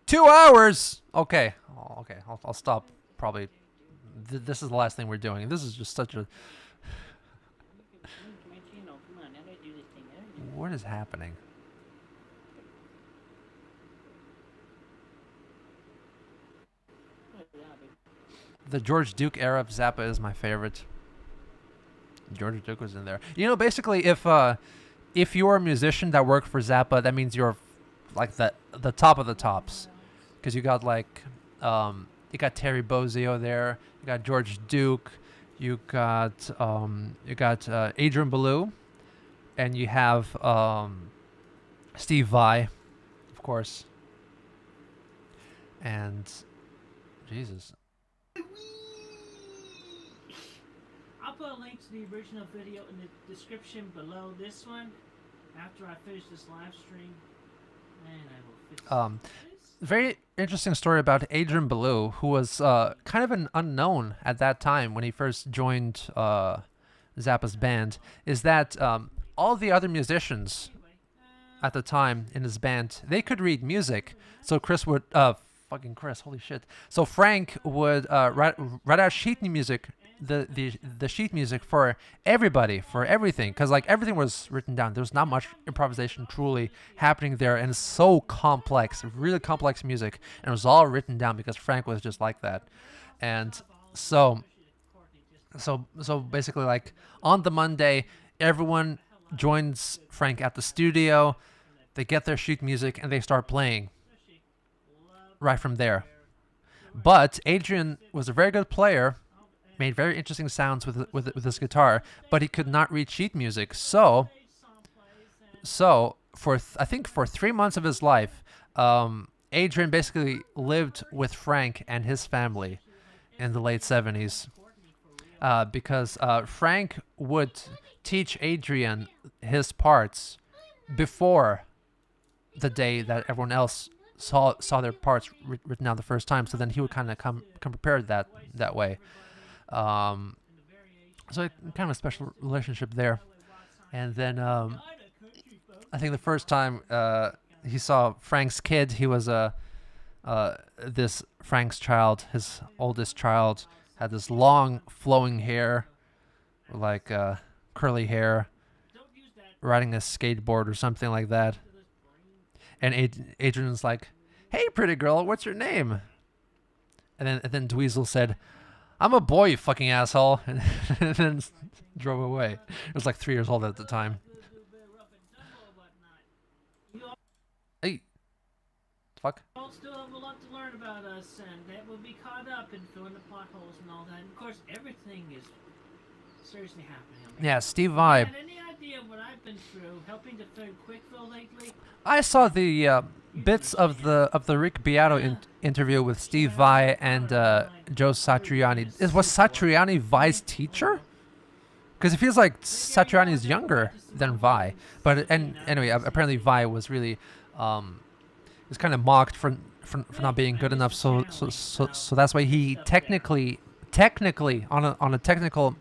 A: 2 hours. Okay. Oh, okay. I'll stop. Probably. This is the last thing we're doing. This is just such a. What is happening? The George Duke era of Zappa is my favorite. George Duke was in there. You know, basically, if you're a musician that worked for Zappa, that means you're like the top of the tops, because you got like you got Terry Bozzio there, you got George Duke, you got Adrien Belew, and you have Steve Vai, of course, and Jesus.
H: I'll put a link to the original video in the description below this one after I finish this live stream. And I will fix
A: very interesting story about Adrien Belew, who was kind of an unknown at that time when he first joined Zappa's band, is that all the other musicians at the time in his band, they could read music. So Chris would, fucking Chris, holy shit. So Frank would write out sheet music, the sheet music for everybody, for everything, because like everything was written down. There was not much improvisation truly happening there, and it's so complex, really complex music, and it was all written down because Frank was just like that. And so basically, like on the Monday, everyone joins Frank at the studio, they get their sheet music, and they start playing right from there. But Adrien was a very good player, made very interesting sounds with his guitar, but he could not read sheet music. So for I think for 3 months of his life, Adrien basically lived with Frank and his family in the late 70s, because Frank would teach Adrien his parts before the day that everyone else saw their parts written down the first time. So then he would kind of come prepared that way. So kind of a special relationship there. And then I think the first time he saw Frank's kid, he was this Frank's child, his oldest child, had this long flowing hair, like curly hair, riding a skateboard or something like that. And Adrian's like, "Hey, pretty girl, what's your name?" And then Dweezil said, "I'm a boy, you fucking asshole," and then drove away. It was like 3 years old at the time. Hey, fuck.
H: Y'all still have a lot to learn about us, and that will be caught up in filling the potholes and all that. And of course, everything is seriously happening.
A: Yeah, Steve Vai.
H: Had any idea what I've been through helping to film Quickville lately?
A: I saw the bits of the Rick Beato interview with Steve Vai and Joe Satriani. Was Satriani Vai's teacher? Because it feels like Satriani is younger than Vai. But anyway, apparently Vai was really was kind of mocked for not being good enough. So that's why he technically on a technical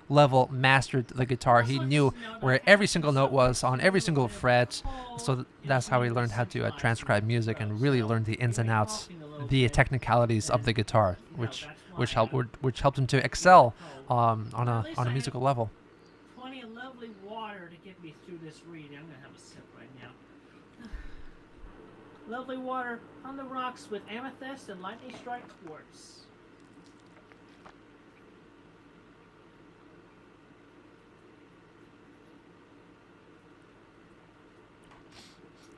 A: level mastered the guitar. He knew where every single note was on every single fret, so that's how he learned how to transcribe music and really learned the ins and outs, the technicalities of the guitar, which helped him to excel on a musical level.
H: Plenty of lovely water to get me through this reading. I'm gonna have a sip right now. Lovely water on the rocks with amethyst and lightning strike quartz.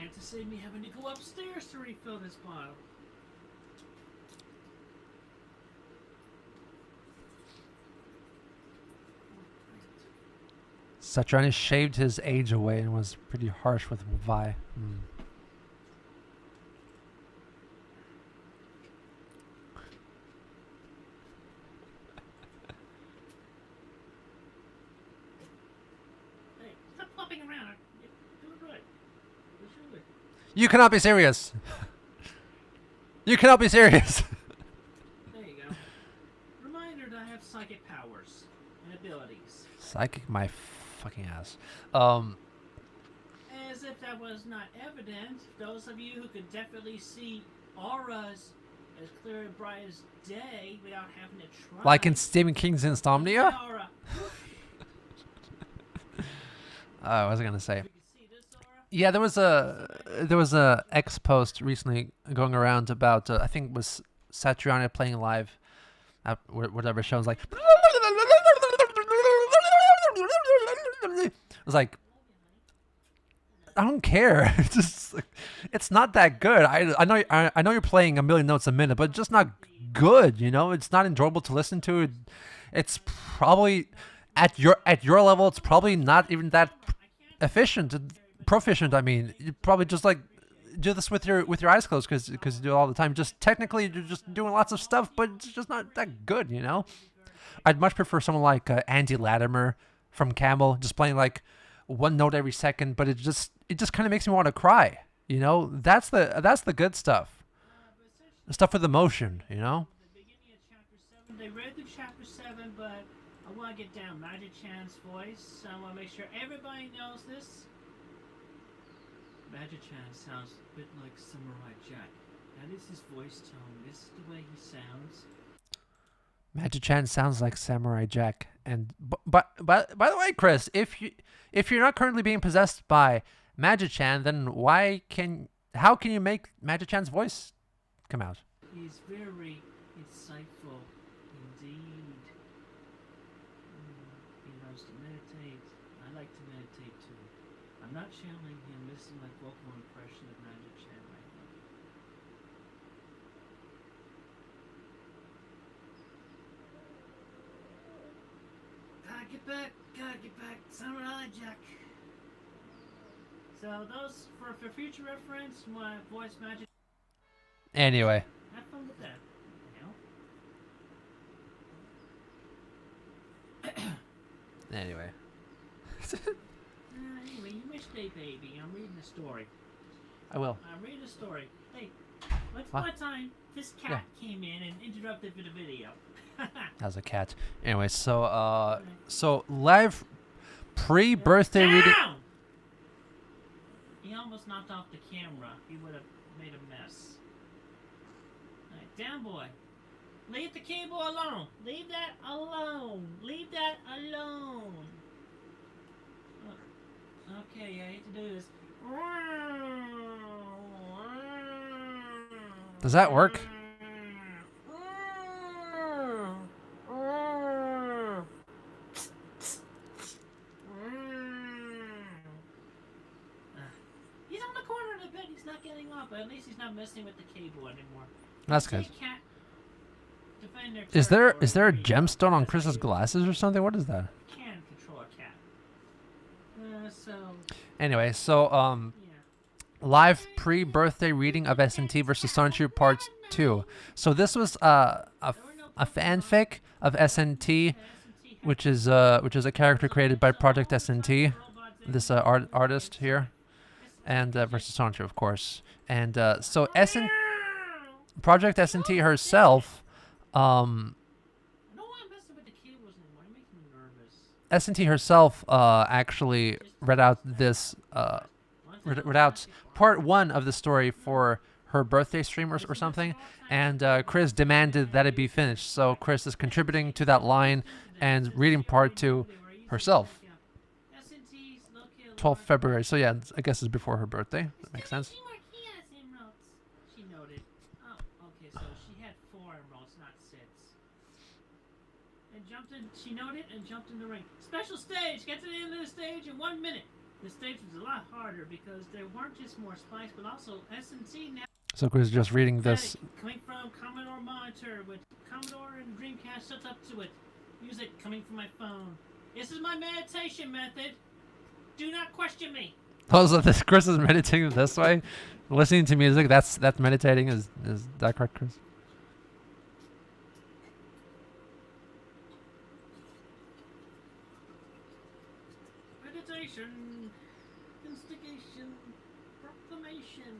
H: And to save me having to go upstairs to refill this bottle.
A: Satriani shaved his age away and was pretty harsh with Vai.
H: Hey, stop flopping around. Do it right.
A: You cannot be serious. You cannot be serious.
H: There you go. Reminder that I have psychic powers and abilities.
A: Psychic my fucking ass.
H: As if that was not evident, those of you who could definitely see auras as clear and bright as day without having to try.
A: Like in Stephen King's Insomnia? What was I gonna say? Yeah, there was a X post recently going around about I think it was Satriani playing live at whatever show. It was like it was like I don't care. It's just like, it's not that good. I know you're playing a million notes a minute, but it's just not good. You know, it's not enjoyable to listen to. It's probably at your level. It's probably not even that proficient. I mean, you probably just like do this with your eyes closed because you do it all the time. Just technically, you're just doing lots of stuff, but it's just not that good. You know, I'd much prefer someone like Andy Latimer from Camel, just playing like one note every second, but it just kind of makes me want to cry. You know, that's the good stuff. The stuff with emotion. You know.
H: They read through chapter 7, but I want to get down Magic Chan's voice. I want to make sure everybody knows this. Magic Chan sounds a bit like Samurai Jack. That is his voice tone. This is the way he sounds.
A: Magic Chan sounds like Samurai Jack. And but by the way, Chris, if you're not currently being possessed by Magic Chan, then how can you make Magic Chan's voice come out?
H: He's very insightful indeed. He loves to meditate. I like to meditate too. I'm not channeling him. This is my vocal impression of Magic Chan right now. Gotta get back, Samurai Jack. So those, for future reference, my voice Magic.
A: Anyway.
H: Have fun with that, you know?
A: Anyway.
H: Anyway, you missed a baby. I'm reading a story.
A: I will.
H: I'm reading a story. Hey, once
A: Huh?
H: upon a time, this cat came in and interrupted the video.
A: As a cat. Anyway, so live pre-birthday reading.
H: He almost knocked off the camera. He would have made a mess. Alright, down boy. Leave the cable alone. Leave that alone. Leave that alone. Okay, I hate to do this.
A: Does that work?
H: He's on the corner of the bed. He's not getting off, but at least he's not messing with the cable anymore.
A: That's good.
H: Cat defend their
A: Is there a
H: territory.
A: gemstone on Chris's glasses or something? What is that?
H: Can control a cat. So
A: Anyway, so live pre-birthday reading of S&T versus Sonichu Part 2. So this was a fanfic of S&T, which is a character created by Project S&T, this artist here, and versus Sonichu, of course. And so Project S&T herself, S&T herself actually read out this read out part 1 of the story for her birthday stream or something, and Chris demanded that it be finished. So Chris is contributing to that line and reading part 2 herself. 12th February. So yeah, I guess it's before her birthday. That makes sense.
H: she noted. Oh, okay, so she had 4 emeralds, not 6. And jumped in. She noted and jumped in the ring. Special stage. Get to the end of the stage in 1 minute. The stage was a lot harder because there weren't just more spikes, but also S&T now.
A: So Chris is just reading this.
H: Coming from Commodore monitor with Commodore and Dreamcast set up to it. Music coming from my phone. This is my meditation method. Do not question me.
A: Oh, so this Chris is meditating this way, listening to music. That's meditating. Is that correct, Chris?
H: Meditation, instigation, proclamation.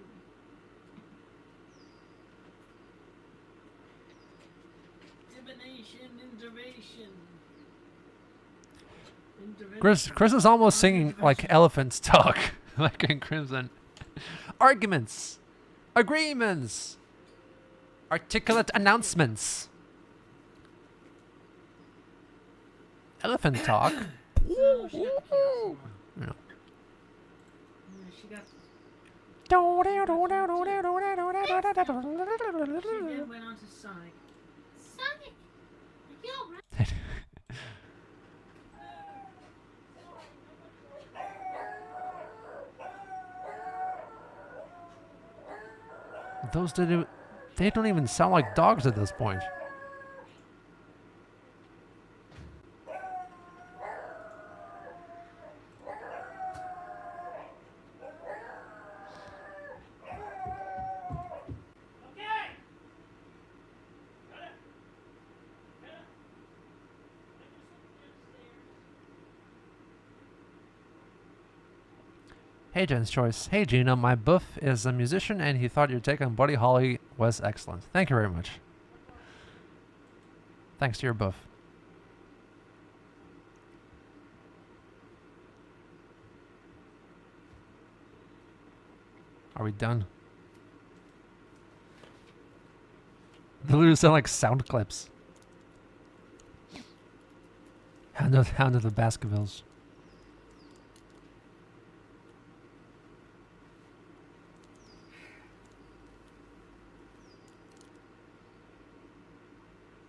H: Divination, intervention.
A: Chris is almost singing like elephants talk, like in Crimson. Arguments, agreements, Articulate announcements. Elephant talk.
H: So she got the cancer.
A: No.
H: Yeah, she got. She then went on to Sonic.
L: Sonic, are you alright?
A: Those they don't even sound like dogs at this point. Hey, Jen's Choice. Hey, Gina. My buff is a musician, and he thought your take on Buddy Holly was excellent. Thank you very much. Thanks to your buff. Are we done? The literally sound like sound clips. Hound of the Baskervilles.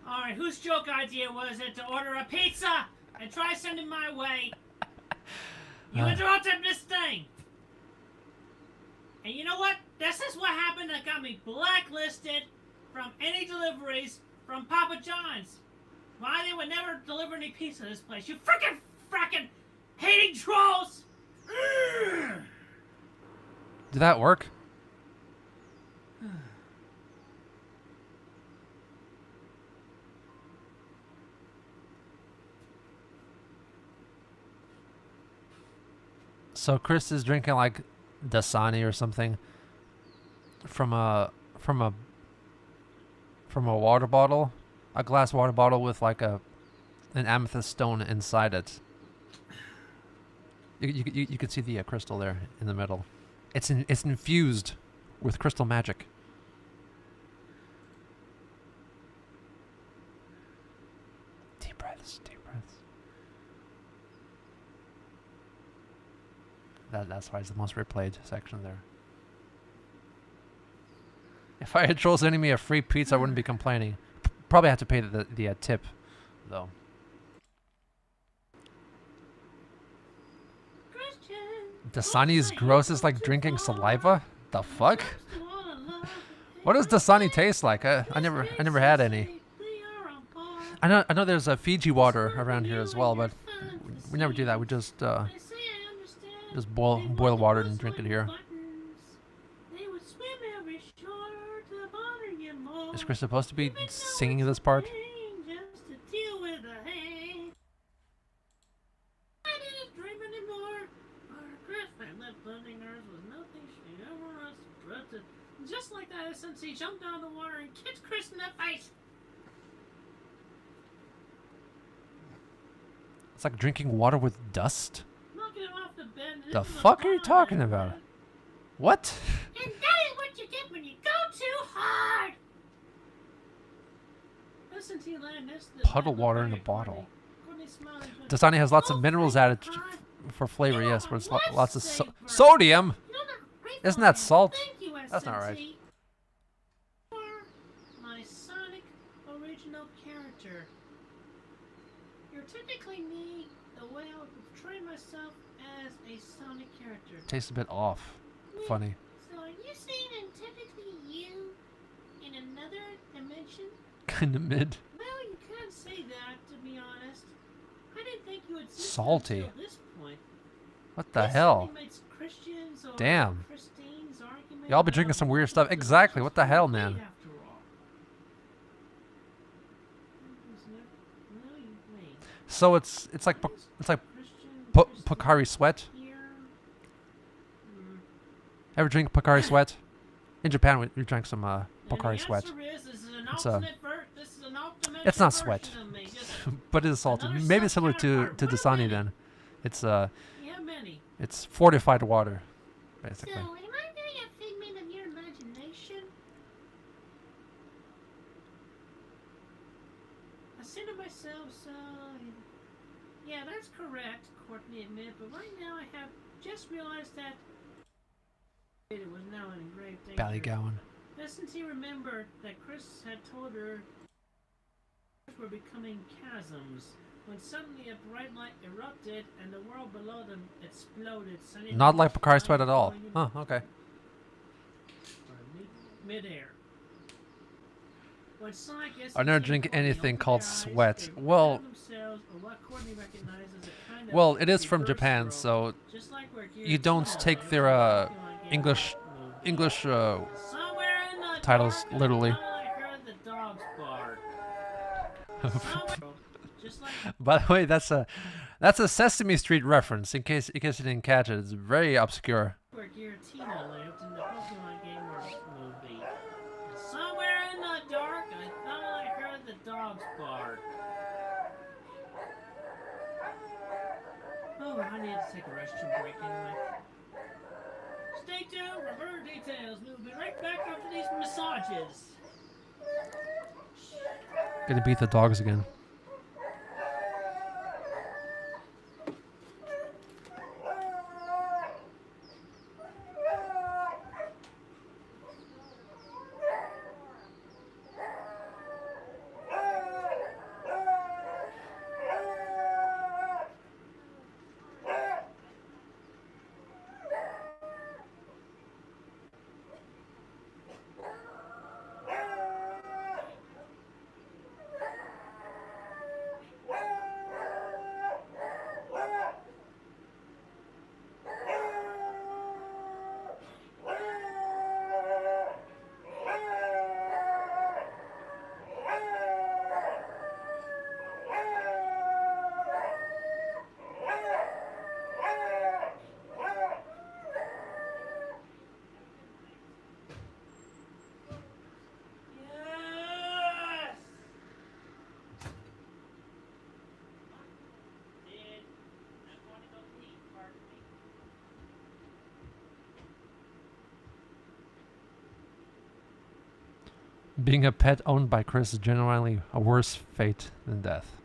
H: Alright, whose joke idea was it to order a pizza and try sending my way? You interrupted this thing! And you know what? This is what happened that got me blacklisted from any deliveries from Papa John's. Why they would never deliver any pizza to this place. You frickin' hating trolls!
A: Did that work? So Chris is drinking like Dasani or something from a water bottle, a glass water bottle with like an amethyst stone inside it. You can see the crystal there in the middle. It's infused with crystal magic. Deep breaths, deep breaths. That's why it's the most replayed section there. If I had trolls sending me a free pizza, I wouldn't be complaining. Probably have to pay the tip, though. Dasani's gross is like drinking saliva? The fuck? What does Dasani taste like? I never had any. I know there's a Fiji water around here as well, but we never do that. We just boil water and drink it here. Is Chris supposed to be singing this part?
H: Just like that, SMC jumped down the water and kicked Chris in the face.
A: It's like drinking water with dust?
H: Knocking him off the bed.
A: The fuck are you talking about? What?
L: And that is what you get when you go too hard.
H: SMC land, that's the
A: Puddle water in a bottle. Dasani has lots of minerals added for flavor, yes, but it's lots of sodium. Isn't that salt? That's not right.
H: My Sonic original character. You're technically me, the way I would portray myself as a Sonic character.
A: Tastes a bit off. Funny.
L: So are you saying I'm technically you in another dimension?
A: Kinda mid.
H: Well, you can't say that, to be honest. I didn't think you would say
A: Salty.
H: until this point.
A: What the hell? Damn. Y'all be drinking some weird stuff. Exactly. What the hell, man? So it's like Pocari Sweat. Ever drink Pocari Sweat? In Japan, we drank some Pocari Sweat. It's not sweat, but it is salty. Maybe it's similar to Dasani then. It's fortified water, basically.
L: So, am I really a figment of your imagination?
H: say to myself, so... Yeah, that's correct, Courtney admitted, but right now I have just realized that it was now in grave danger.
A: Ballygowan.
H: Doesn't he remember that Chris had told her were becoming chasms when suddenly a bright light erupted and the world below them exploded?
A: Not like Picard Sweat at all. Huh, okay.
H: Mid-air.
A: I never drink anything called sweat. Well, it is from Japan, so you don't take their English titles literally. By the way, that's a Sesame Street reference. In case you didn't catch it, it's very obscure.
H: Where Giratina lived in the Pokemon game or movie. Somewhere in the dark, I thought I heard the dogs bark. Oh, I need to take a restroom break anyway. Stay tuned for further details. We'll be right back after these massages.
A: Gonna beat the dogs again. Being a pet owned by Chris is genuinely a worse fate than death.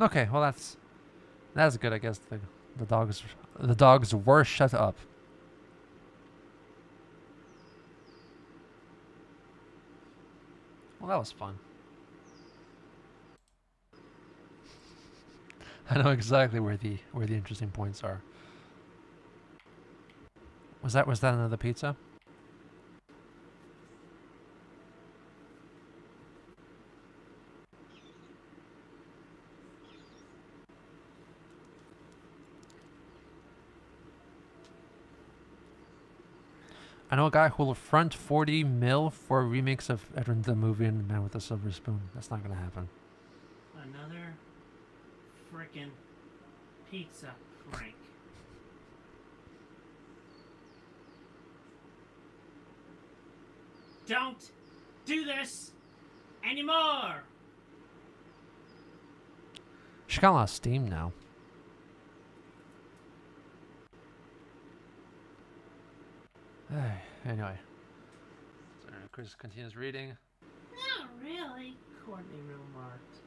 A: Okay, well that's good. I guess the dogs were shut up. Well, that was fun. I know exactly where the interesting points are. Was that another pizza? I know a guy who will front 40 mil for remakes of Adrien the movie and Man with a Silver Spoon. That's not gonna happen.
H: Another frickin' pizza prank. Don't do this anymore!
A: She got a lot of steam now. Anyway. So Chris continues reading.
H: Not really, Courtney remarked.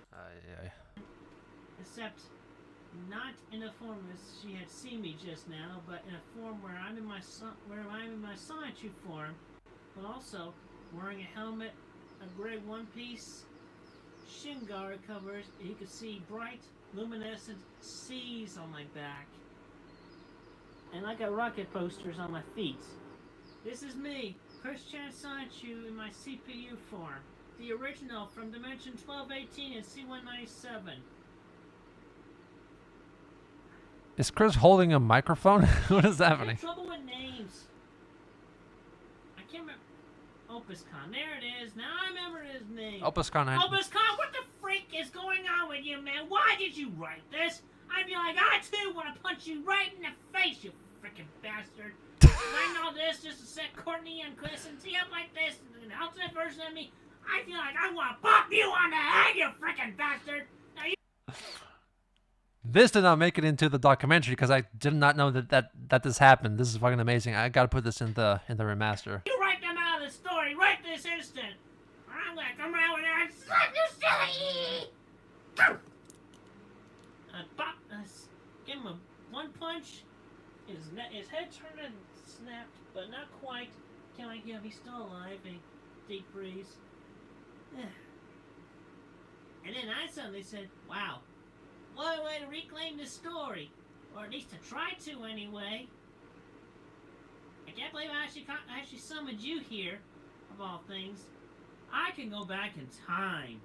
H: Except not in a form as she had seen me just now, but in a form where I'm in my Sonichu form, but also wearing a helmet, a gray one-piece, shin guard covers, and you could see bright, luminescent C's on my back. And I got rocket posters on my feet. This is me, Christian Sonichu in my CPU form. The original from Dimension 1218 and C197.
A: Is Chris holding a microphone? What is happening?
H: Trouble with names. I can't remember. Opuscon. There it is. Now I remember his name.
A: Opuscon.
H: Opuscon, what the freak is going on with you, man? Why did you write this? I'd be like, I too want to punch you right in the face, you freaking bastard. Writing all this just to set Courtney and Chris and tee up like this, an alternate version of me. I feel like I want to pop you on the head, you freaking bastard! Now you
A: This did not make it into the documentary because I did not know that this happened. This is fucking amazing. I gotta put this in the remaster.
H: write them out of the story right this instant! Or I'm gonna come around with that and slap you silly! Pop, give him one punch. His head turned and snapped, but not quite. Can't like, yeah, he's still alive. A deep breeze. And then I suddenly said, wow, what a way to reclaim the story. Or at least to try to, anyway. I can't believe I actually summoned you here, of all things. I can go back in time.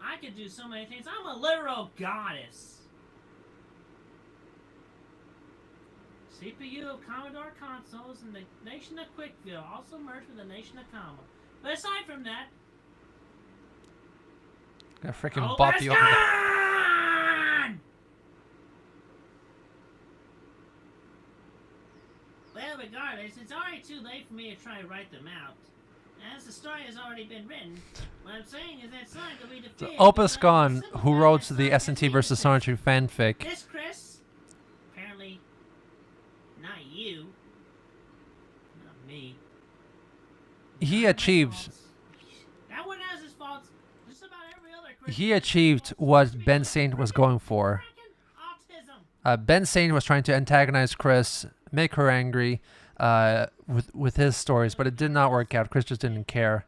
H: I can do so many things. I'm a literal goddess. CPU of Commodore consoles and the nation of Quickville also merged with the nation of Comma. But aside from that,
A: Gonna freaking bop you up.
H: Well, regardless, it's already too late for me to try to write them out. As the story has already been written, what I'm saying is that Sonic will be defeated.
A: So Opus Gone, who wrote the S&T versus Sonichu fanfic.
H: This, Chris, apparently not you, not me.
A: He achieved.
H: That one has his faults. Just about every other Chris.
A: He achieved what Ben Saint was going for. Ben Saint was trying to antagonize Chris, make her angry with his stories, but it did not work out. Chris just didn't care.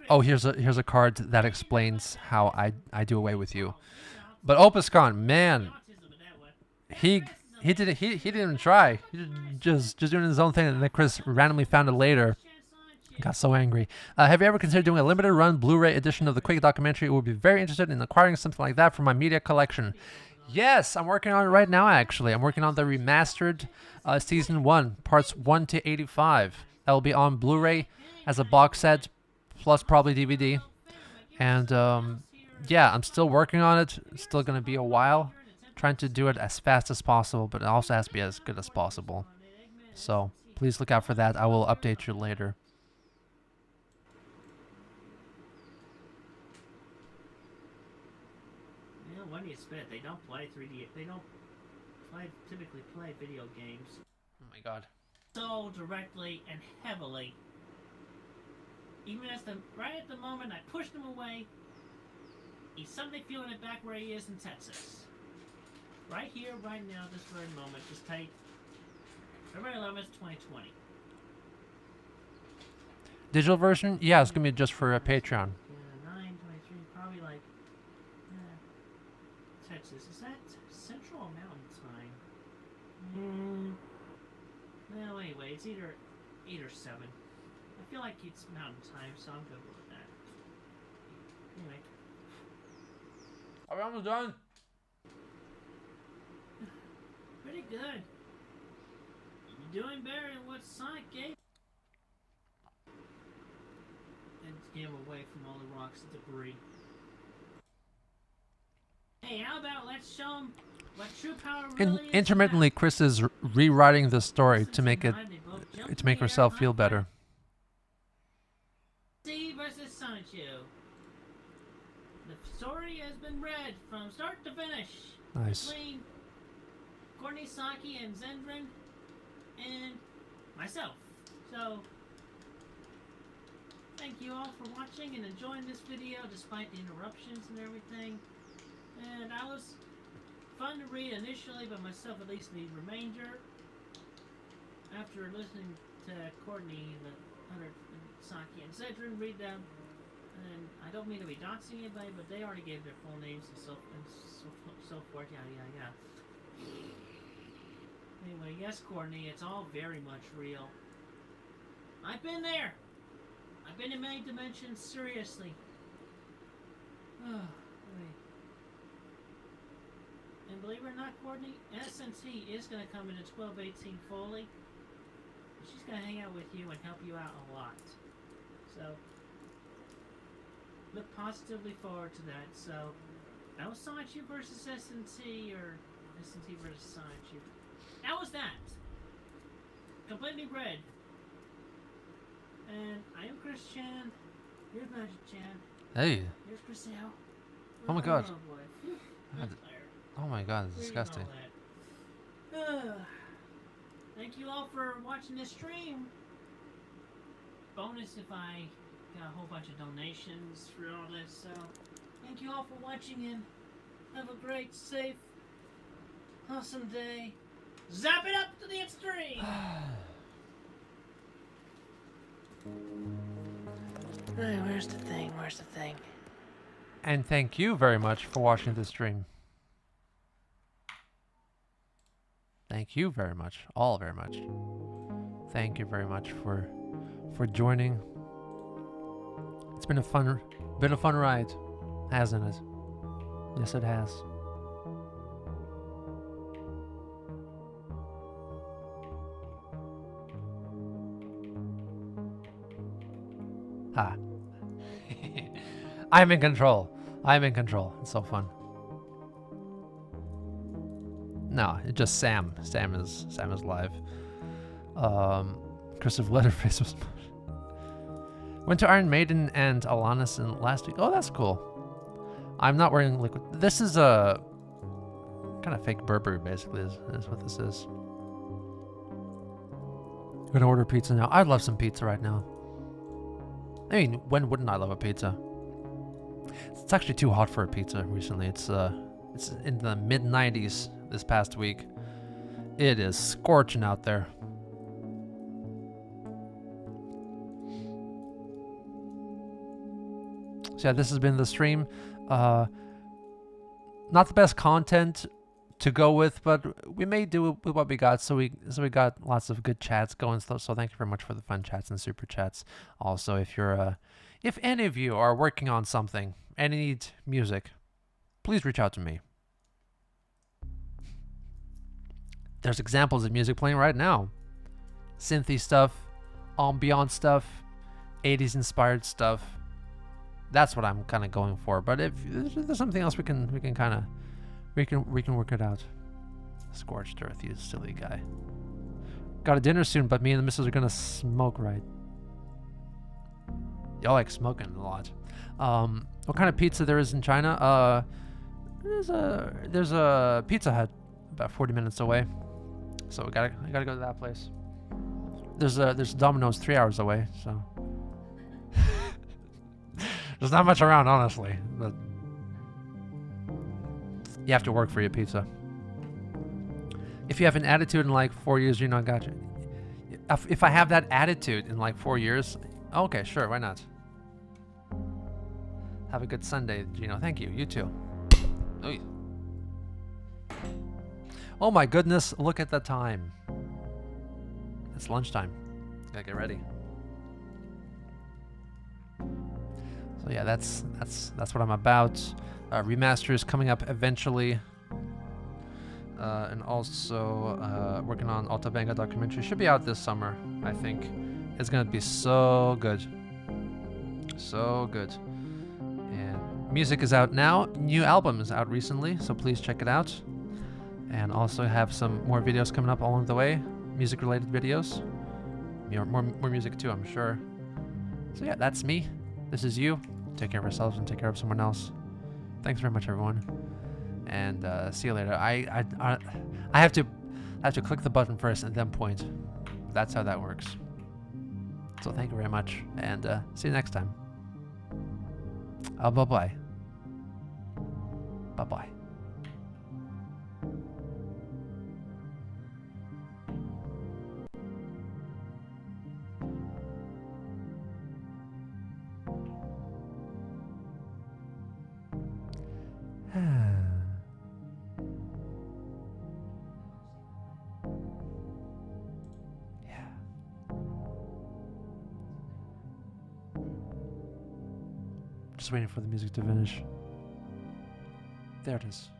A: Oh, here's a card that explains how I do away with you. But Opus Gone, man, he didn't even try. He just doing his own thing, and then Chris randomly found it later. Got so angry. Have you ever considered doing a limited run Blu-ray edition of the Quake documentary? I would be very interested in acquiring something like that for my media collection. Yes, I'm working on it right now, actually. I'm working on the remastered Season 1, Parts 1 to 85. That will be on Blu-ray as a box set, plus probably DVD. And, yeah, I'm still working on it. It's still going to be a while. Trying to do it as fast as possible, but it also has to be as good as possible. So, please look out for that. I will update you later.
H: When you spit, they don't play 3D. They don't typically play video games.
A: Oh my god.
H: So directly and heavily. Even right at the moment I pushed him away, he's suddenly feeling it back where he is in Texas. Right here, right now, this very moment, just tight. February 11th, 2020.
A: Digital version? Yeah, it's going to be just for a Patreon.
H: 9:23, probably like Texas. Is that Central or Mountain Time? Well, anyway, it's either 8 or 7. I feel like it's Mountain Time, so I'm good with that. Anyway.
A: Are we almost done?
H: Pretty good. You're doing better than what Sonic gave. And get him away from all the rocks and debris. Hey, how about let's show him what true power really is?
A: Intermittently, Chris is rewriting the story to make herself feel better.
H: C versus Sonichu. The story has been read from start to finish.
A: Nice.
H: Between Courtney, Saki, and Zendrin, and myself. So, thank you all for watching and enjoying this video despite the interruptions and everything. And I was fun to read initially, but myself at least the remainder. After listening to Courtney, the Hunter, Saki, and Zedrin read them, and I don't mean to be doxing anybody, but they already gave their full names and so forth, yada yada yada. Anyway, yes, Courtney, it's all very much real. I've been there. I've been in many dimensions, seriously. And believe it or not, Courtney, S&T is going to come into 1218 fully. She's going to hang out with you and help you out a lot. So, look positively forward to that. So, that was Sonichu versus S&T, or S&T versus Sonichu. That was that. Completely read. And I am Chris Chan. Here's Magic Chan.
A: Hey.
H: Here's Chriselle.
A: Oh my god.
H: Oh, boy.
A: Oh my god, it's disgusting.
H: Thank you all for watching this stream. Bonus if I got a whole bunch of donations for all this, so thank you all for watching and have a great, safe, awesome day. Zap it up to the extreme! Hey, where's the thing? Where's the thing?
A: And thank you very much for watching this stream. Thank you very much, all very much. Thank you very much for joining. It's been a fun ride, hasn't it? Yes, it has. Ha. I'm in control. I'm in control. It's so fun. No, it's just Sam. Sam is live. Christopher Letterface was. Went to Iron Maiden and Alanis in last week. Oh, that's cool. I'm not wearing liquid. This is a kind of fake Burberry, basically, is what this is. I'm gonna order pizza now. I'd love some pizza right now. I mean, when wouldn't I love a pizza? It's actually too hot for a pizza recently. It's in the mid-90s this past week. It is scorching out there. So yeah, this has been the stream. Not the best content to go with, but we may do with what we got. So we got lots of good chats going. So thank you very much for the fun chats and super chats. Also, if any of you are working on something and need music, please reach out to me. There's examples of music playing right now. Synthy stuff, ambient stuff, 80s inspired stuff. That's what I'm kind of going for. But if there's something else, we can work it out. Scorched earth, you silly guy. Got a dinner soon, but me and the missus are gonna smoke, right? Y'all like smoking a lot. What kind of pizza there is in China? There's a Pizza Hut about 40 minutes away, so I gotta go to that place. There's Domino's 3 hours away, so there's not much around, honestly. But you have to work for your pizza. If you have an attitude in like 4 years, I got you. If I have that attitude in like 4 years, okay, sure, why not? Have a good Sunday, Gino. Thank you. You too. Oy. Oh my goodness, look at the time. It's lunchtime. Gotta get ready. So yeah, that's what I'm about. Remaster is coming up eventually. And also working on Alta Venga documentary. Should be out this summer, I think. It's gonna be so good. So good. And music is out now. New album is out recently, so please check it out. And also have some more videos coming up along the way. Music related videos. More music too, I'm sure. So yeah, that's me. This is you. Take care of yourselves and take care of someone else. Thanks very much, everyone. And see you later. I have to click the button first and then point. That's how that works. So thank you very much, and see you next time. Bye-bye. Bye-bye. Just waiting for the music to finish. There it is.